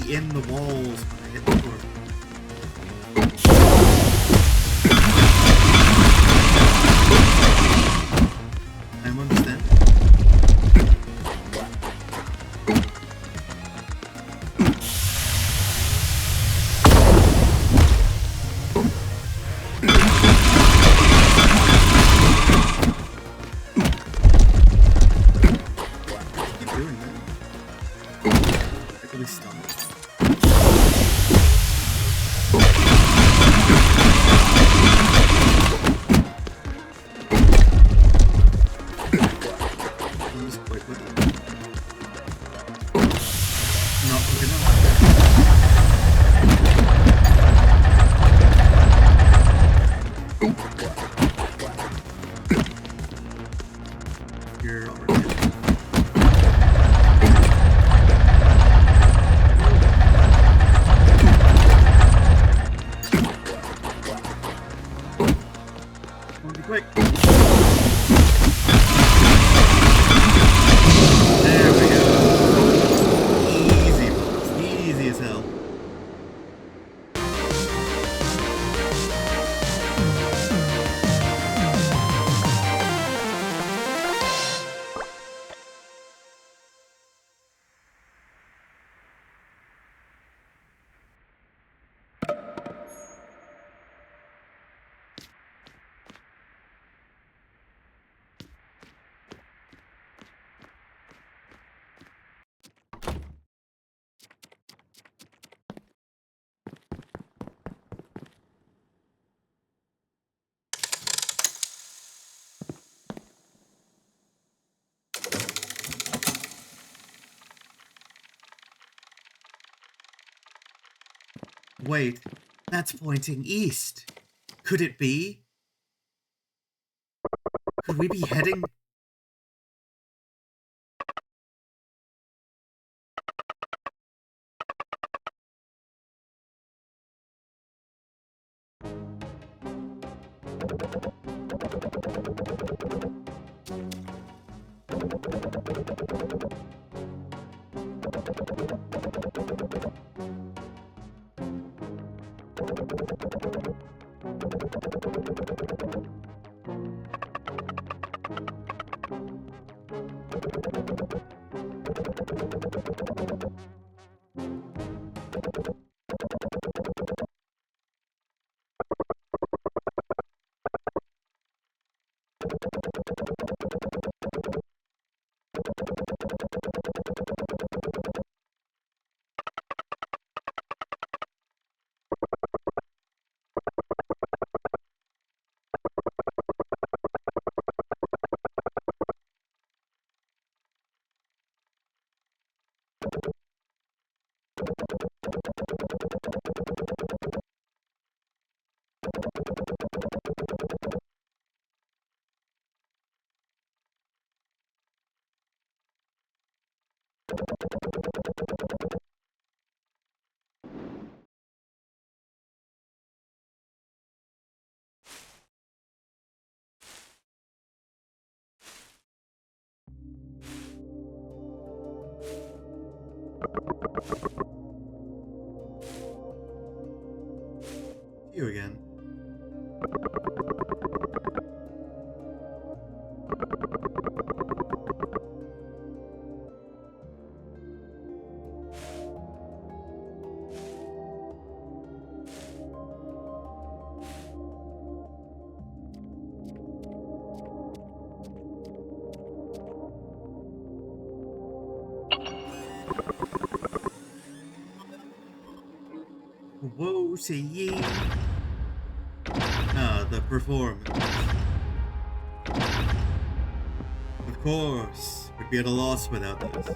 In the walls when I hit the floor. I'm understanding. Keep doing that. I really stunned. Wait, that's pointing east. Could it be? Could we be heading... You again. Woe to ye! Ah, the performance. Of course, we'd be at a loss without this.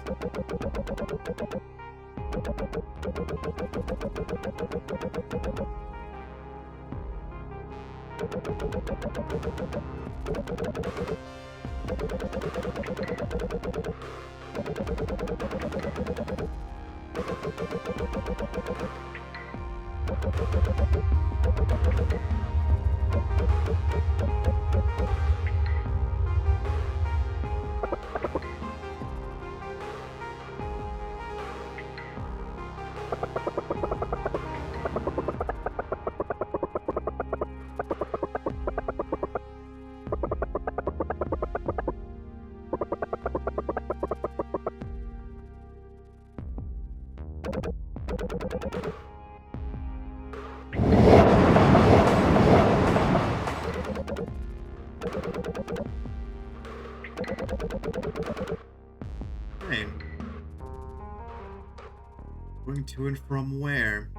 Train. Going to and from where?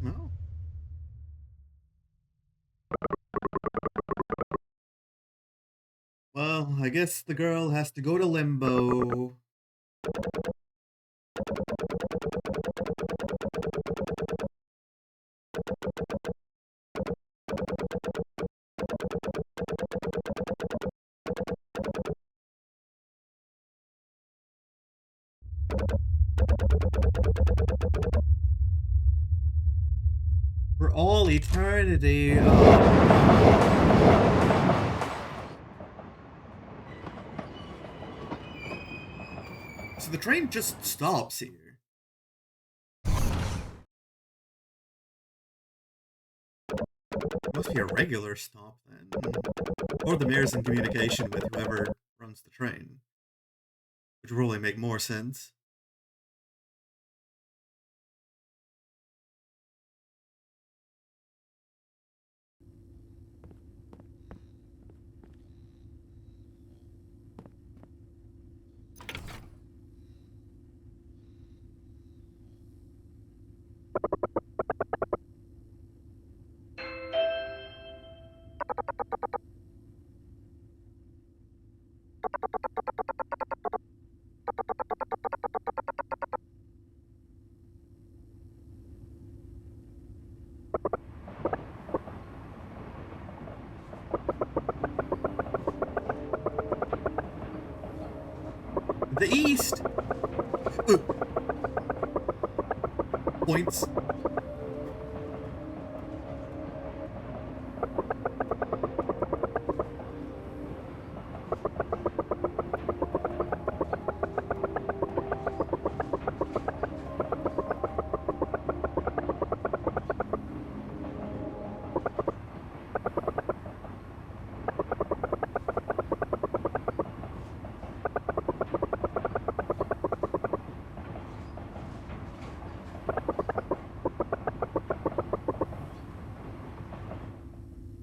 No. Well, I guess the girl has to go to limbo. For all eternity. Oh. So the train just stops here. Must be a regular stop then. Or the mayor's in communication with whoever runs the train. Which would probably make more sense. The East! Points.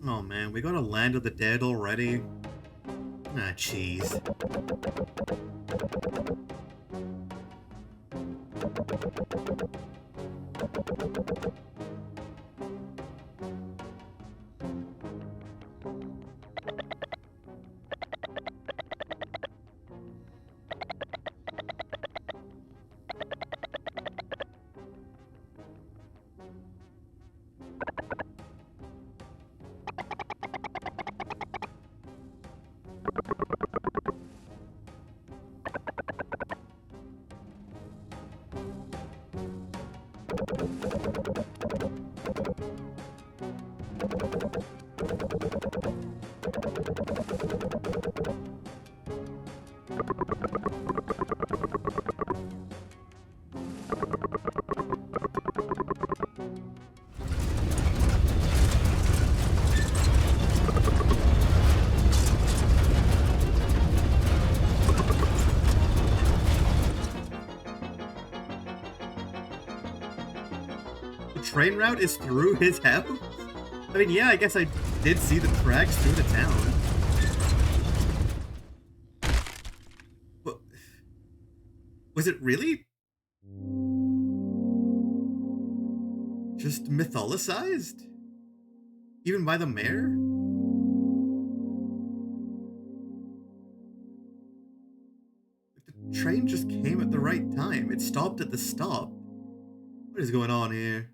Oh man, we got a Land of the Dead already? Ah, jeez. Train route is through his house? I mean, yeah, I guess I did see the tracks through the town. But was it really just mythologized? Even by the mayor? The train just came at the right time. It stopped at the stop. What is going on here?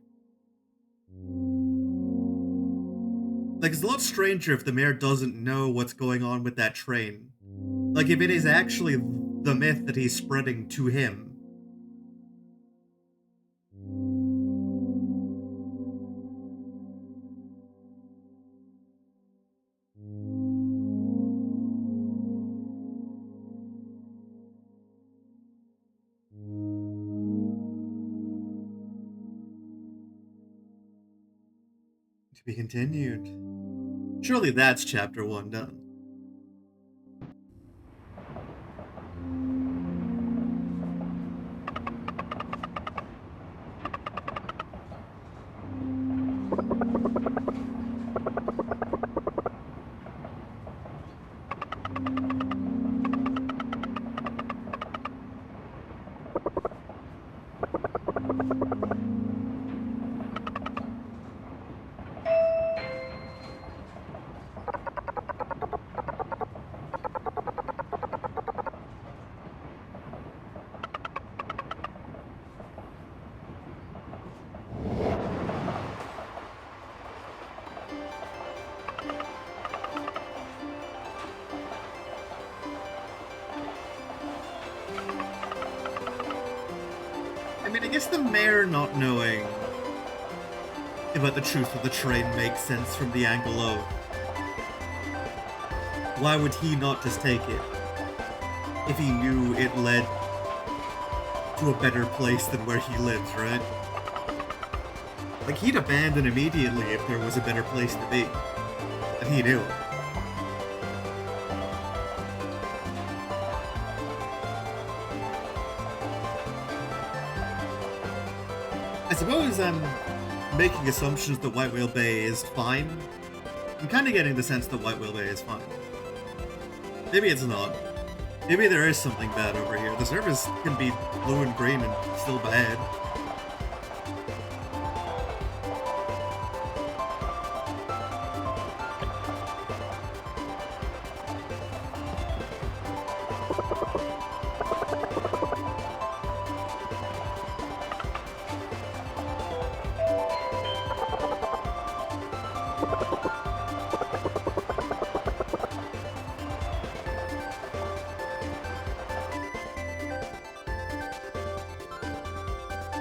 Like, it's a lot stranger if the mayor doesn't know what's going on with that train. Like, if it is actually the myth that he's spreading to him. To be continued. Surely that's chapter 1 done. guess the mayor not knowing about the truth of the train makes sense from the angle of why would he not just take it if he knew it led to a better place than where he lives, right? Like, he'd abandon immediately if there was a better place to be. And he knew it. I suppose I'm making assumptions that White Whale Bay is fine. I'm kind of getting the sense that White Whale Bay is fine. Maybe it's not. Maybe there is something bad over here. The surface can be blue and green and still bad.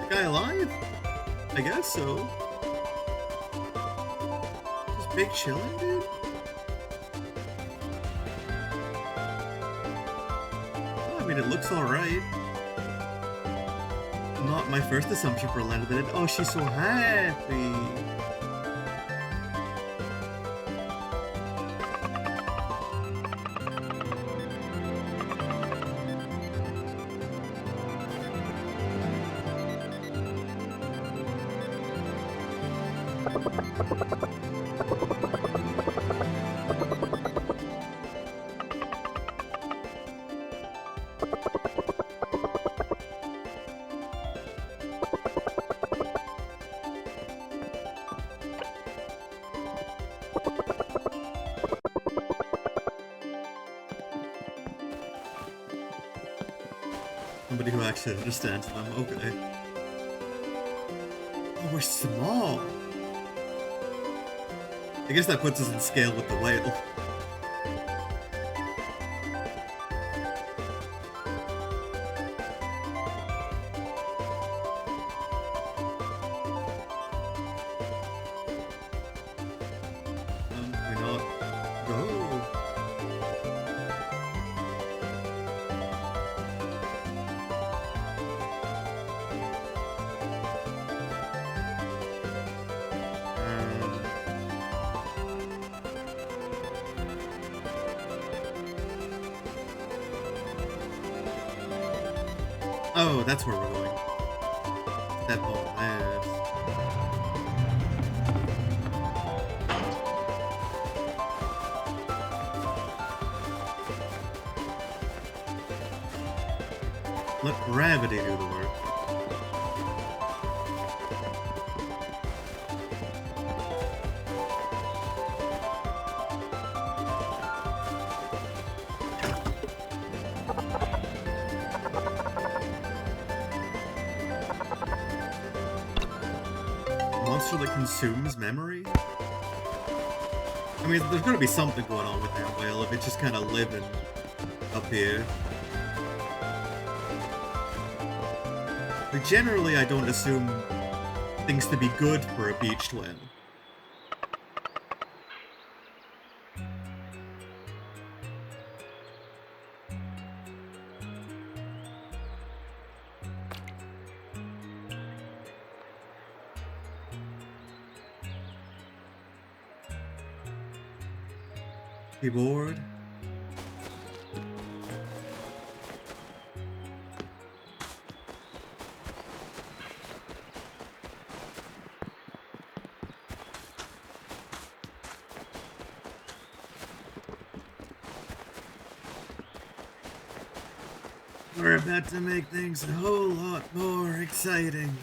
Guy alive? I guess so. Just big chillin', dude? Well, I mean, it looks alright. Not my first assumption for a land of it. Oh, she's so happy. Somebody who actually understands them, okay. Oh, we're small. I guess that puts us in scale with the whale. Why not go? Oh, that's where we're going. That ball left. Let gravity do the work. Monster that consumes memory? I mean, there's gotta be something going on with that whale if it's just kind of living up here. But generally, I don't assume things to be good for a beached whale. Keyboard. We're about to make things a whole lot more exciting.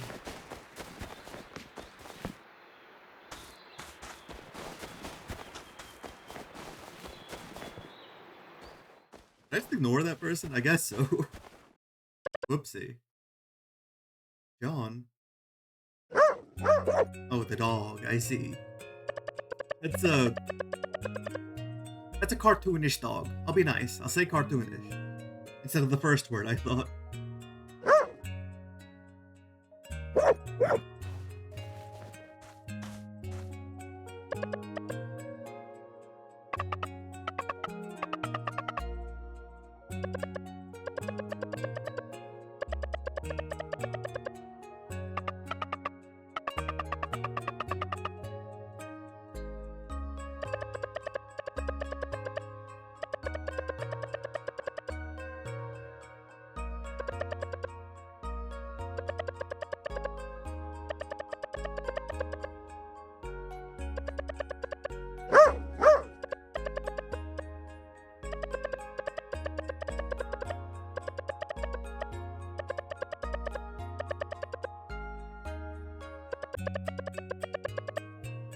Did I just ignore that person? I guess so. Whoopsie. John. Oh, the dog. I see. That's a cartoonish dog. I'll be nice. I'll say cartoonish. Instead of the first word, I thought.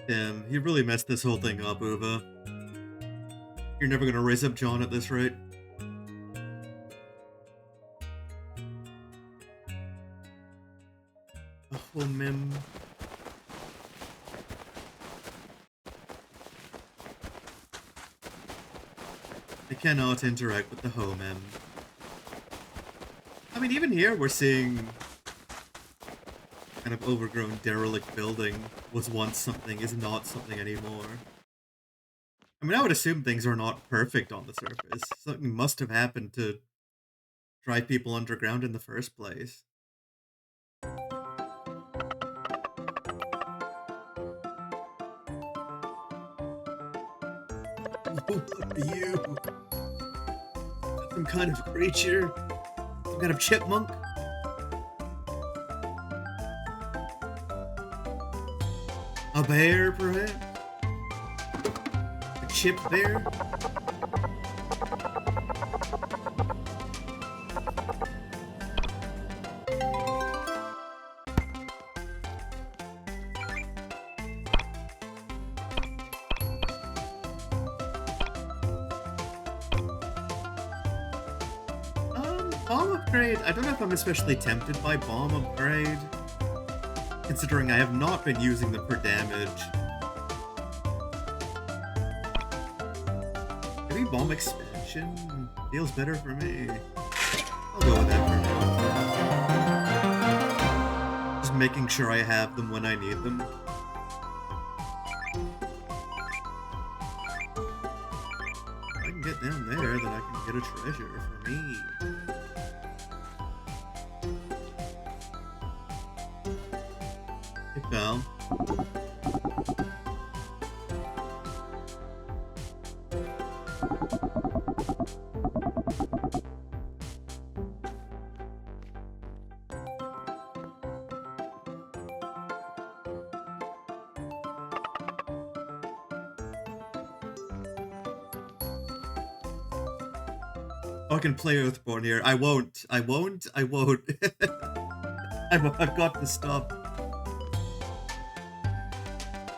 Damn, you really messed this whole thing up, Uva. You're never gonna raise up John at this rate. Oh, mem. I cannot interact with the home em. I mean, even here we're seeing kind of overgrown, derelict building was once something, is not something anymore. I mean, I would assume things are not perfect on the surface. Something must have happened to drive people underground in the first place. What are you? Some kind of creature? Some kind of chipmunk? A bear, perhaps? A chip bear? Bomb upgrade? I don't know if I'm especially tempted by bomb upgrade, considering I have not been using them for damage. Maybe bomb expansion feels better for me. I'll go with that for now. Just making sure I have them when I need them. If I can get down there, then I can get a treasure for me. It fell. I can play Earthborn here. I won't. I've got to stop.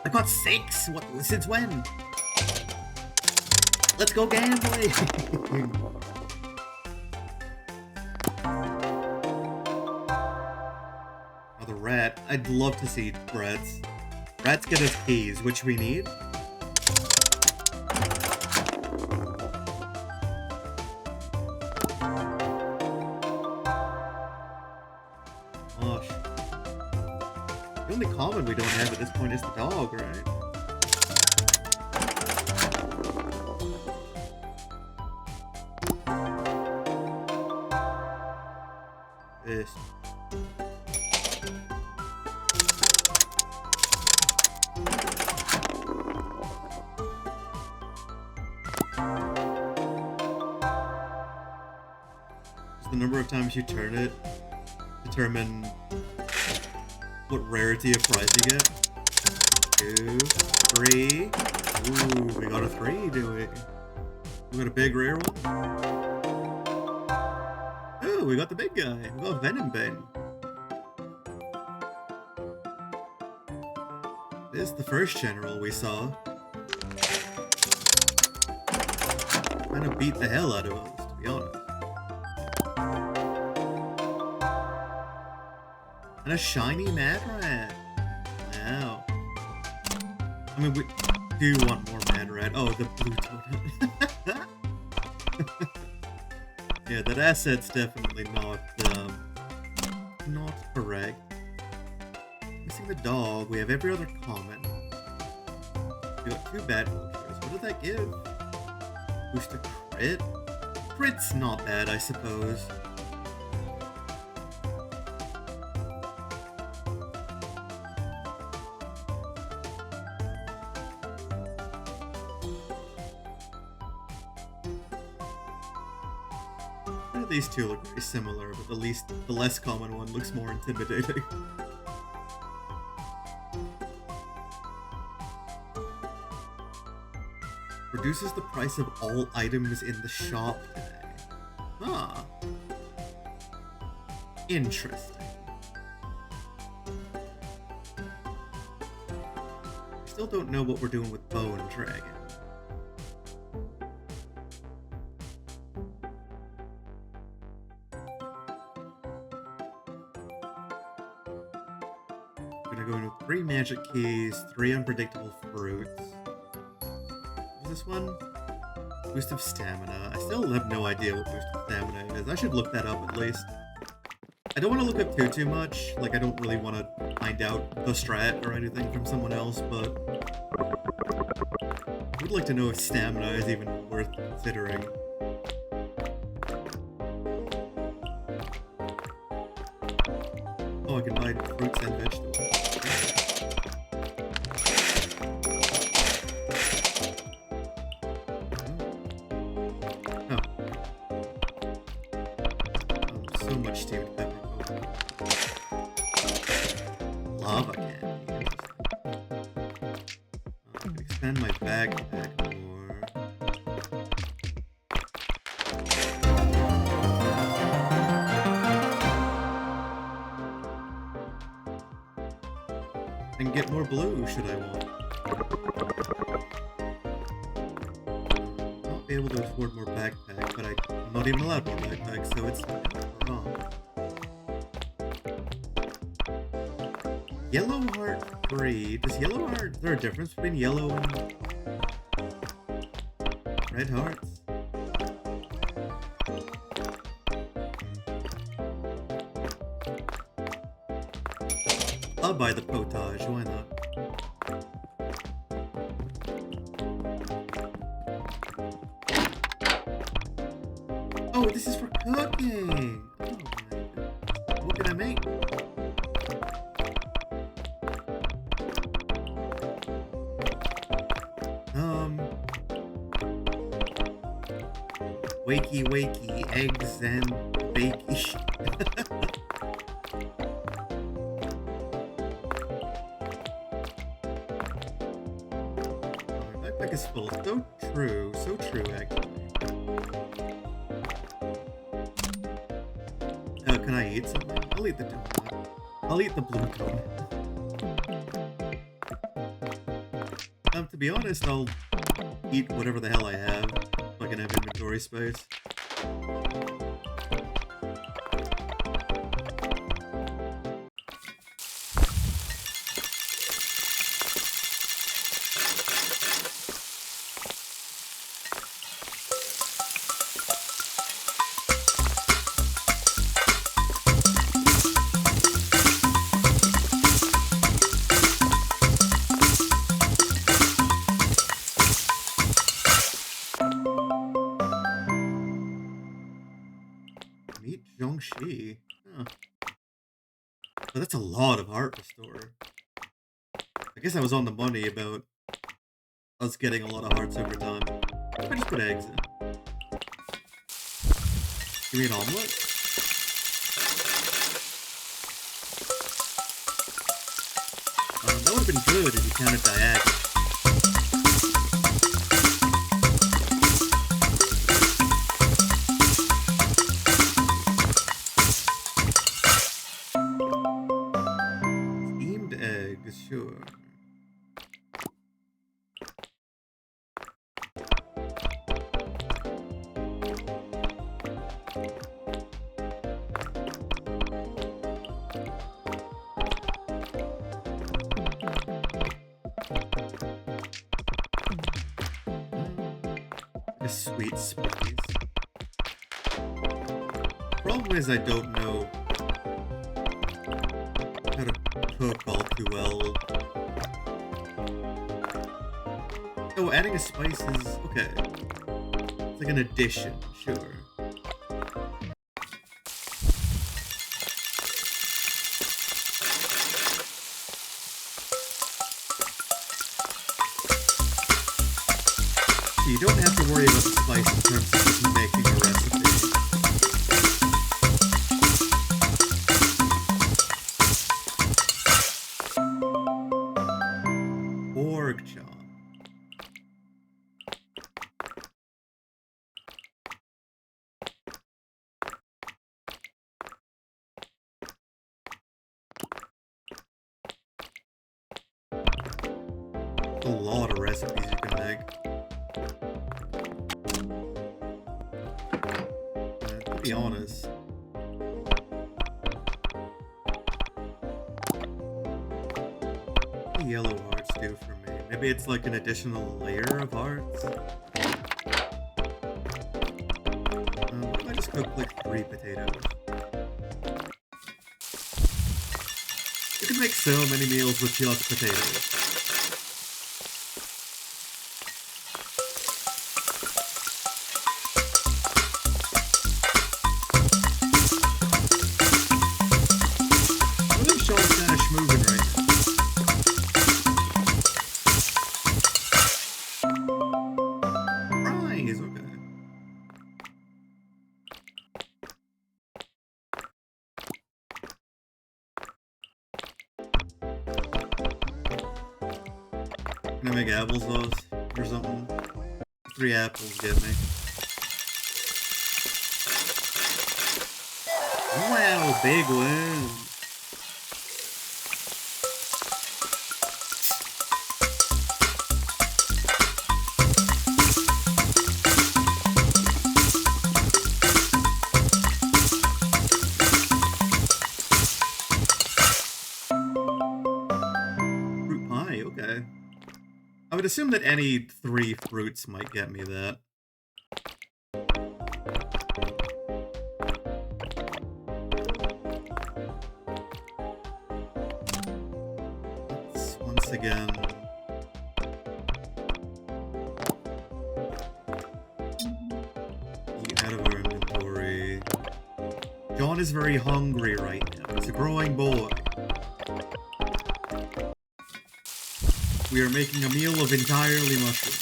I got 6? What? Since when? Let's go gambling! Oh, the rat. I'd love to see rats. Rats get us keys, which we need. The only common we don't have at this point is the dog, right? This. Does the number of times you turn it determine what rarity of prize you get? 2, 3. Ooh, we got a 3, do we? We got a big rare one. Ooh, we got the big guy. We got Venom Bane. This is the first general we saw. Kind of beat the hell out of us, to be honest. And a shiny Mad Rat. Wow. I mean, we do want more Mad Rat. Oh, the blue toad. Yeah, that asset's definitely not correct. Missing the dog. We have every other common. We got 2 bad vultures. What did that give? Boost to crit? Crit's not bad, I suppose. These two look very similar, but the less common one looks more intimidating. Reduces the price of all items in the shop today. Ah. Interesting. still don't know what we're doing with Bone Dragon. Gonna go into 3 magic keys, 3 unpredictable fruits. What was this one? Boost of stamina. I still have no idea what boost of stamina is. I should look that up at least. I don't want to look up too much. Like, I don't really want to find out the strat or anything from someone else, but I would like to know if stamina is even worth considering. Oh, I can buy fruits and vegetables. So much steamed pepper. Lava candy. I can expand my backpack more. And get more blue, should I want. I'll be able to afford more backpack, but I'm not even allowed more backpack, so it's wrong. Yellow heart free. Does yellow heart... Is there a difference between yellow and red hearts? I'll buy the potage, why not? Oh, this is for cooking! Oh my god. What can I make? Wakey wakey, eggs and bakey. My backpack is full. So true, actually. Can I eat something? I'll eat the donut. I'll eat the blue donut. To be honest, I'll eat whatever the hell I have. If I can have inventory space. Huh. But that's a lot of heart restore. I guess I was on the money about us getting a lot of hearts over time. What if I just put eggs in? Give me an omelet? That would have been good if you counted diagonal. Sure. A sweet spice. Problem is I don't know how to cook all too well. Oh, adding a spice is okay. It's like an addition, sure. So you don't have to worry about the spice in terms of just making a recipe. Pork chop. be honest. What do yellow hearts do for me? Maybe it's like an additional layer of hearts? What if I just cook like 3 potatoes? You can make so many meals with just potatoes. Can I make applesauce or something? 3 apples get me. Wow, big one. Fruit pie, okay. I would assume that any 3 fruits might get me that. Let's once again... eat out of our inventory. John is very hungry right now. He's a growing boy. We are making a meal of entirely mushrooms.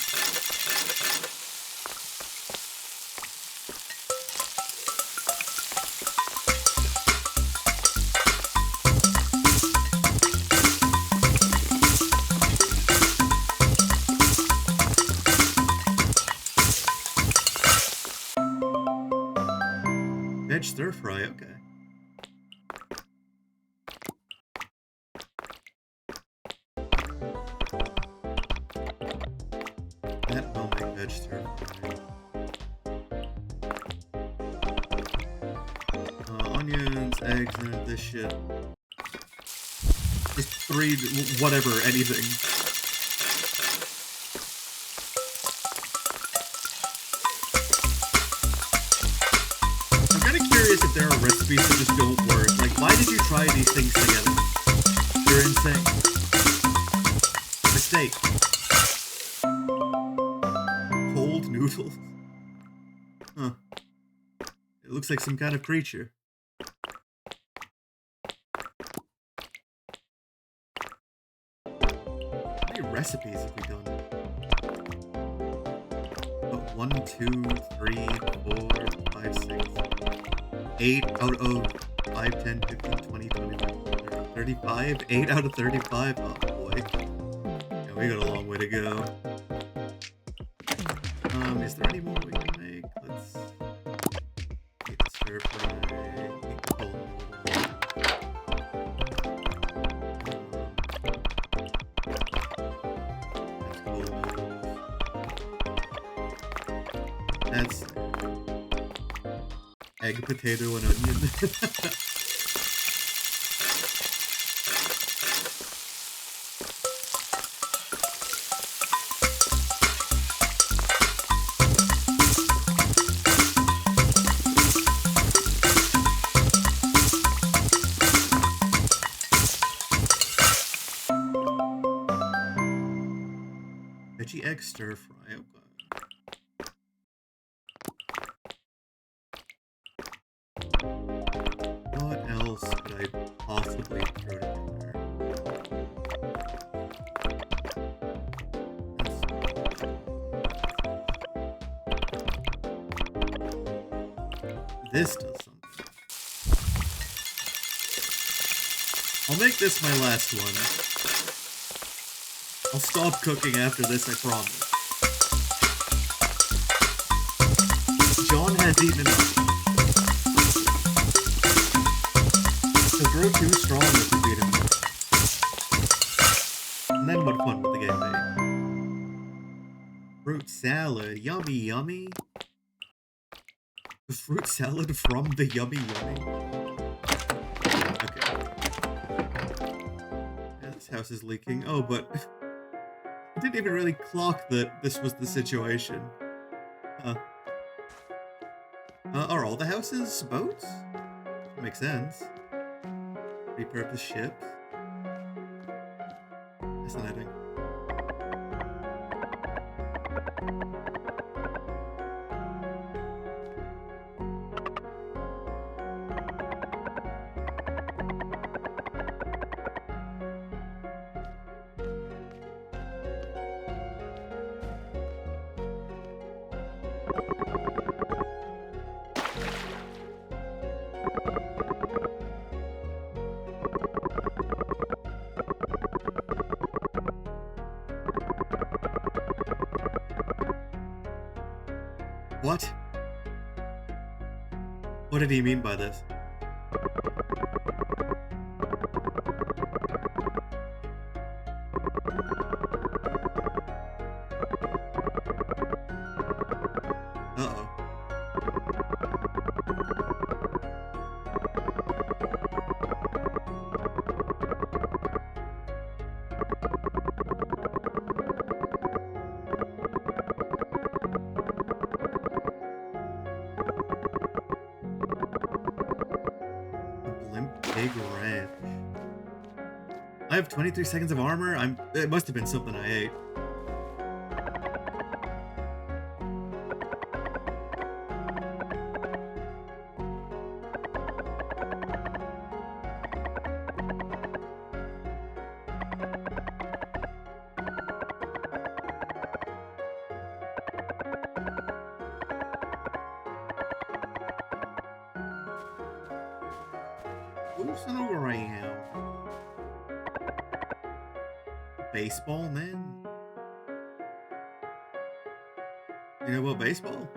Veg stir fry, okay. That will make veg stir fry. Onions, eggs, and this shit. Just 3, whatever, anything. I'm kind of curious if there are recipes that just don't work. Like, why did you try these things together? You're insane. Mistake. Cold noodles? Huh. It looks like some kind of creature. How many recipes have we done? Oh, 1, 2, 3, 4, 5, 6, 8 out of 5, 10, 15, 20, 25, 35? 8 out of 35? Oh boy. Yeah, we got a long way to go. Is there any more we can make? Let's eat the stir fry, eat the cold noodles. That's egg, potato, and onion. Veggie egg stir fry. Okay. What else could I possibly throw together? This does something. I'll make this my last one. I'll stop cooking after this, I promise. John has eaten enough. He'll grow too strong if we beat him. And then what fun would the game be? Fruit salad, yummy, yummy. Fruit salad from the Yummy Yummy. Okay. Yeah, this house is leaking. Oh, but I didn't even really clock that this was the situation. Are all the houses boats? Makes sense. Repurposed ships. Fascinating. What? What did he mean by this? Uh-oh. Big ranch. I have 23 seconds of armor. It must have been something I ate. Who's around? Baseball, man? You know about baseball?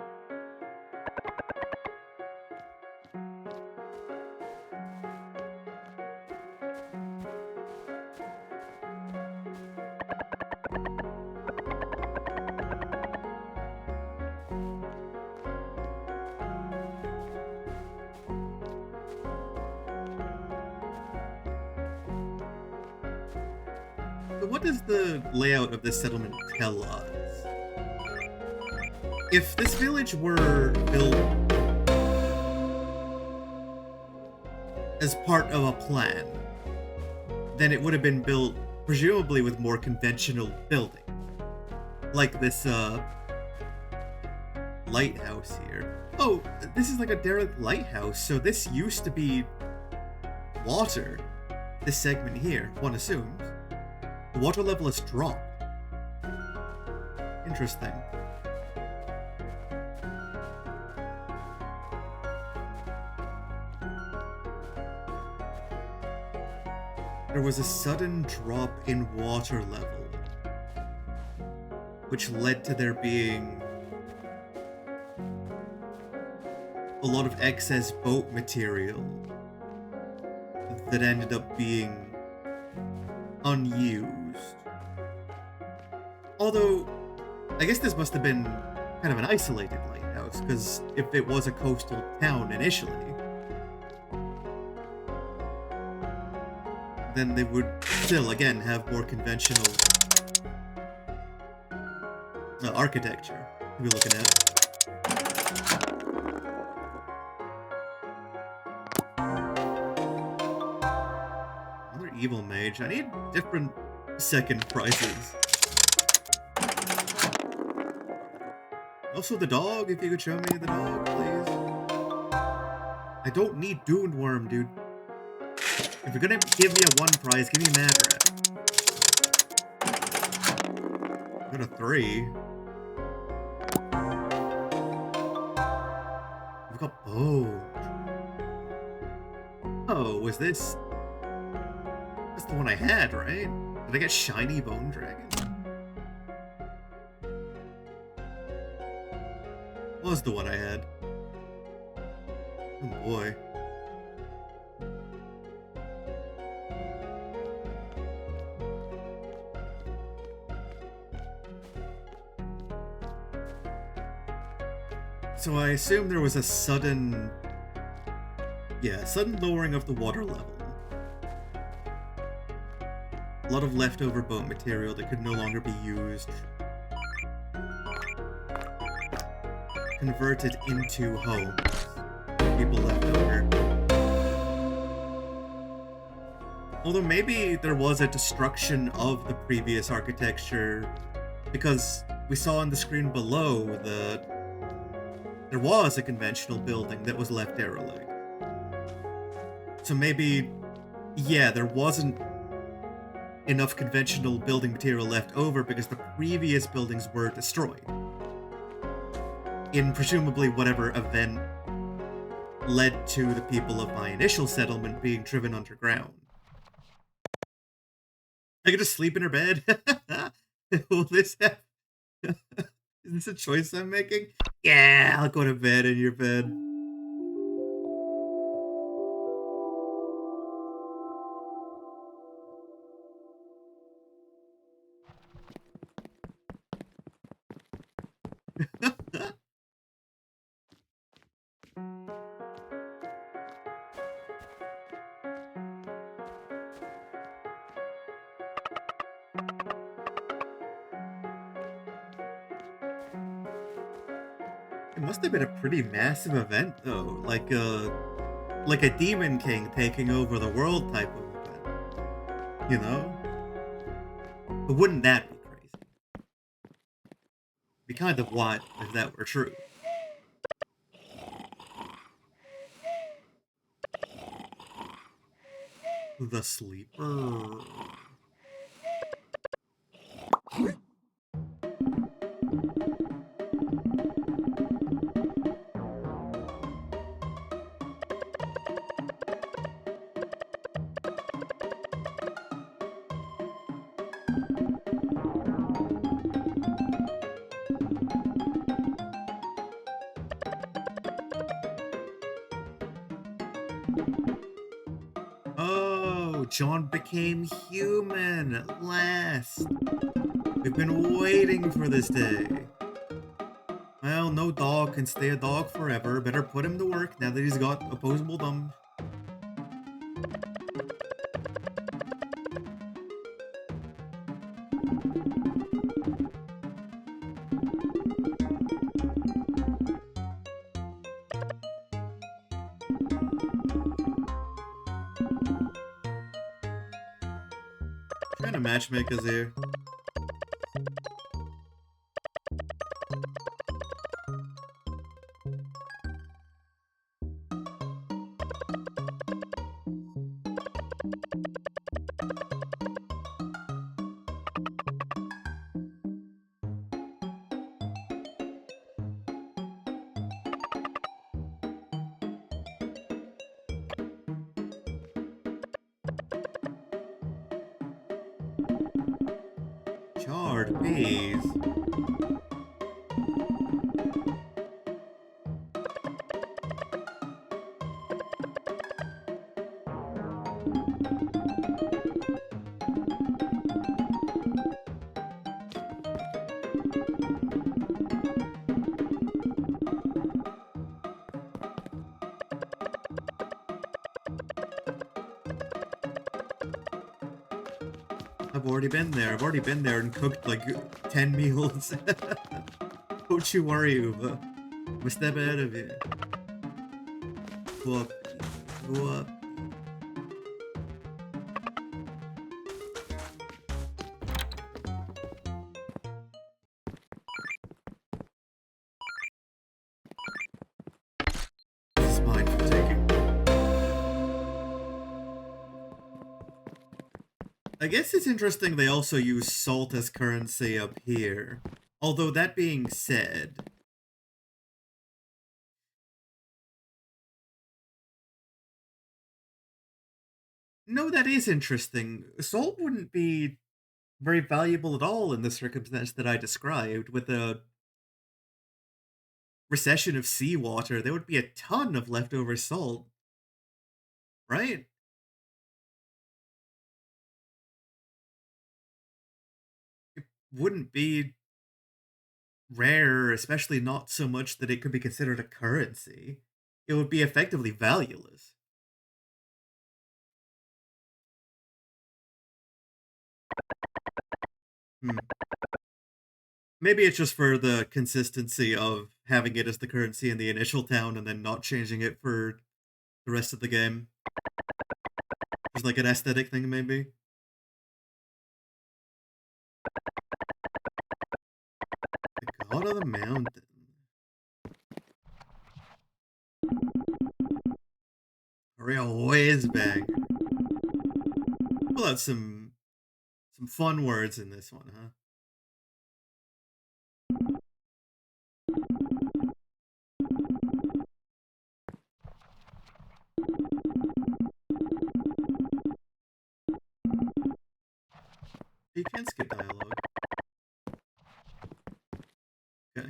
So what does the layout of this settlement tell us? If this village were built as part of a plan, then it would have been built presumably with more conventional building. Like this, lighthouse here. Oh, this is like a derelict lighthouse, so this used to be water. This segment here, one assumes. The water level has dropped. Interesting. There was a sudden drop in water level, which led to there being a lot of excess boat material that ended up being unused. Although, I guess this must have been kind of an isolated lighthouse, because if it was a coastal town initially, then they would still, again, have more conventional architecture to be looking at. Another evil mage. I need different second prizes. Also the dog, if you could show me the dog, please. I don't need Dune Worm, dude. If you're gonna give me a 1 prize, give me Madrat. Got a 3. We've got Bone. Oh, was this... That's the one I had, right? Did I get Shiny Bone Dragon? Was the one I had. Oh boy. So I assume there was a sudden, yeah, sudden lowering of the water level. A lot of leftover boat material that could no longer be used. Converted into homes. People left over. Although maybe there was a destruction of the previous architecture, because we saw on the screen below that there was a conventional building that was left derelict. So maybe, yeah, there wasn't enough conventional building material left over because the previous buildings were destroyed. In presumably whatever event led to the people of my initial settlement being driven underground. I could just sleep in her bed. Will this have... Is this a choice I'm making? Yeah, I'll go to bed in your bed. It must have been a pretty massive event, though, like a Demon King taking over the world type of event. You know? But wouldn't that be crazy? Be kind of wild if that were true. The Sleeper. Oh, John became human at last. We've been waiting for this day. Well, no dog can stay a dog forever. Better put him to work now that he's got opposable thumbs. What kind of matchmakers here? Charred peas. I've already been there. I've already been there and cooked like 10 meals. Don't you worry, Uva. I'm a step ahead of you. Go up. Go up. This is mine for taking. I guess it's interesting they also use salt as currency up here. Although that being said... No, that is interesting. Salt wouldn't be very valuable at all in the circumstance that I described. With a recession of seawater, there would be a ton of leftover salt. Right? Wouldn't be rare, especially not so much that it could be considered a currency. It would be effectively valueless. Hmm. Maybe it's just for the consistency of having it as the currency in the initial town and then not changing it for the rest of the game. Just like an aesthetic thing, maybe. The God of the Mountain. A real whiz bang. Pull out some fun words in this one, huh? You can skip dialogue. Okay.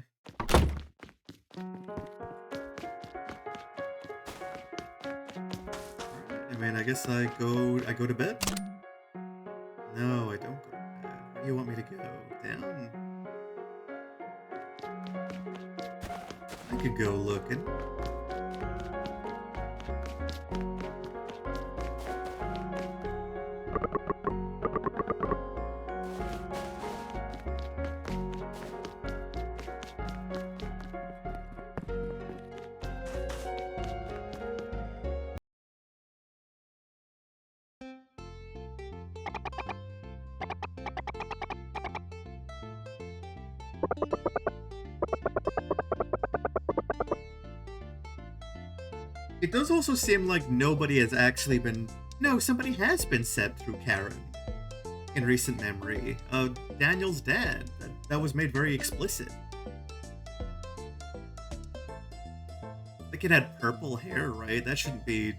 I mean, I guess I go to bed? No, I don't go to bed. Where do you want me to go? Down? I could go looking. It does also seem like nobody has actually been... No, somebody has been said through Karen in recent memory. Daniel's dad. That was made very explicit. The kid had purple hair, right? That shouldn't be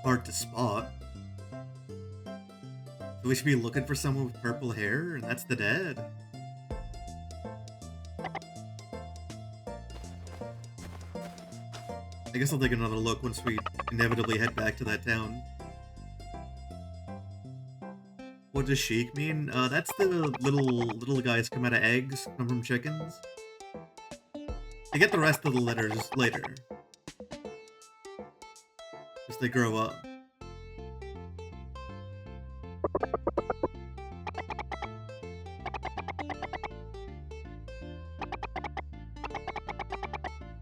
hard to spot. So we should be looking for someone with purple hair, and that's the dad. I guess I'll take another look once we inevitably head back to that town. What does Sheik mean? That's the little guys come out of eggs, come from chickens. I get the rest of the letters later. As they grow up.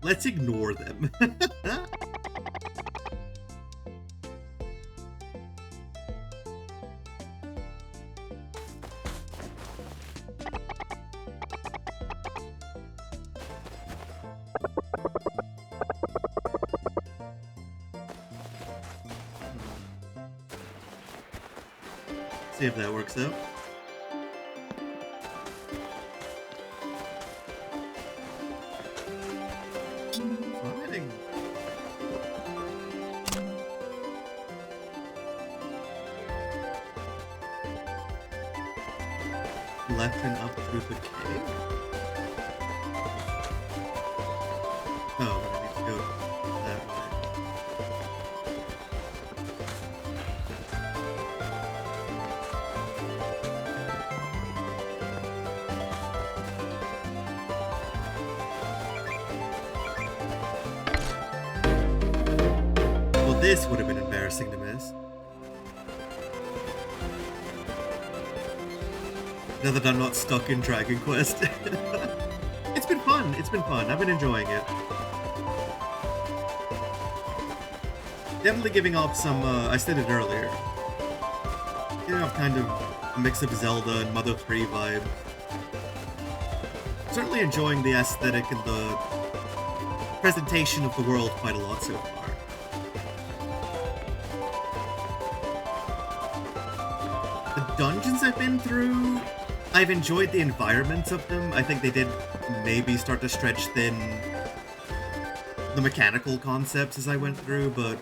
Let's ignore them. See if that works out. Left and up through the cave? Oh, but I need to go that way. Well, this would have been embarrassing to miss. Now that I'm not stuck in Dragon Quest. It's been fun. It's been fun. I've been enjoying it. Definitely giving off some, I said it earlier. Giving off kind of a mix of Zelda and Mother 3 vibes. Certainly enjoying the aesthetic and the presentation of the world quite a lot so far. The dungeons I've been through, I've enjoyed the environments of them. I think they did maybe start to stretch thin the mechanical concepts as I went through, but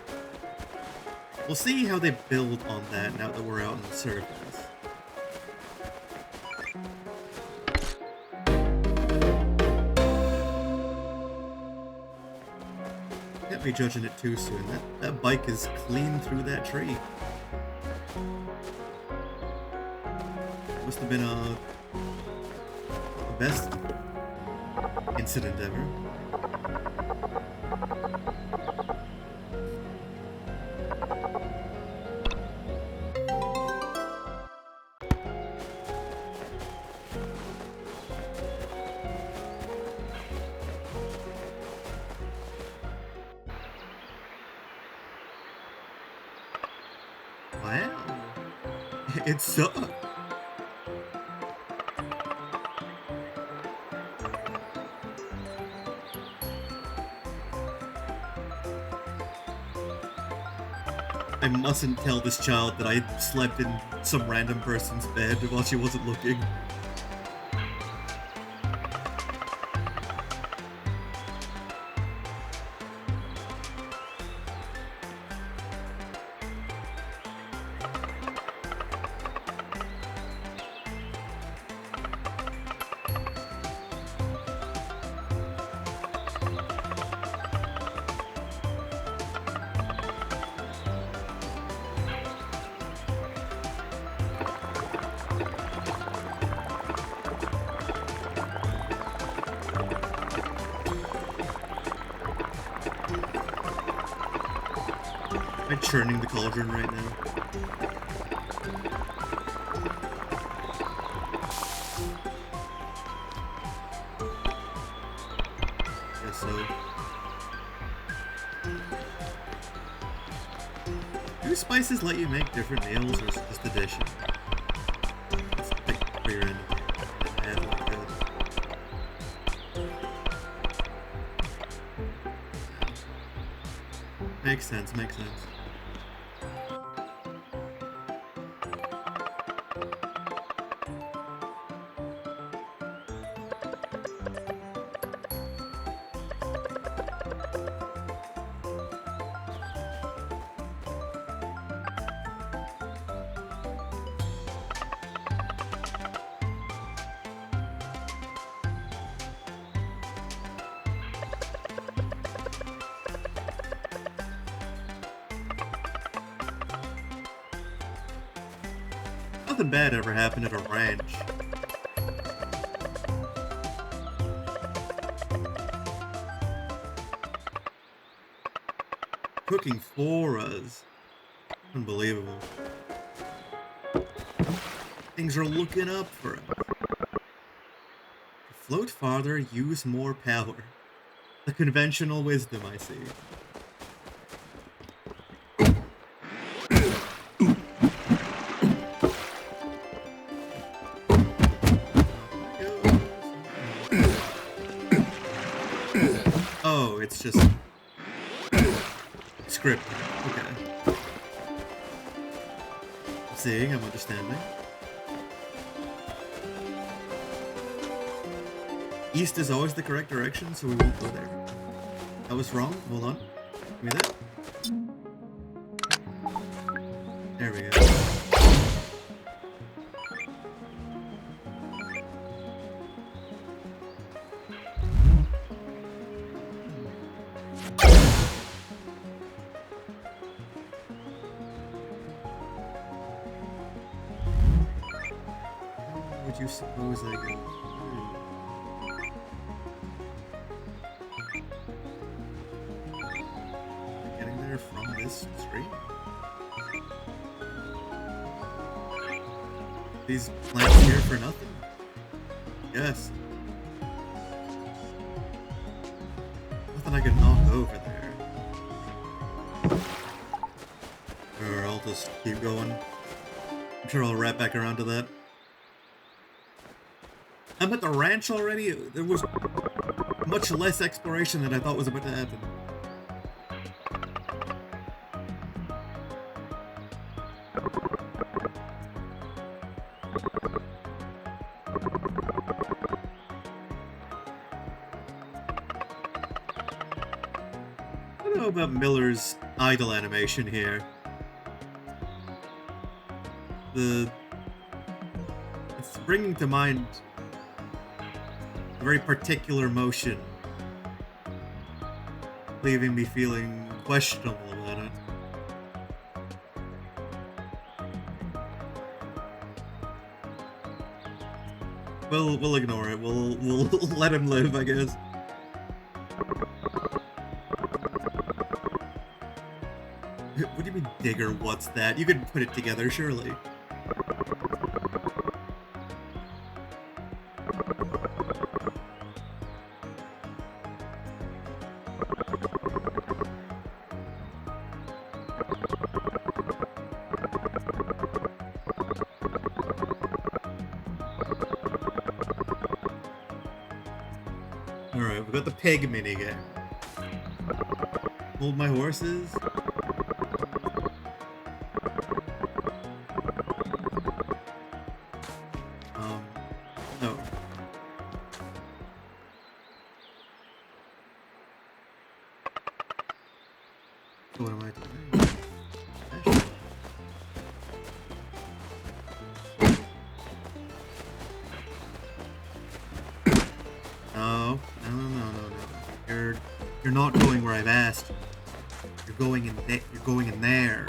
we'll see how they build on that now that we're out on the surface. Can't be judging it too soon. That bike is clean through that tree. Must have been a best incident ever. Wow. It sucked. I mustn't tell this child that I slept in some random person's bed while she wasn't looking. I'm churning the cauldron right now. Guess so. Do spices let you make different meals, or is it just addition? Let's pick for your end. Add like that. Makes sense, makes sense. Nothing bad ever happened at a ranch. Cooking for us. Unbelievable. Things are looking up for us. To float farther, use more power. The conventional wisdom, I see. Oh, it's just script. Okay. I'm seeing, I'm understanding. East is always the correct direction, so we won't go there. I was wrong. Hold on. Give me that. There we go. Would you suppose I go? Getting there from this street? These plants here for nothing? Yes. Nothing I can knock over there. Or I'll just keep going. I'm sure I'll wrap back around to that. I'm at the ranch already? There was much less exploration than I thought was about to happen. I don't know about Miller's idle animation here. It's bringing to mind a very particular motion, leaving me feeling questionable about it. We'll ignore it. We'll let him live, I guess. What do you mean, digger? What's that? You could put it together, surely. Alright, we've got the pig minigame. Hold my horses. No. So what am I doing? No. You're not going where I've asked. You're going in there.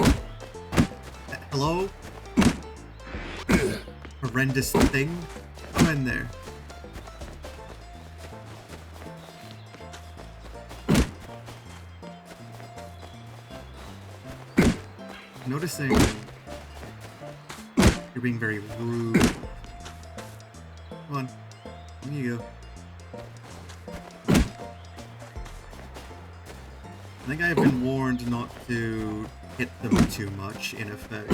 Hello? Horrendous thing? Come in there. Noticing you're being very rude. Come on. In you go. I think I've been warned not to hit them too much, in effect.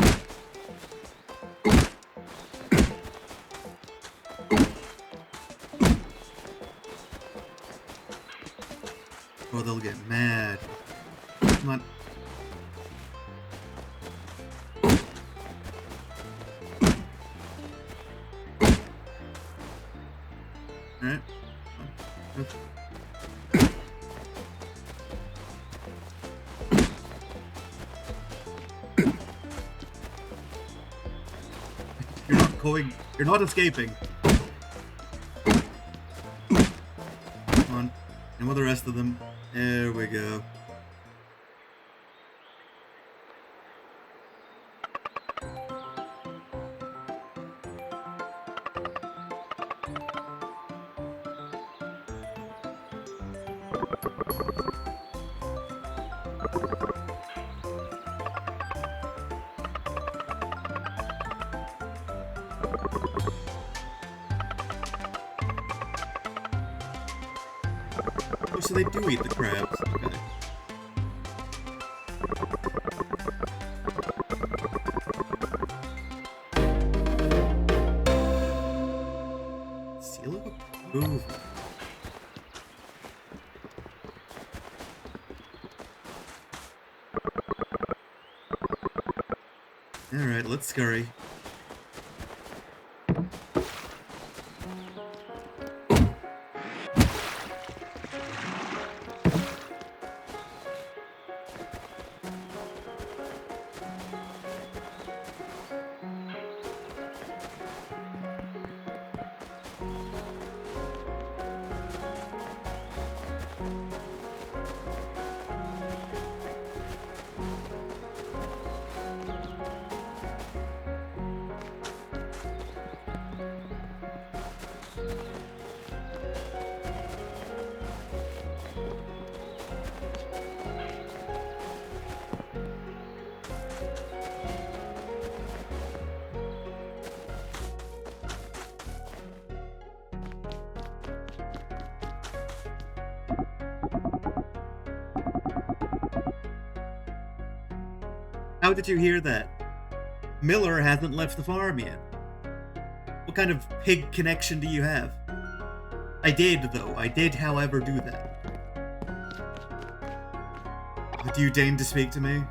Or they'll get mad. Come on. Alright. You're not escaping. Come on. And with the rest of them. There we go. Oh, so they do eat the crabs. Okay. Seal of approval. Alright, let's scurry. How did you hear that? Miller hasn't left the farm yet. What kind of pig connection do you have? I did, though. I did, however, do that. Do you deign to speak to me?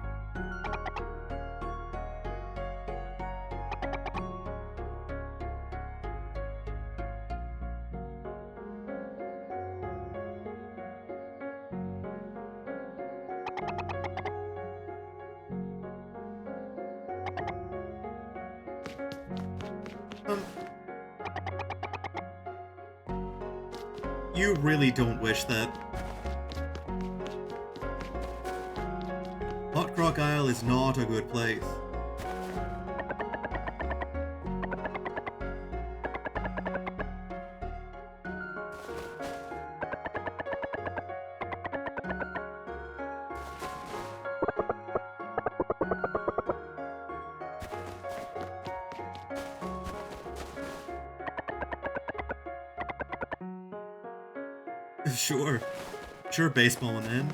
You really don't wish that. Hot Croc Isle is not a good place. Sure. Sure, baseball man.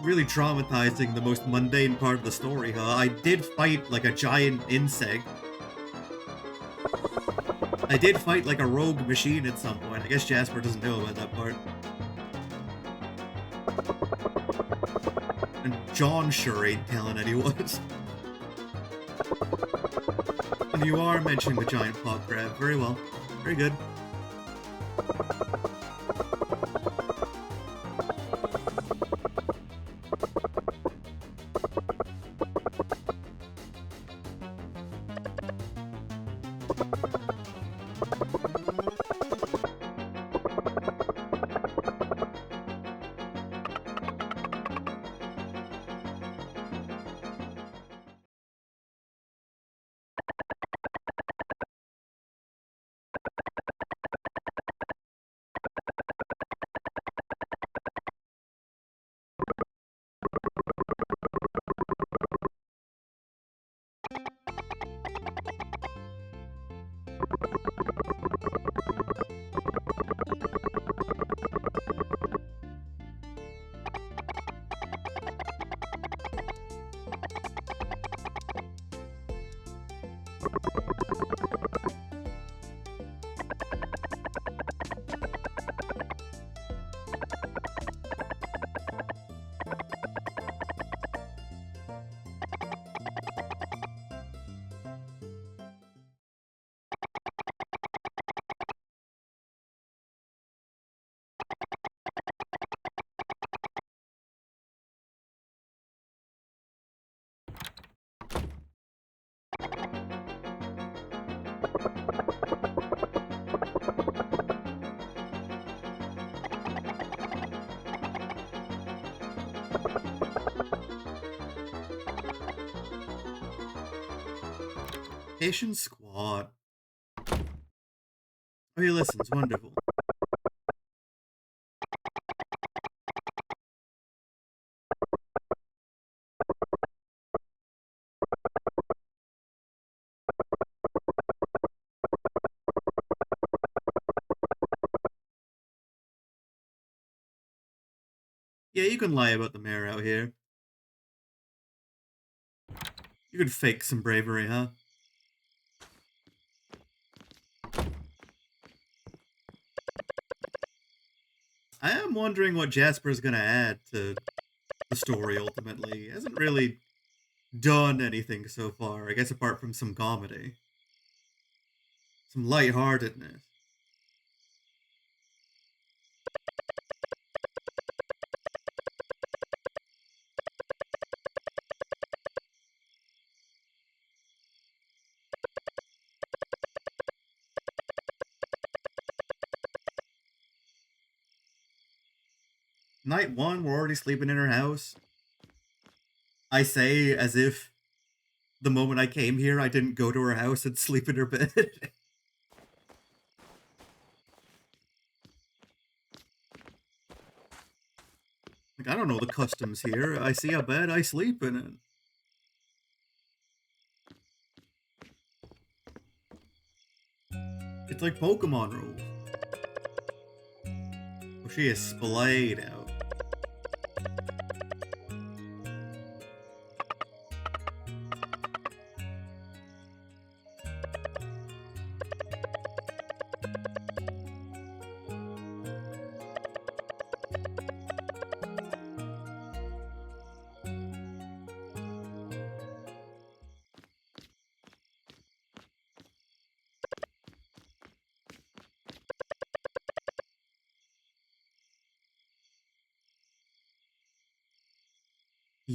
Really traumatizing the most mundane part of the story, huh? I did fight like a giant insect. I did fight like a rogue machine at some point. I guess Jasper doesn't know about that part. And John sure ain't telling anyone. And you are mentioning the giant paw crab. Very well. Very good. Patient Squad. Oh, he listens. Wonderful. Yeah, you can lie about the mayor out here. You can fake some bravery, huh? I am wondering what Jasper's gonna add to the story ultimately. He hasn't really done anything so far, I guess, apart from some comedy. Some lightheartedness. Night one, we're already sleeping in her house. I say as if the moment I came here, I didn't go to her house and sleep in her bed. Like, I don't know the customs here. I see a bed, I sleep in it. It's like Pokemon rules. Oh, she is splayed out.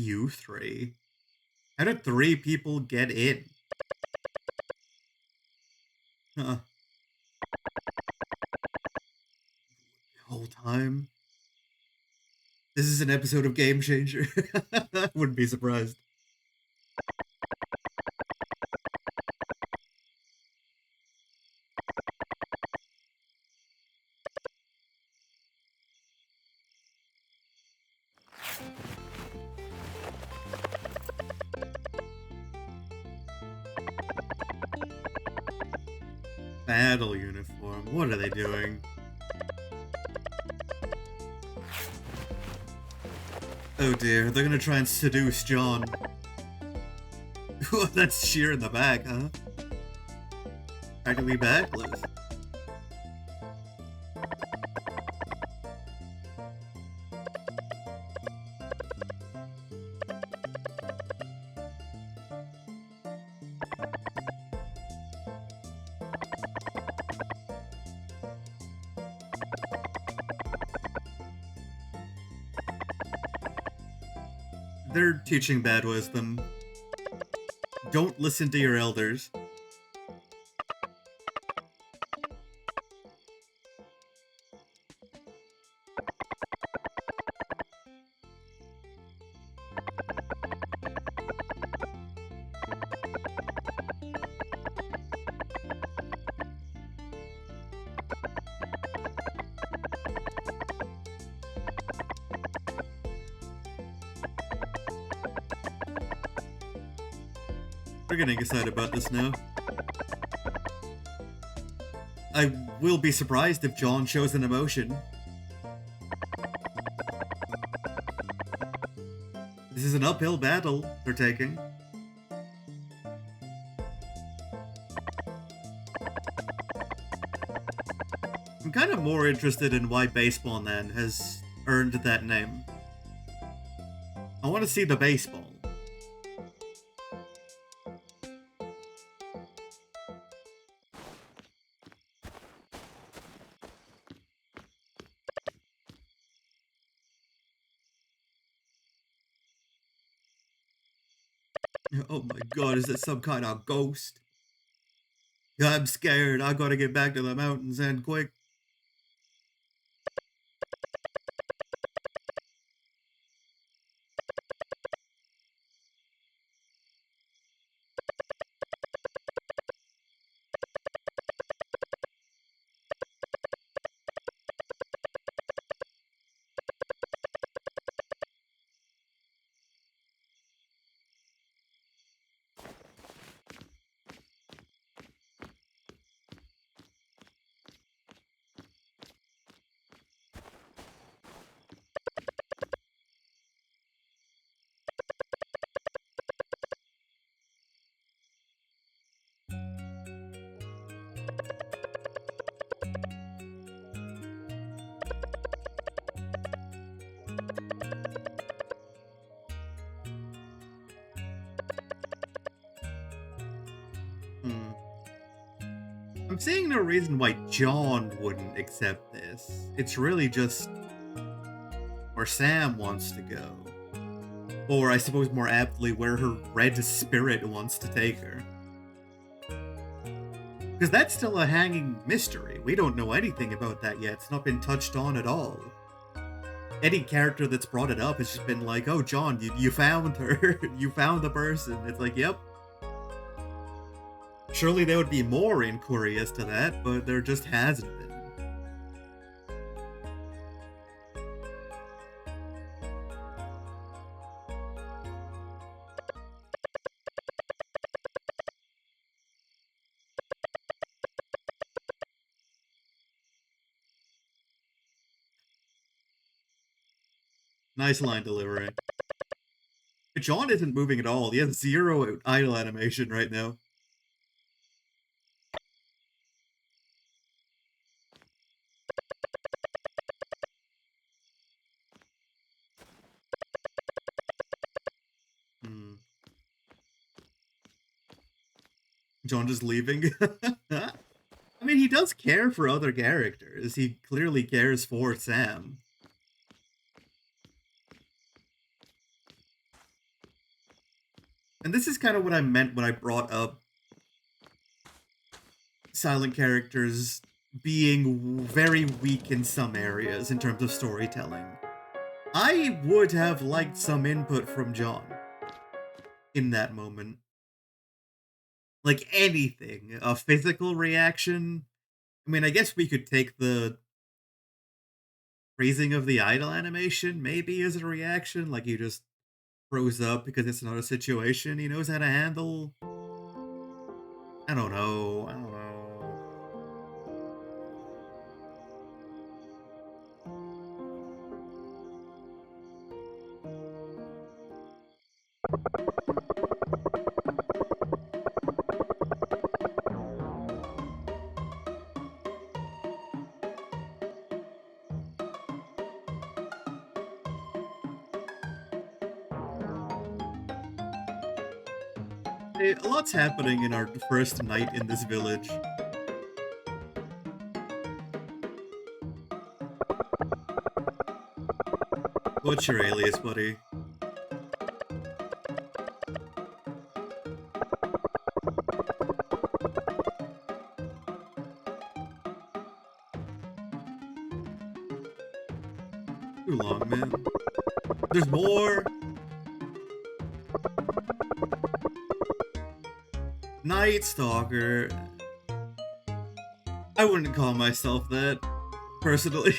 You three? How did 3 people get in? Huh. The whole time? This is an episode of Game Changer. Wouldn't be surprised. Battle uniform. What are they doing? Oh dear, they're gonna try and seduce John. That's sheer in the back, huh? Practically backless. They're teaching bad wisdom. Don't listen to your elders. We're getting excited about this now. I will be surprised if John shows an emotion. This is an uphill battle they're taking. I'm kind of more interested in why Baseball Man has earned that name. I want to see the baseball. Oh my god, is that some kind of ghost? I'm scared. I gotta get back to the mountains and quick. Hmm. I'm seeing no reason why John wouldn't accept this. It's really just where Sam wants to go. Or I suppose more aptly, where her red spirit wants to take her. Because that's still a hanging mystery. We don't know anything about that yet. It's not been touched on at all. Any character that's brought it up has just been like, oh, John, you found her. You found the person. It's like, yep. Surely there would be more inquiry as to that, but there just hasn't been. Nice line delivery. John isn't moving at all. He has 0 idle animation right now. Hmm. John just leaving. I mean, he does care for other characters. He clearly cares for Sam. And this is kind of what I meant when I brought up silent characters being very weak in some areas in terms of storytelling. I would have liked some input from John in that moment. Like anything. A physical reaction. I mean, I guess we could take the freezing of the idol animation maybe as a reaction. Like he just froze up because it's not a situation he knows how to handle. I don't know. I don't know. Hey, a lot's happening in our first night in this village. What's your alias, buddy? Too long, man. There's more! Night Stalker. I wouldn't call myself that, personally.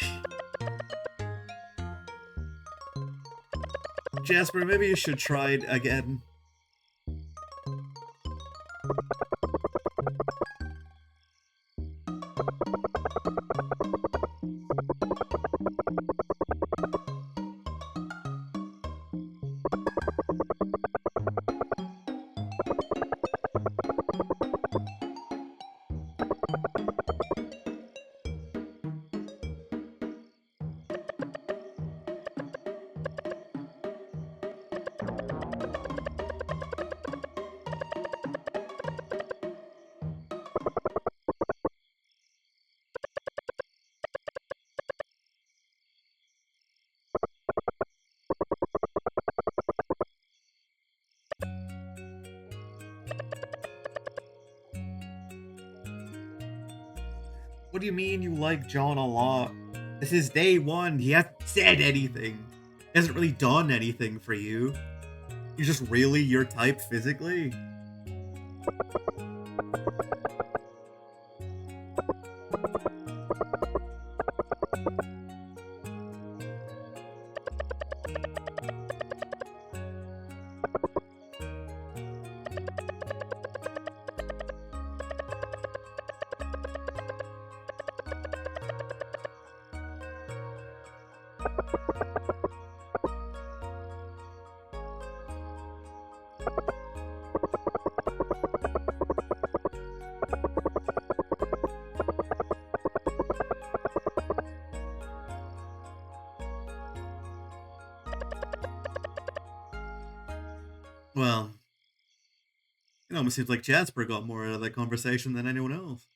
Jasper, maybe you should try it again. What do you mean you like John a lot? This is day one. He hasn't said anything. He hasn't really done anything for you. He's just really your type physically. Well, it almost seems like Jasper got more out of that conversation than anyone else.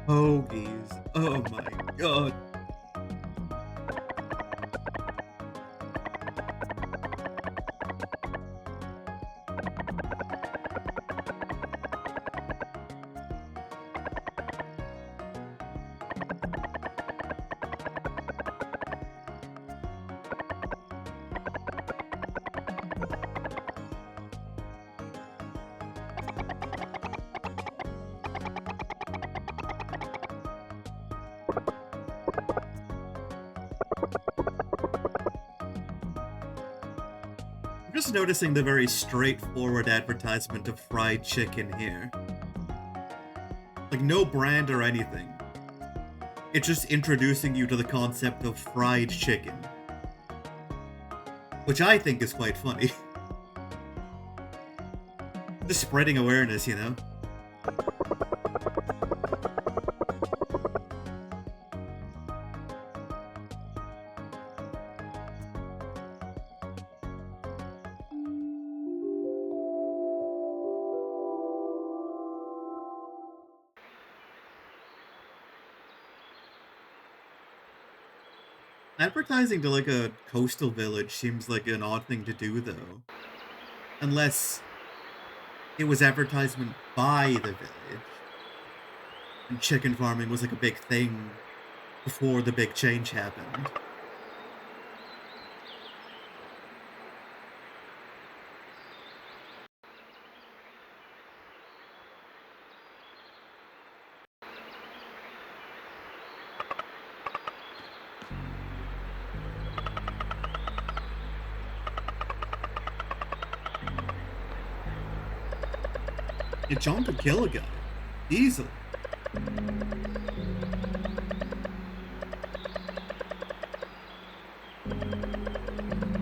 Hoagies. Oh my god. I'm just noticing the very straightforward advertisement of fried chicken here. Like, no brand or anything. It's just introducing you to the concept of fried chicken, which I think is quite funny. Just spreading awareness, you know? Advertising to like a coastal village seems like an odd thing to do, though. Unless it was advertisement by the village. And chicken farming was like a big thing before the big change happened. Yeah, John could kill a guy. Easily.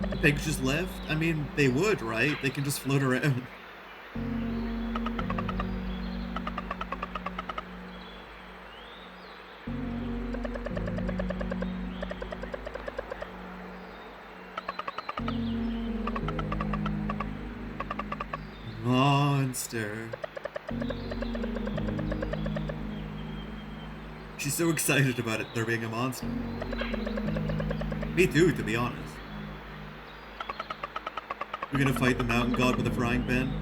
The pigs just left? I mean, they would, right? They can just float around. Monster. She's so excited about it, there being a monster. Me too, to be honest. We're gonna fight the mountain god with a frying pan?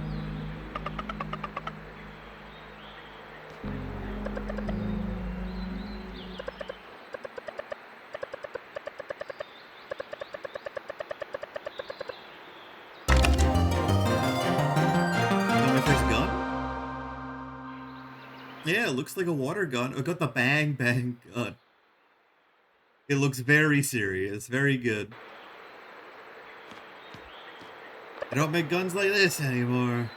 Yeah, it looks like a water gun. I got the bang bang gun. It looks very serious, very good. I don't make guns like this anymore.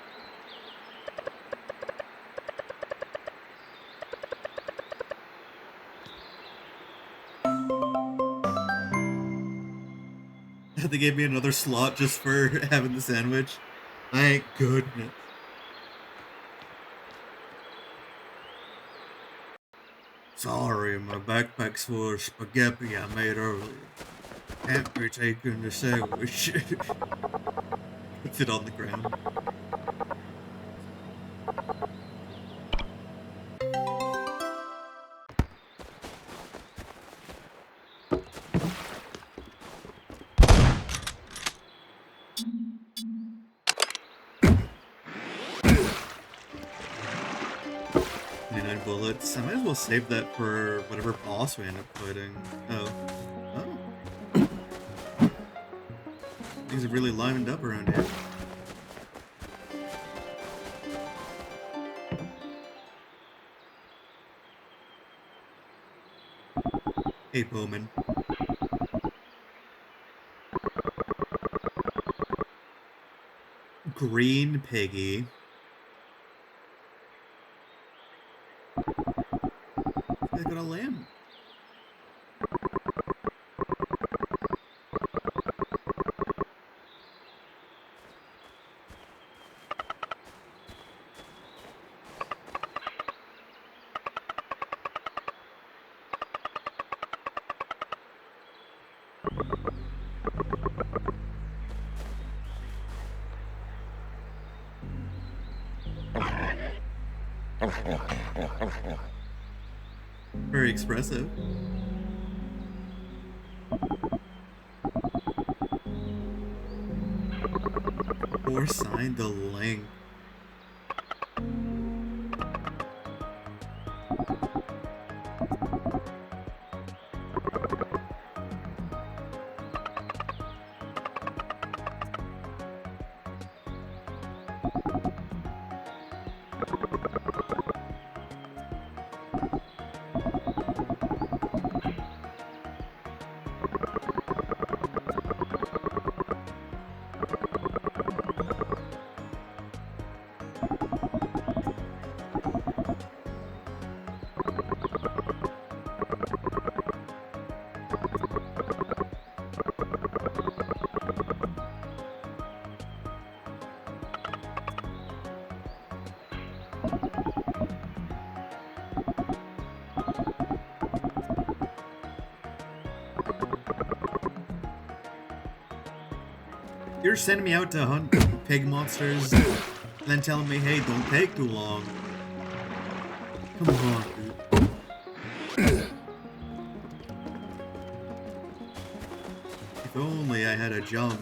They gave me another slot just for having the sandwich. Thank goodness. Sorry, my backpack's full of spaghetti I made earlier. Can't be taking the sandwich. Puts it on the ground. Bullets. I might as well save that for whatever boss we end up fighting. Oh. Things are really livened up around here. Hey, Bowman. Green Piggy. I got a lamb. Very expressive. Or sign the link. You're sending me out to hunt pig monsters, and then telling me, hey, don't take too long. Come on, dude. If only I had a jump.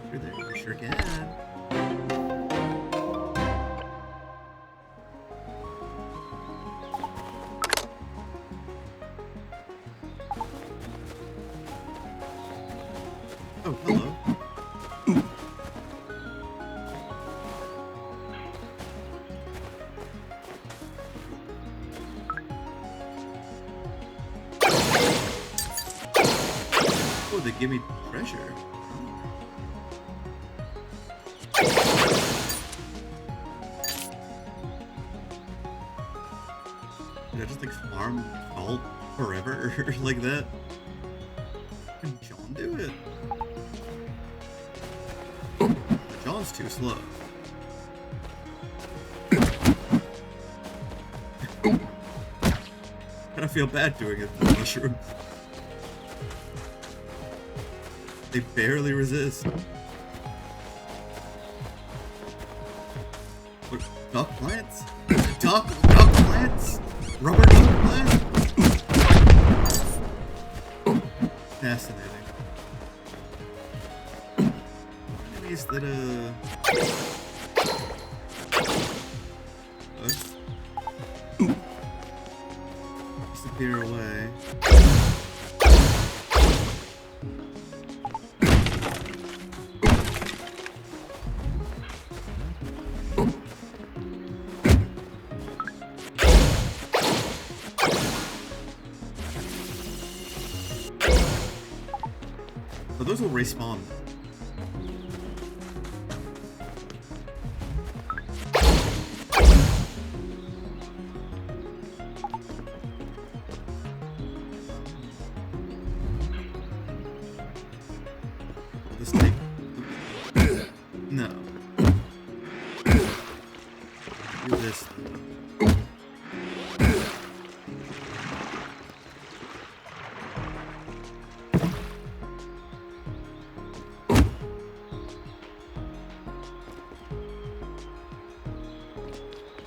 Over there, we sure can. Oh, hello. Oh, they give me treasure. Did I just like farm salt forever like that? Can John do it? John's too slow. I feel bad doing it with mushrooms. They barely resist. What, duck plants? Duck plants? Rubber duck plants? Fascinating. Enemies that disappear away. So those will respawn. This take. No. Do this.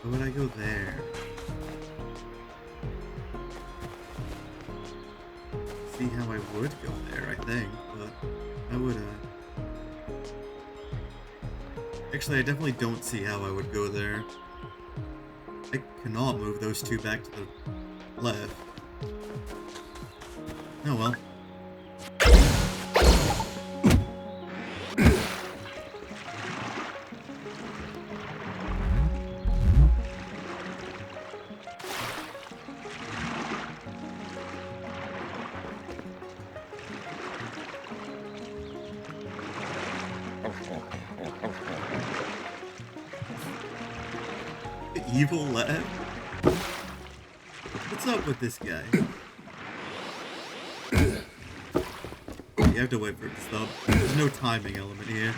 Why would I go there? See how I would go there, I think, but I would, Actually, I definitely don't see how I would go there. I cannot move those two back to the left. Oh well. Evil lad? What's up with this guy? You have to wait for it to stop. There's no timing element here.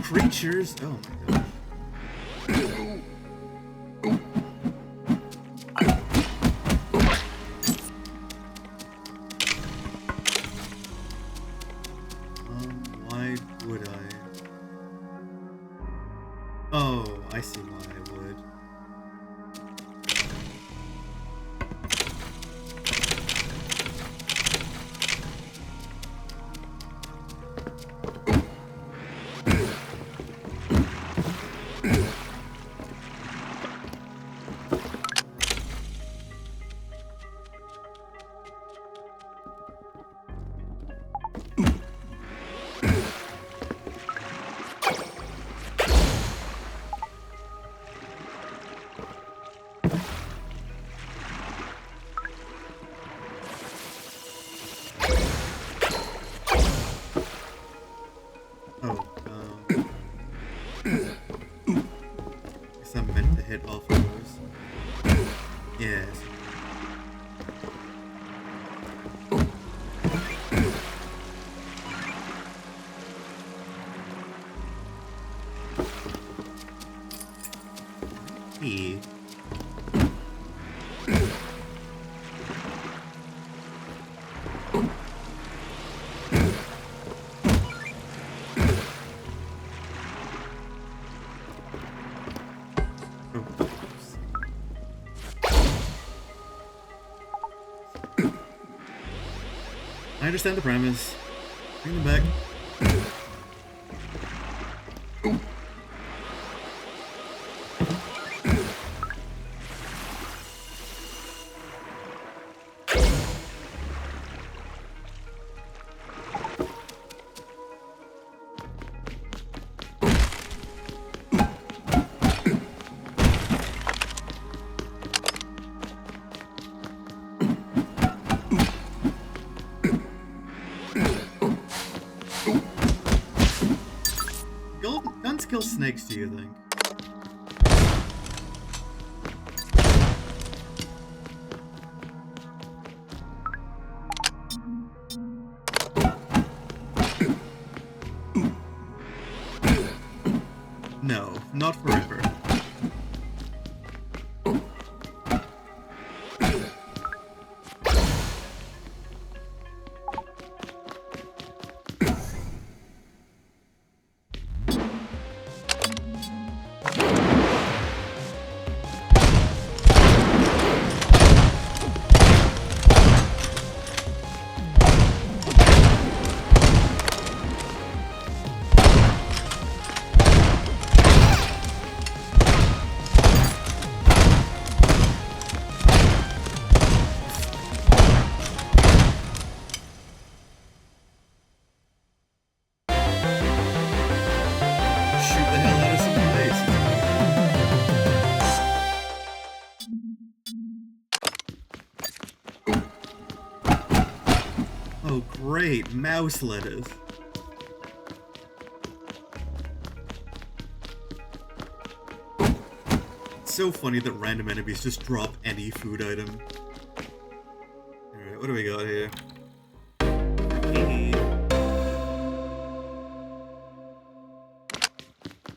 Creatures? Oh my gosh. Why would I? Oh, I see why I would. because I'm meant to hit off of those. Yes. Key. I understand the premise. Bring them back. Guns kill snakes, do you think? No, not forever. Oh great, mouse lettuce. It's so funny that random enemies just drop any food item. Alright, what do we got here? Key.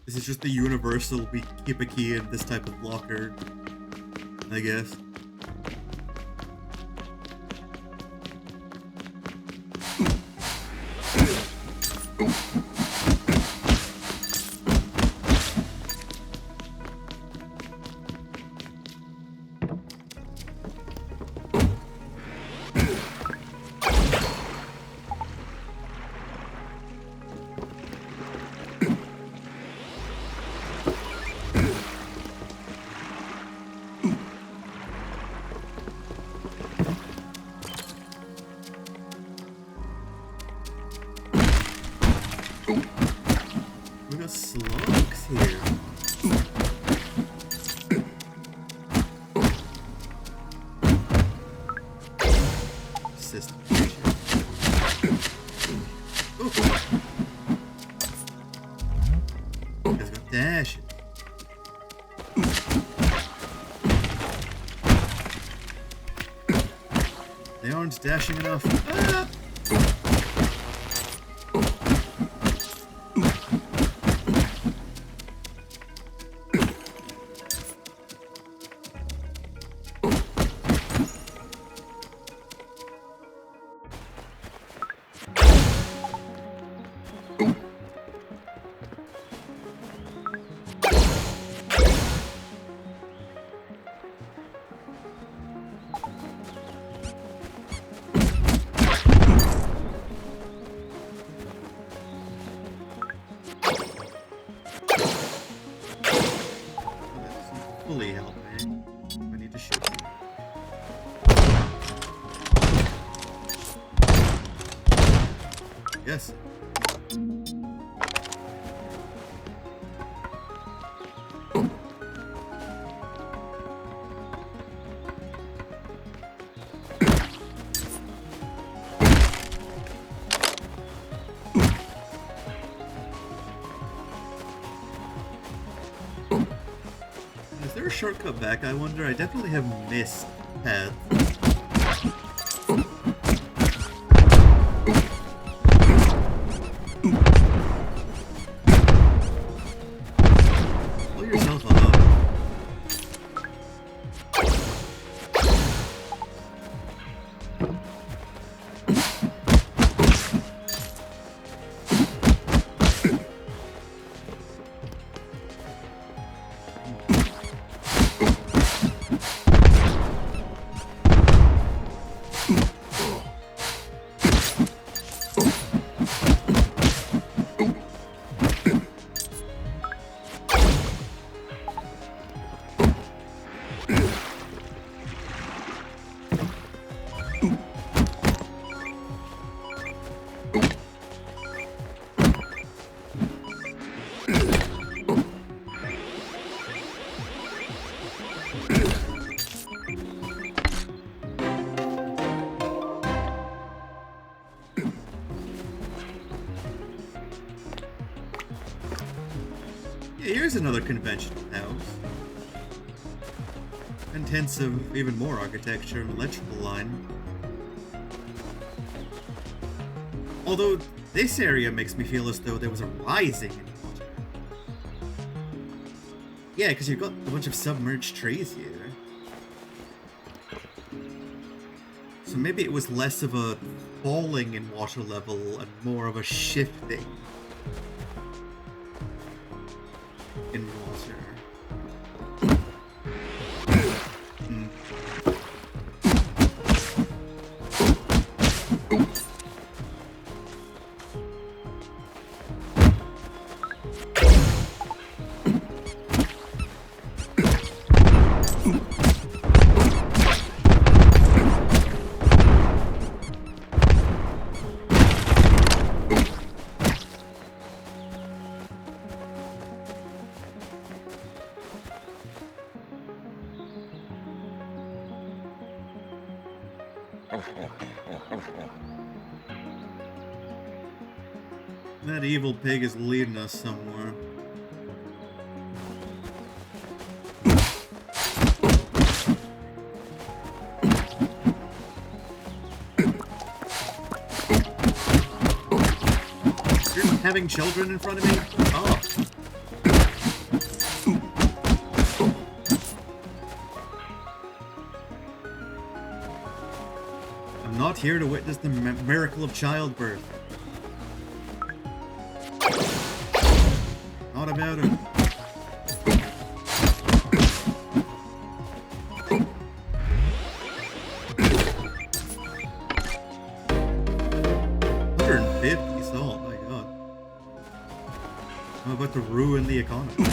This is just the universal, we keep a key in this type of locker, I guess. We got slugs here. System. Ooh. You guys got dashing. They aren't dashing enough. Ah! Fully help me. I need to shoot you. Yes. there a shortcut back, I wonder? I definitely have missed paths. Pull yourself up. Yeah, here's another conventional house. Intensive, even more architecture and electrical line. Although, this area makes me feel as though there was a rising in water. Yeah, because you've got a bunch of submerged trees here. So maybe it was less of a falling in water level and more of a shifting in water. That evil pig is leading us somewhere. You're having children in front of me? Oh. I'm not here to witness the miracle of childbirth. Not about it. $150 salt, my god. I'm about to ruin the economy.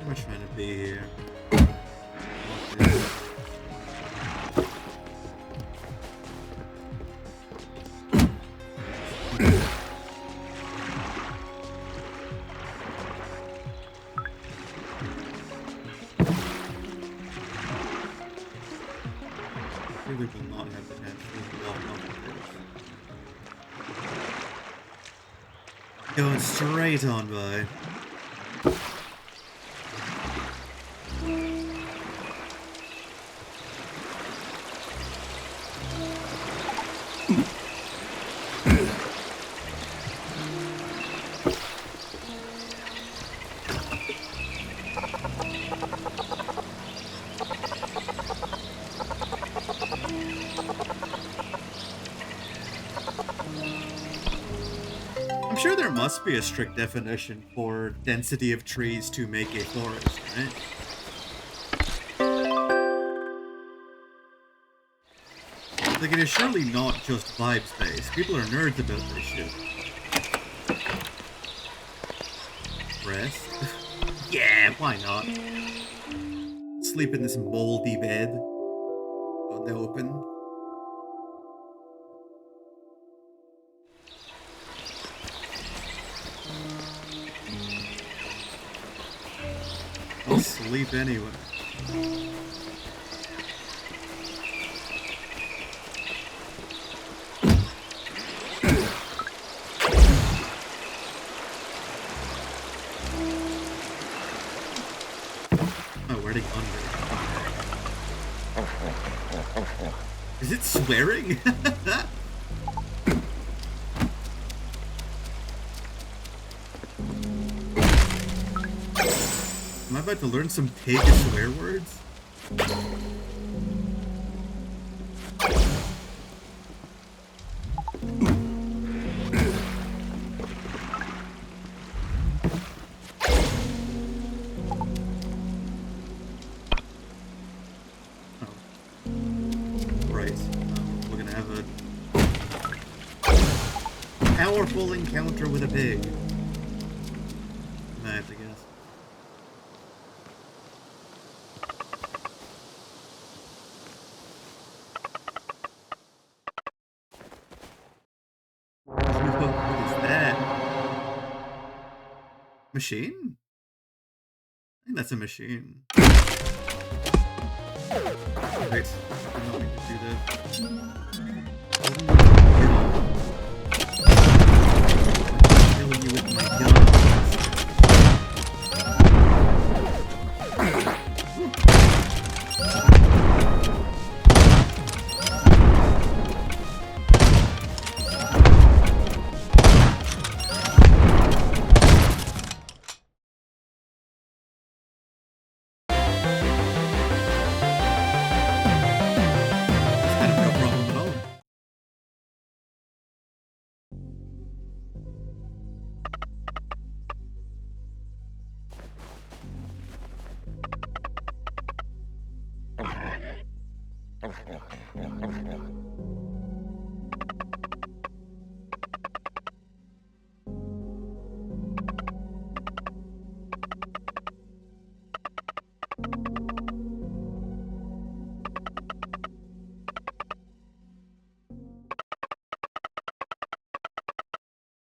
We're trying to be here. We will not have the chance to walk off the bridge. Going straight on by. I'm sure there must be a strict definition for density of trees to make a forest, right? Like, it is surely not just vibes based. People are nerds about this shit. Rest? Yeah, why not? Sleep in this moldy bed on the open. I'll sleep anyway. Oh, where'd it go? Is it swearing? Am I about to learn some pig swear words? Powerful encounter with a pig. I have to guess. What is that? Machine? I think that's a machine. Wait, I don't need to do that. Killing you with my gun.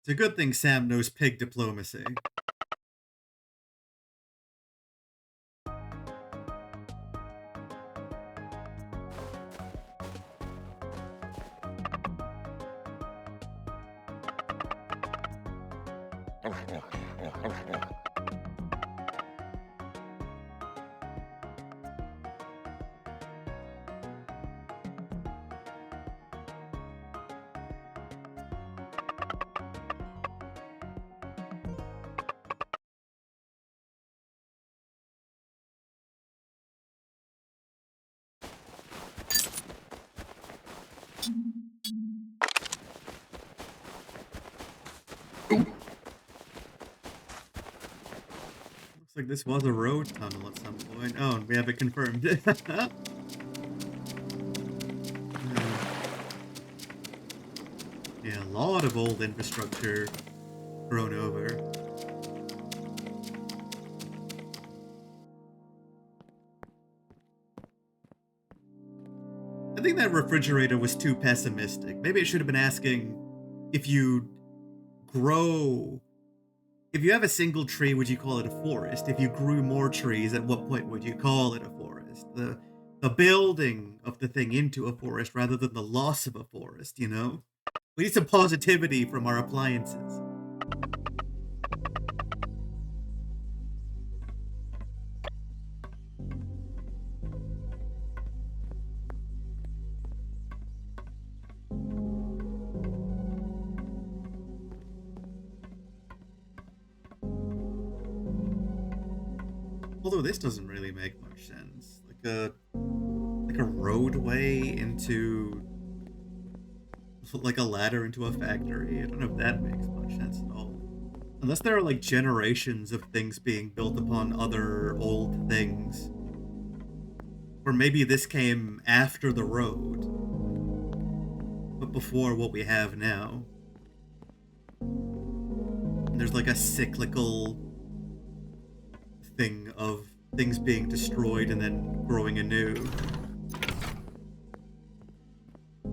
It's a good thing Sam knows pig diplomacy. Looks like this was a road tunnel at some point. Oh, and we have it confirmed. Yeah, a lot of old infrastructure thrown over. I think that refrigerator was too pessimistic. Maybe it should have been asking if you grow... If you have a single tree, would you call it a forest? If you grew more trees, at what point would you call it a forest? The building of the thing into a forest rather than the loss of a forest, you know? We need some positivity from our appliances. Although this doesn't really make much sense. Like a roadway into like a ladder into a factory. I don't know if that makes much sense at all. Unless there are like generations of things being built upon other old things. Or maybe this came after the road, but before what we have now. And there's like a cyclical thing of things being destroyed and then growing anew.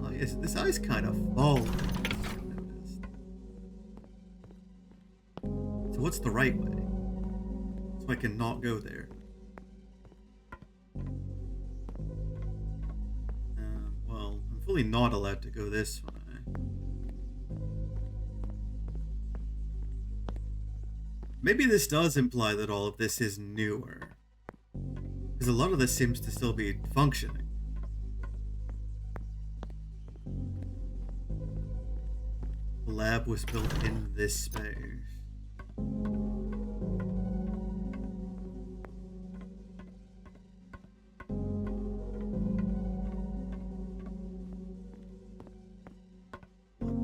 Oh, yes, this eye's kind of falling. I've noticed. So what's the right way? So I can not go there. Well, I'm fully not allowed to go this way. Maybe this does imply that all of this is newer. Because a lot of this seems to still be functioning. The lab was built in this space.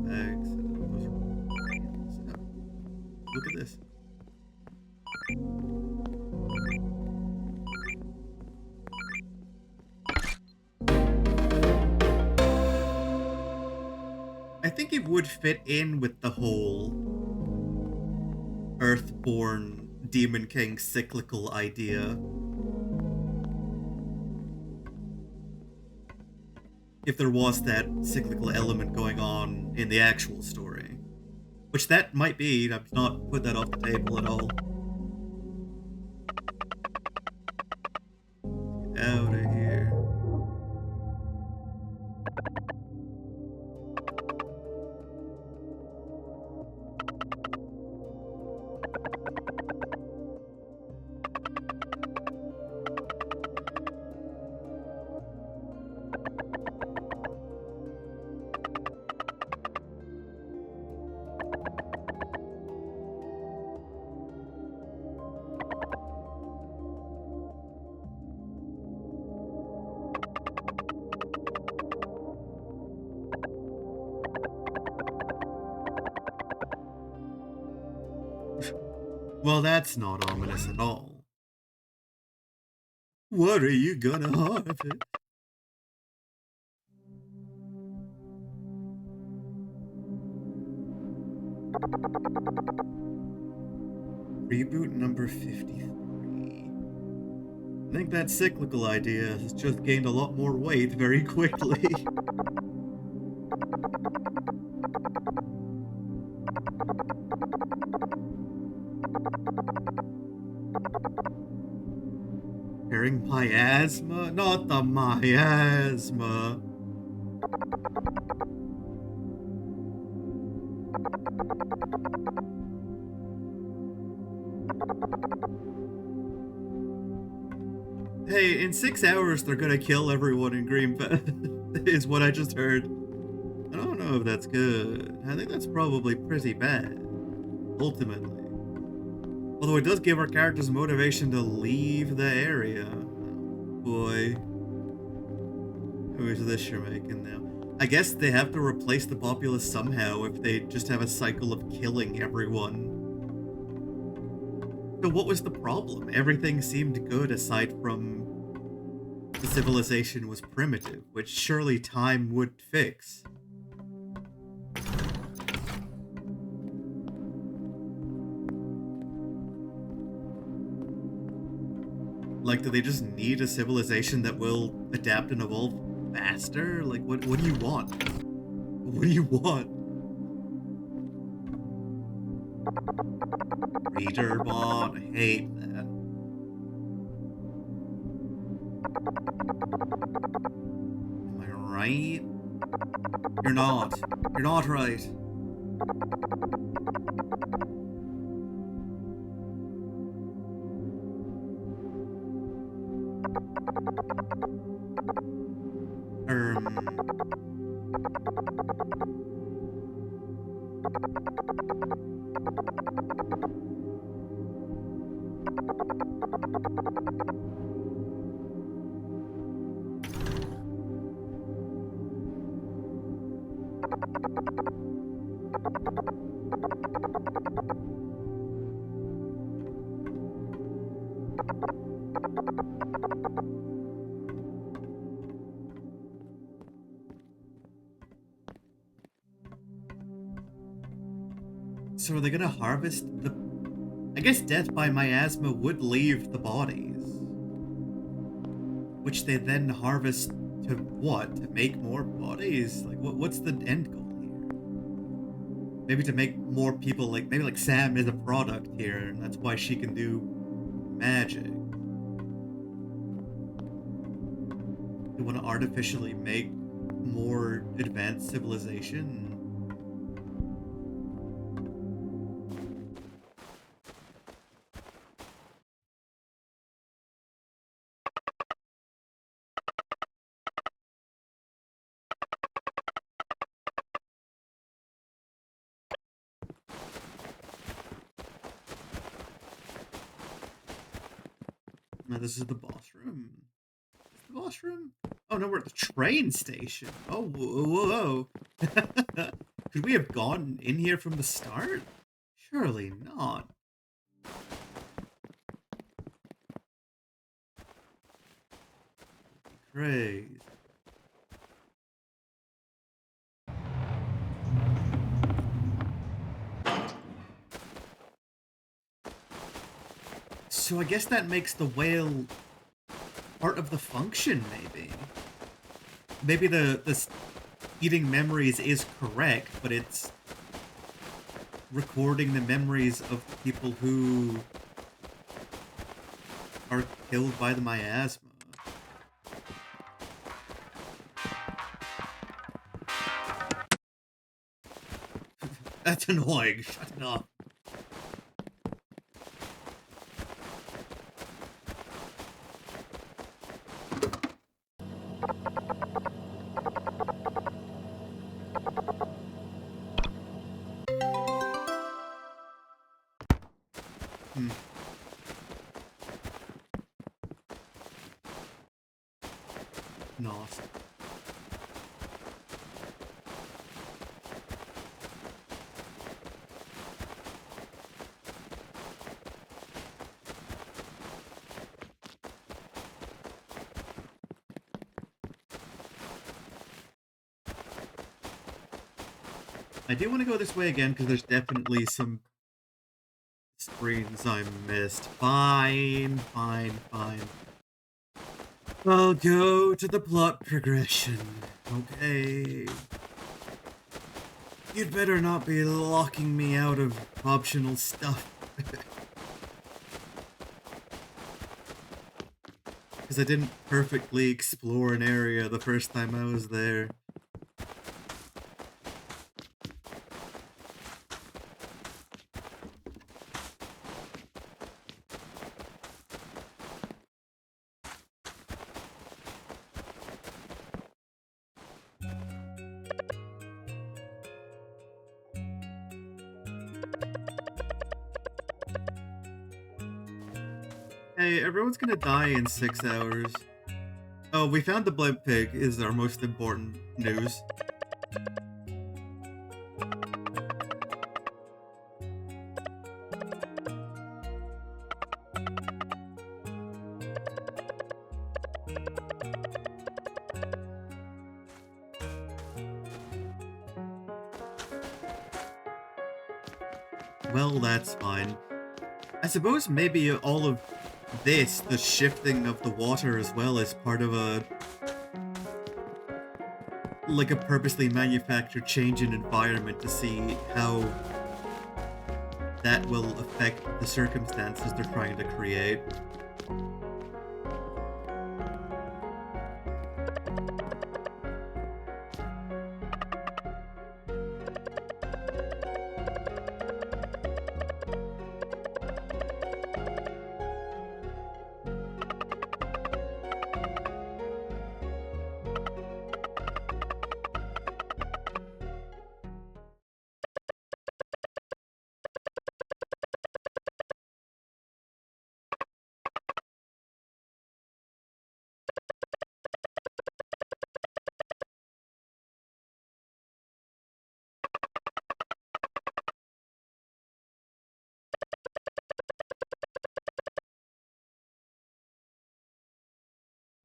Bags. Look at this. I think it would fit in with the whole Earthborn Demon King cyclical idea. If there was that cyclical element going on in the actual story. Which that might be, I've not put that off the table at all. Get out of here. Well, that's not ominous at all. What are you gonna harvest? Reboot number 53. I think that cyclical idea has just gained a lot more weight very quickly. Hearing miasma? Not the miasma. Hey, in 6 hours they're gonna kill everyone in Greenfest, is what I just heard. I don't know if that's good. I think that's probably pretty bad, ultimately. Although it does give our characters motivation to leave the area. Oh, boy. Who is this you're making now? I guess they have to replace the populace somehow if they just have a cycle of killing everyone. So what was the problem? Everything seemed good aside from the civilization was primitive, which surely time would fix. Like, do they just need a civilization that will adapt and evolve faster? Like, what do you want? What do you want? Reader bot, I hate that. Am I right? You're not. You're not right. So are they gonna harvest the... guess death by miasma would leave the bodies, which they then harvest to what? To make more bodies? Like, what's the end goal here? Maybe to make more people, like, maybe like Sam is a product here, and that's why she can do magic. They want to artificially make more advanced civilization. Now this is the boss room. Is the boss room? Oh no, we're at the train station. Oh, whoa. Could we have gone in here from the start? Surely not. Crazy. So I guess that makes the whale part of the function, maybe. Maybe the eating memories is correct, but it's recording the memories of people who are killed by the miasma. That's annoying. Shut it off. Lost. I do want to go this way again because there's definitely some screens I missed. Fine. I'll go to the plot progression. Okay. You'd better not be locking me out of optional stuff. Because I didn't perfectly explore an area the first time I was there. Hey, everyone's gonna die in 6 hours. Oh, we found the blimp pig is our most important news. Well, that's fine. I suppose maybe all of this, the shifting of the water as well, is part of like a purposely manufactured change in environment to see how that will affect the circumstances they're trying to create.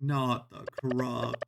Not the corrupt.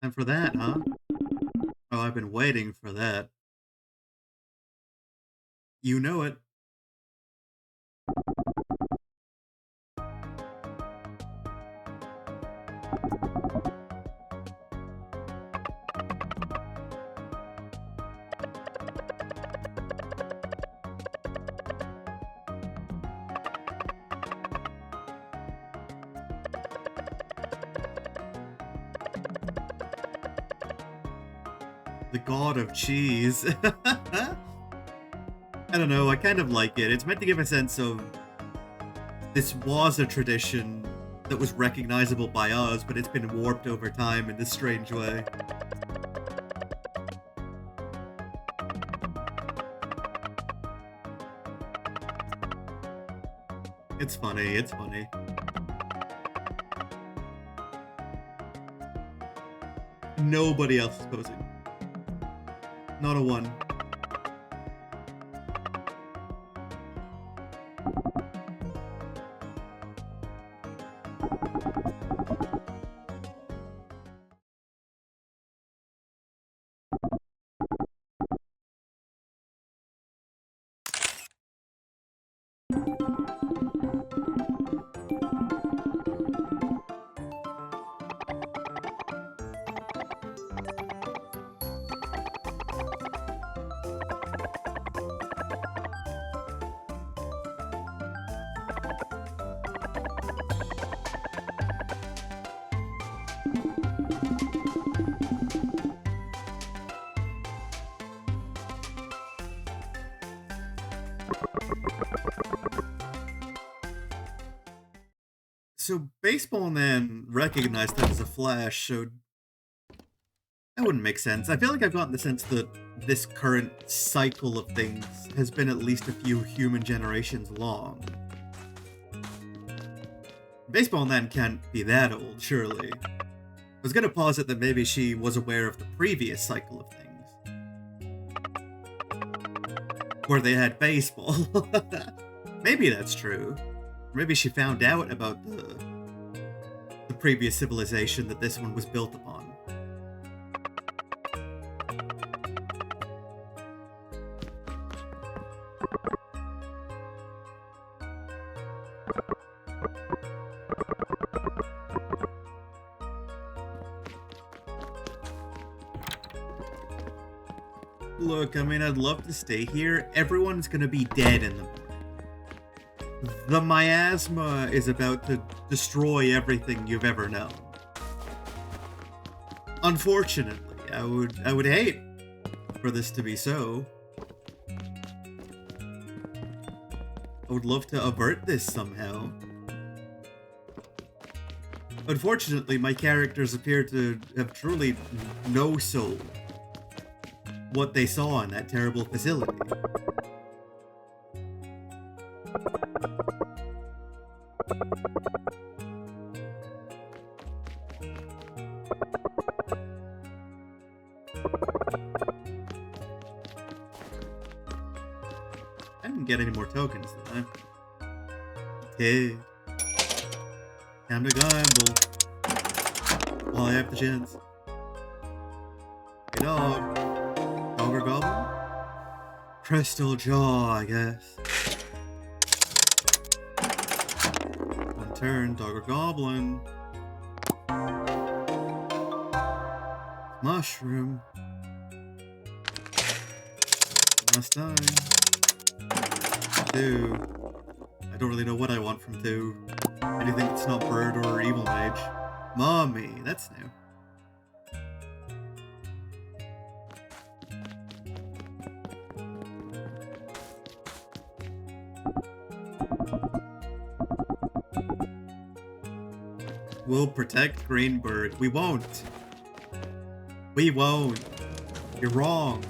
And for that, huh? Oh, I've been waiting for that. You know it. The god of cheese. I don't know, I kind of like it. It's meant to give a sense of this was a tradition that was recognizable by us, but it's been warped over time in this strange way. It's funny, it's funny. Nobody else is posing. Not a one. So Baseball Man recognized that as a Flash, so that wouldn't make sense. I feel like I've gotten the sense that this current cycle of things has been at least a few human generations long. Baseball Man can't be that old, surely. I was gonna posit that maybe she was aware of the previous cycle of things, where they had baseball. Maybe that's true. Maybe she found out about the previous civilization that this one was built upon. Look, I mean, I'd love to stay here. Everyone's gonna be dead in the morning. The miasma is about to destroy everything you've ever known. Unfortunately, I would hate for this to be so. I would love to avert this somehow. Unfortunately, my characters appear to have truly no soul. What they saw in that terrible facility. I didn't get any more tokens, did I? Okay. Time to gamble. While I have the chance. Hey dog. Dog or goblin? Crystal Jaw, I guess. One turn, dog or goblin. Mushroom. Last time. 2. I don't really know what I want from 2. Anything that's not bird or evil mage. Mommy, that's new. We'll protect Greenberg. We won't. We won't. You're wrong.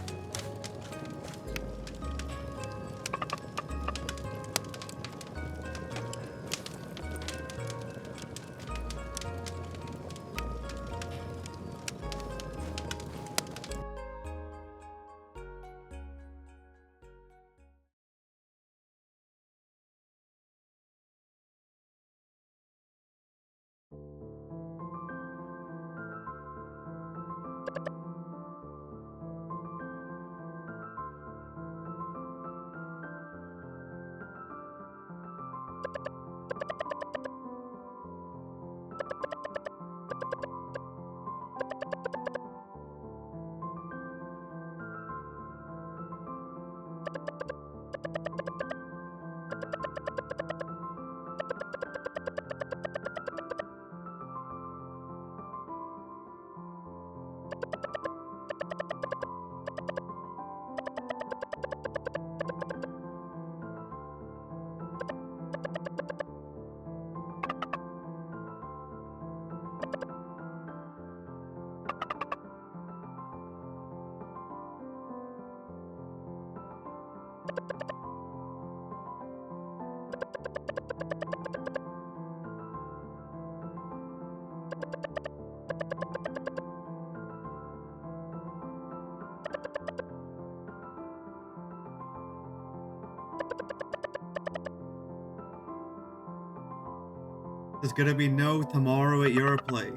There's gonna be no tomorrow at your place.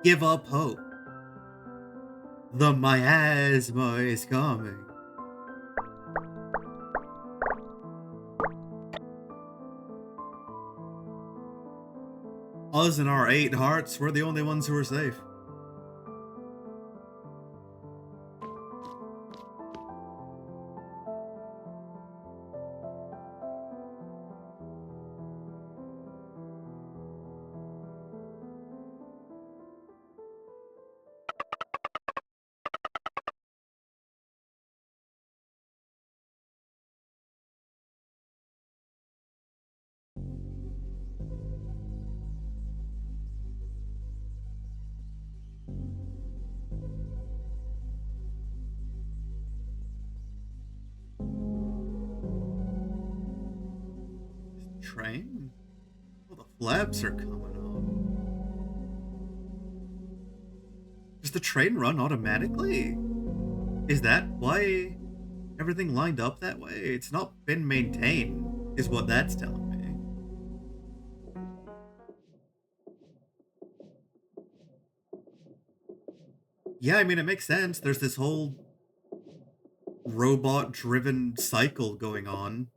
Give up hope. The miasma is coming. Us and our 8 hearts, we're the only ones who are safe. Train? Well, the flaps are coming off. Does the train run automatically? Is that why everything lined up that way? It's not been maintained, is what that's telling me. Yeah, I mean, it makes sense. There's this whole robot-driven cycle going on.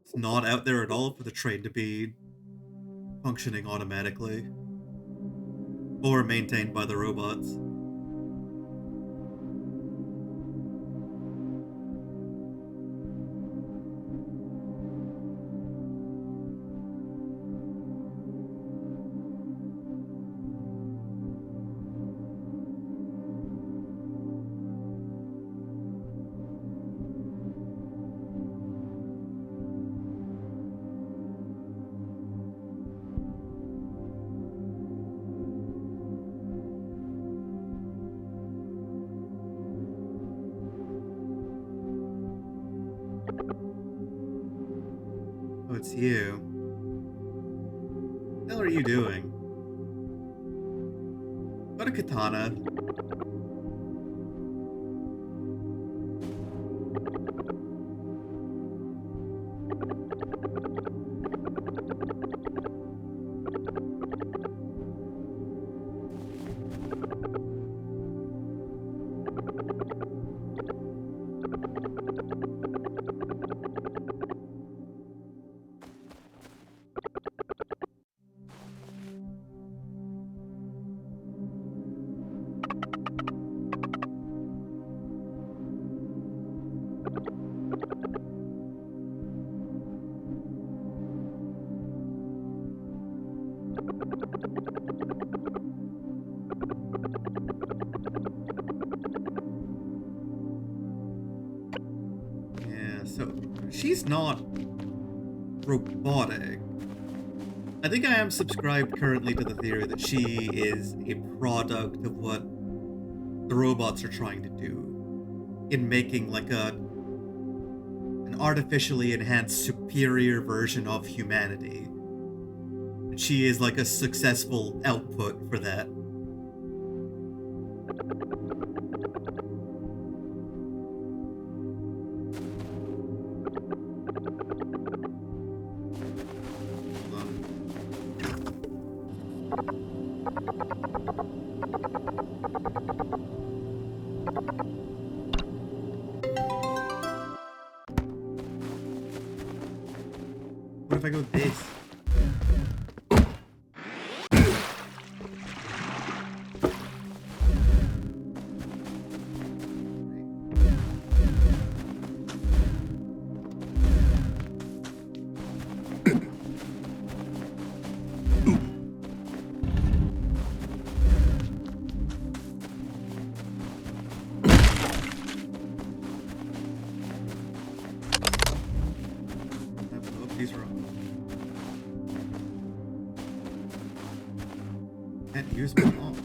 It's not out there at all for the train to be functioning automatically. Or maintained by the robots. Oh, it's you. What the hell are you doing? What a katana. Yeah, so she's not robotic. I think I am subscribed currently to the theory that she is a product of what the robots are trying to do in making like an artificially enhanced superior version of humanity. And she is like a successful output for that. What if I go this? These are can't use my mom.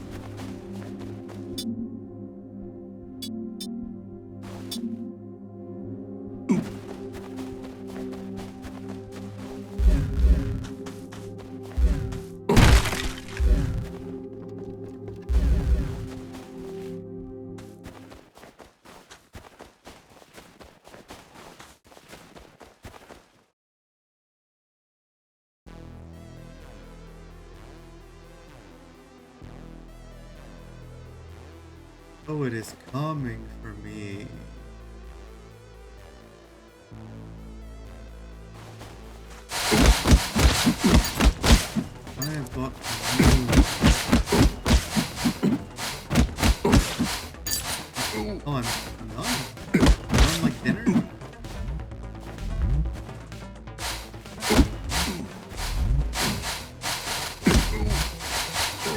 Oh, it is coming for me. I have got to move. Oh, I'm done. I'm like dinner.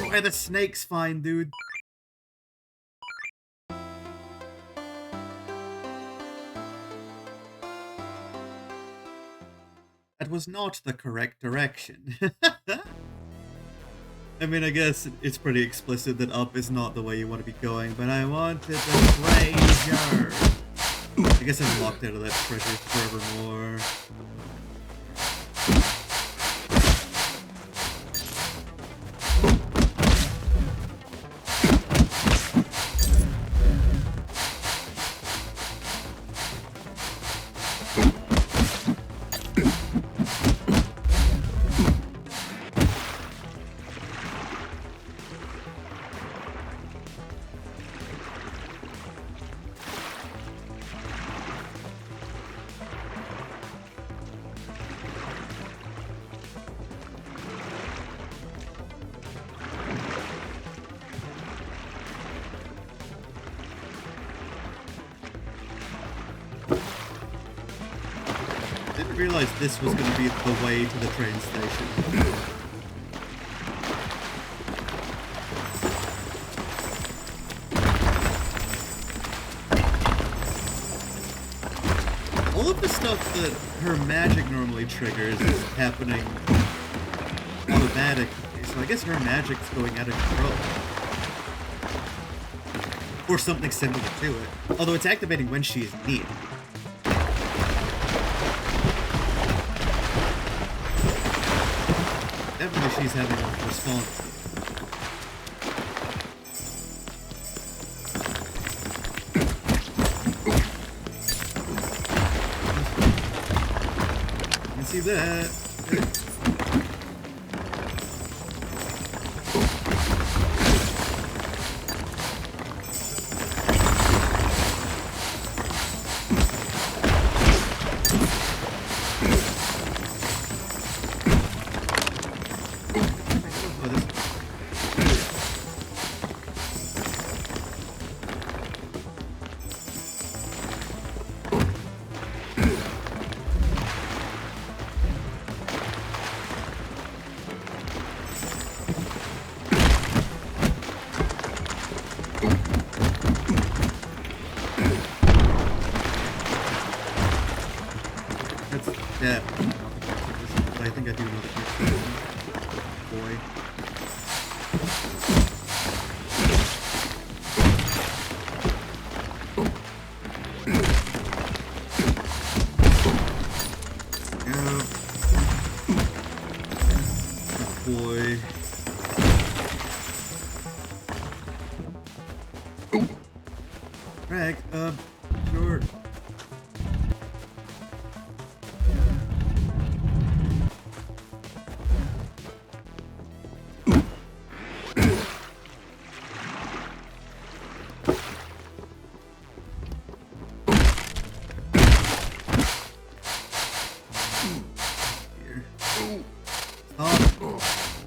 Why the snake's fine, dude. That was not the correct direction. I mean, I guess it's pretty explicit that up is not the way you want to be going, but I wanted the treasure. I guess I'm locked out of that treasure forevermore. I didn't realize this was going to be the way to the train station. All of the stuff that her magic normally triggers is happening automatically, so I guess her magic's going out of control. Or something similar to it. Although it's activating when she's needed. Definitely she's having a response. You can see that. That's definitely not the character, but I think I do know the character. Boy. Boy. Greg, sure. Here.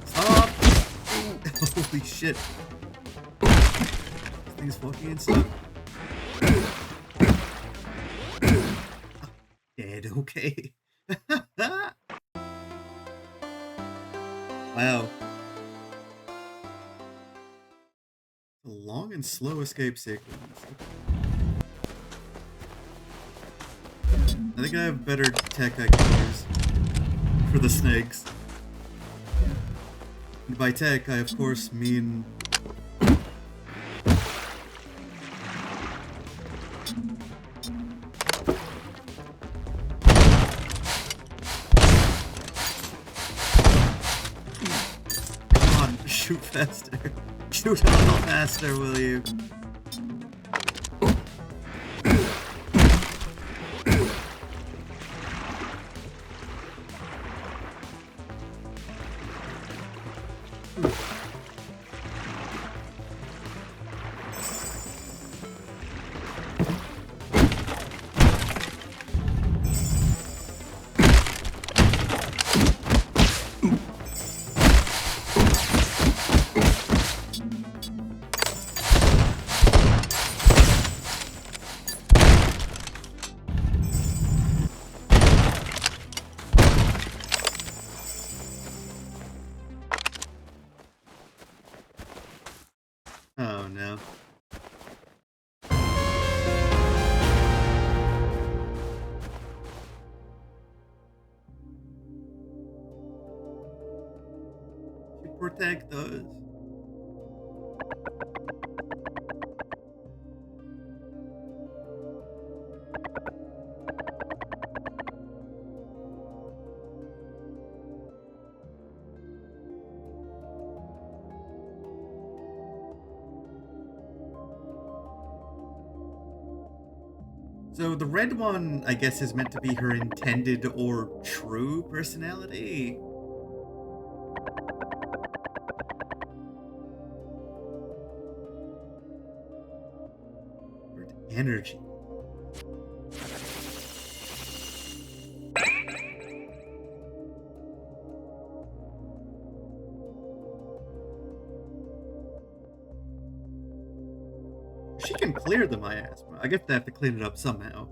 Stop! Holy shit. This thing's fucking insane. Dead, okay. Wow. A long and slow escape sequence. I think I have better tech I can use for the snakes. And by tech, I of course mean... Come on, shoot faster. Shoot a little faster, will you? Oh no. You protect us. So the red one, I guess, is meant to be her intended or true personality. Word energy. She can clear the miasma. I guess they have to clean it up somehow.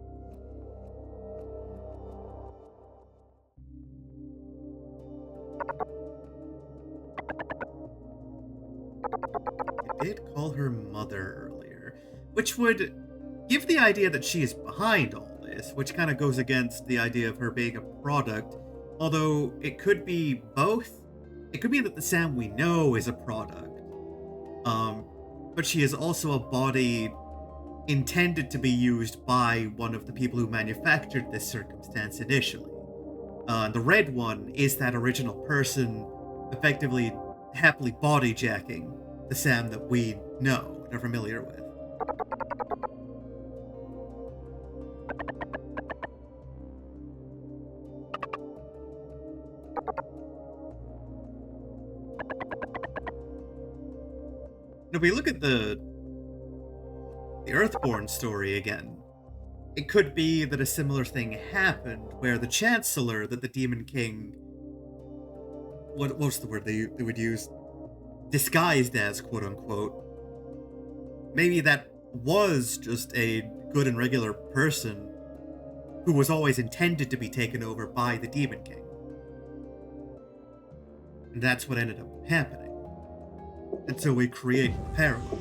I did call her mother earlier, which would give the idea that she is behind all this, which kind of goes against the idea of her being a product, although it could be both. It could be that the Sam we know is a product, but she is also a body intended to be used by one of the people who manufactured this circumstance initially. The red one is that original person effectively happily body jacking the Sam that we know and are familiar with. Now, if we look at the Earthborn story again, it could be that a similar thing happened, where the Chancellor that the Demon King... What's the word they would use? Disguised as, quote-unquote. Maybe that was just a good and regular person who was always intended to be taken over by the Demon King. And that's what ended up happening. And so we create the parallel.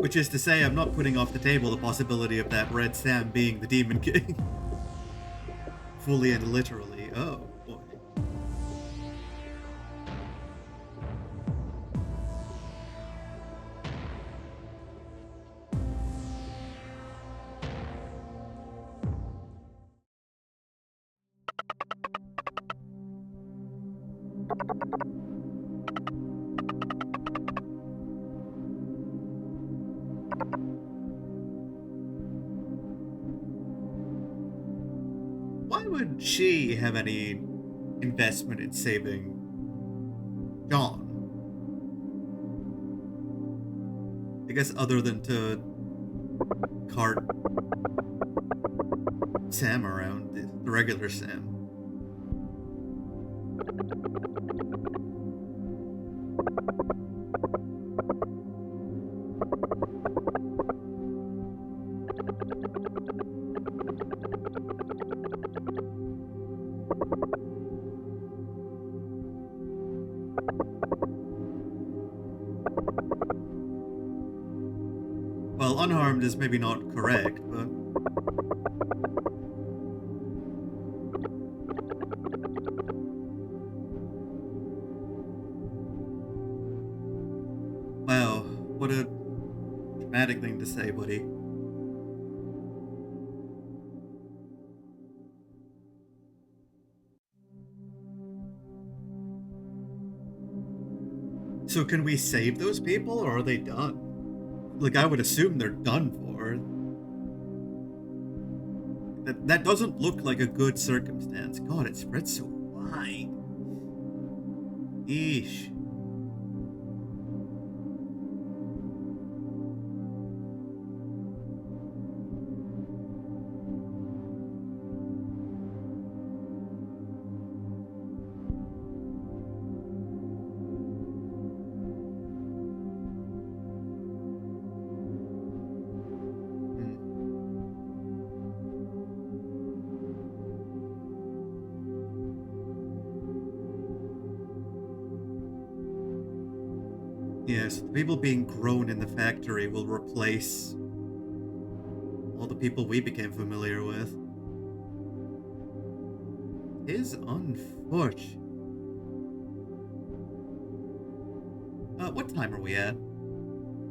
Which is to say, I'm not putting off the table the possibility of that Red Sam being the Demon King. Fully and literally. Oh, boy. Why would she have any investment in saving John? I guess other than to cart Sam around, the regular Sam. Well, unharmed is maybe not correct, but... Wow, what a dramatic thing to say, buddy. So can we save those people, or are they done? Like, I would assume they're done for. That doesn't look like a good circumstance. God, it spreads so wide. Eesh. Yes, the people being grown in the factory will replace all the people we became familiar with. It is unfortunate. What time are we at?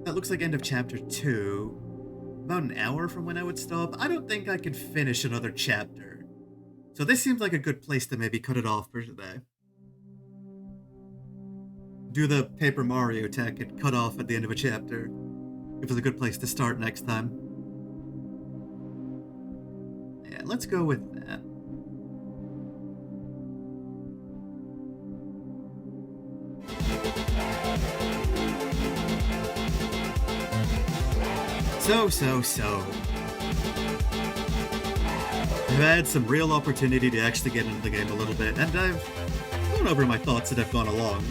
That looks like end of chapter 2. About an hour from when I would stop. I don't think I could finish another chapter. So this seems like a good place to maybe cut it off for today. Do the Paper Mario tech and cut off at the end of a chapter. It was a good place to start next time. Yeah, let's go with that. So. I've had some real opportunity to actually get into the game a little bit, and I've gone over my thoughts that have gone along.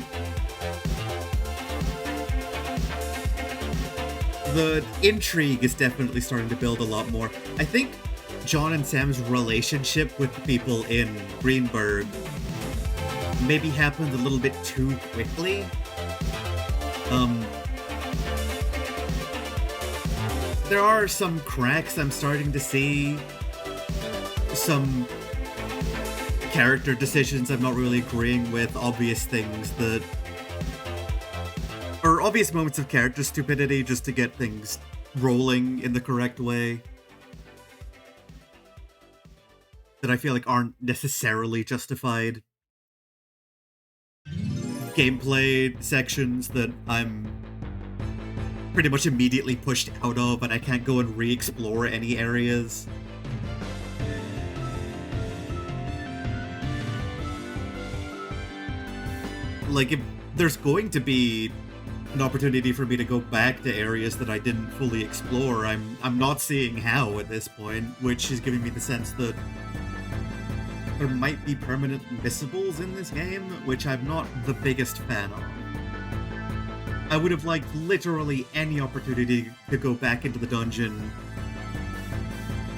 The intrigue is definitely starting to build a lot more. I think John and Sam's relationship with the people in Greenberg maybe happened a little bit too quickly. There are some cracks I'm starting to see. Some character decisions I'm not really agreeing with, obvious things that... or obvious moments of character stupidity just to get things rolling in the correct way. That I feel like aren't necessarily justified. Gameplay sections that I'm pretty much immediately pushed out of, and I can't go and re-explore any areas. Like, if there's going to be an opportunity for me to go back to areas that I didn't fully explore, I'm not seeing how at this point, which is giving me the sense that there might be permanent missables in this game, which I'm not the biggest fan of. I would have liked literally any opportunity to go back into the dungeon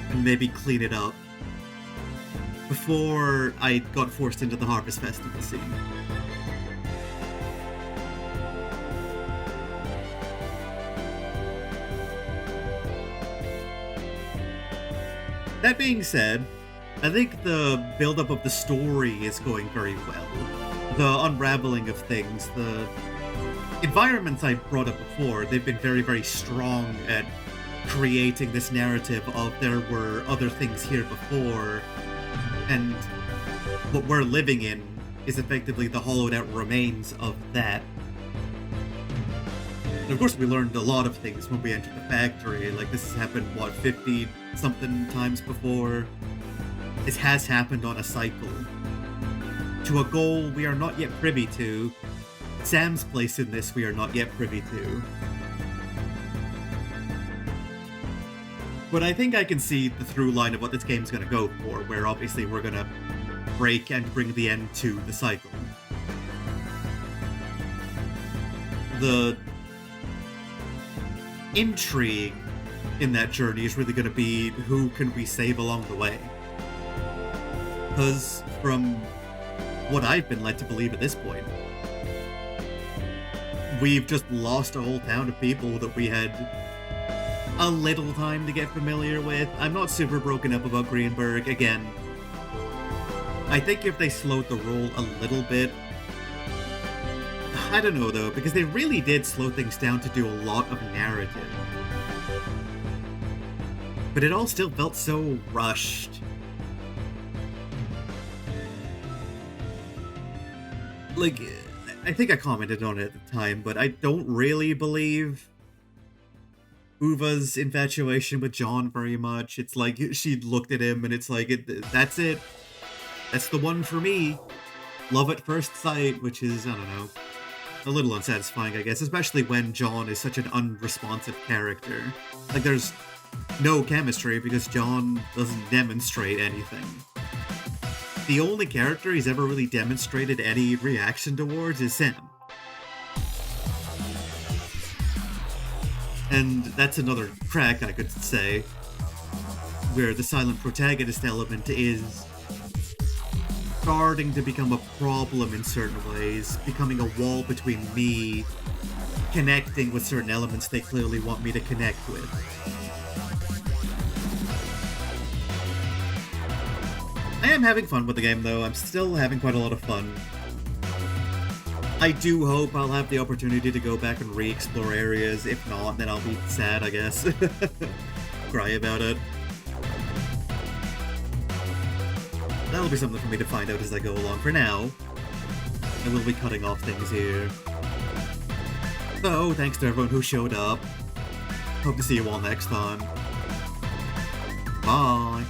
and maybe clean it up before I got forced into the Harvest Festival scene. That being said, I think the build-up of the story is going very well. The unraveling of things, the environments I brought up before, they've been very, very strong at creating this narrative of there were other things here before, and what we're living in is effectively the hollowed out remains of that. And of course, we learned a lot of things when we entered the factory. Like, this has happened, what, 50-something times before? This has happened on a cycle. To a goal we are not yet privy to. Sam's place in this we are not yet privy to. But I think I can see the through line of what this game's gonna go for, where obviously we're gonna break and bring the end to the cycle. The intrigue in that journey is really going to be who can we save along the way. Because from what I've been led to believe at this point, we've just lost a whole town of people that we had a little time to get familiar with. I'm not super broken up about Greenberg. Again, I think if they slowed the roll a little bit, I don't know though, because they really did slow things down to do a lot of narrative. But it all still felt so rushed. Like, I think I commented on it at the time, but I don't really believe Uva's infatuation with John very much. It's like she looked at him and it's like, that's it. That's the one for me. Love at first sight, which is, I don't know, a little unsatisfying, I guess, especially when John is such an unresponsive character. Like, there's no chemistry because John doesn't demonstrate anything. The only character he's ever really demonstrated any reaction towards is Sam. And that's another crack, I could say, where the silent protagonist element is starting to become a problem in certain ways, becoming a wall between me connecting with certain elements they clearly want me to connect with. I am having fun with the game though, I'm still having quite a lot of fun. I do hope I'll have the opportunity to go back and re-explore areas. If not, then I'll be sad, I guess. Cry about it. That'll be something for me to find out as I go along. For now, I will be cutting off things here. So, thanks to everyone who showed up. Hope to see you all next time. Bye!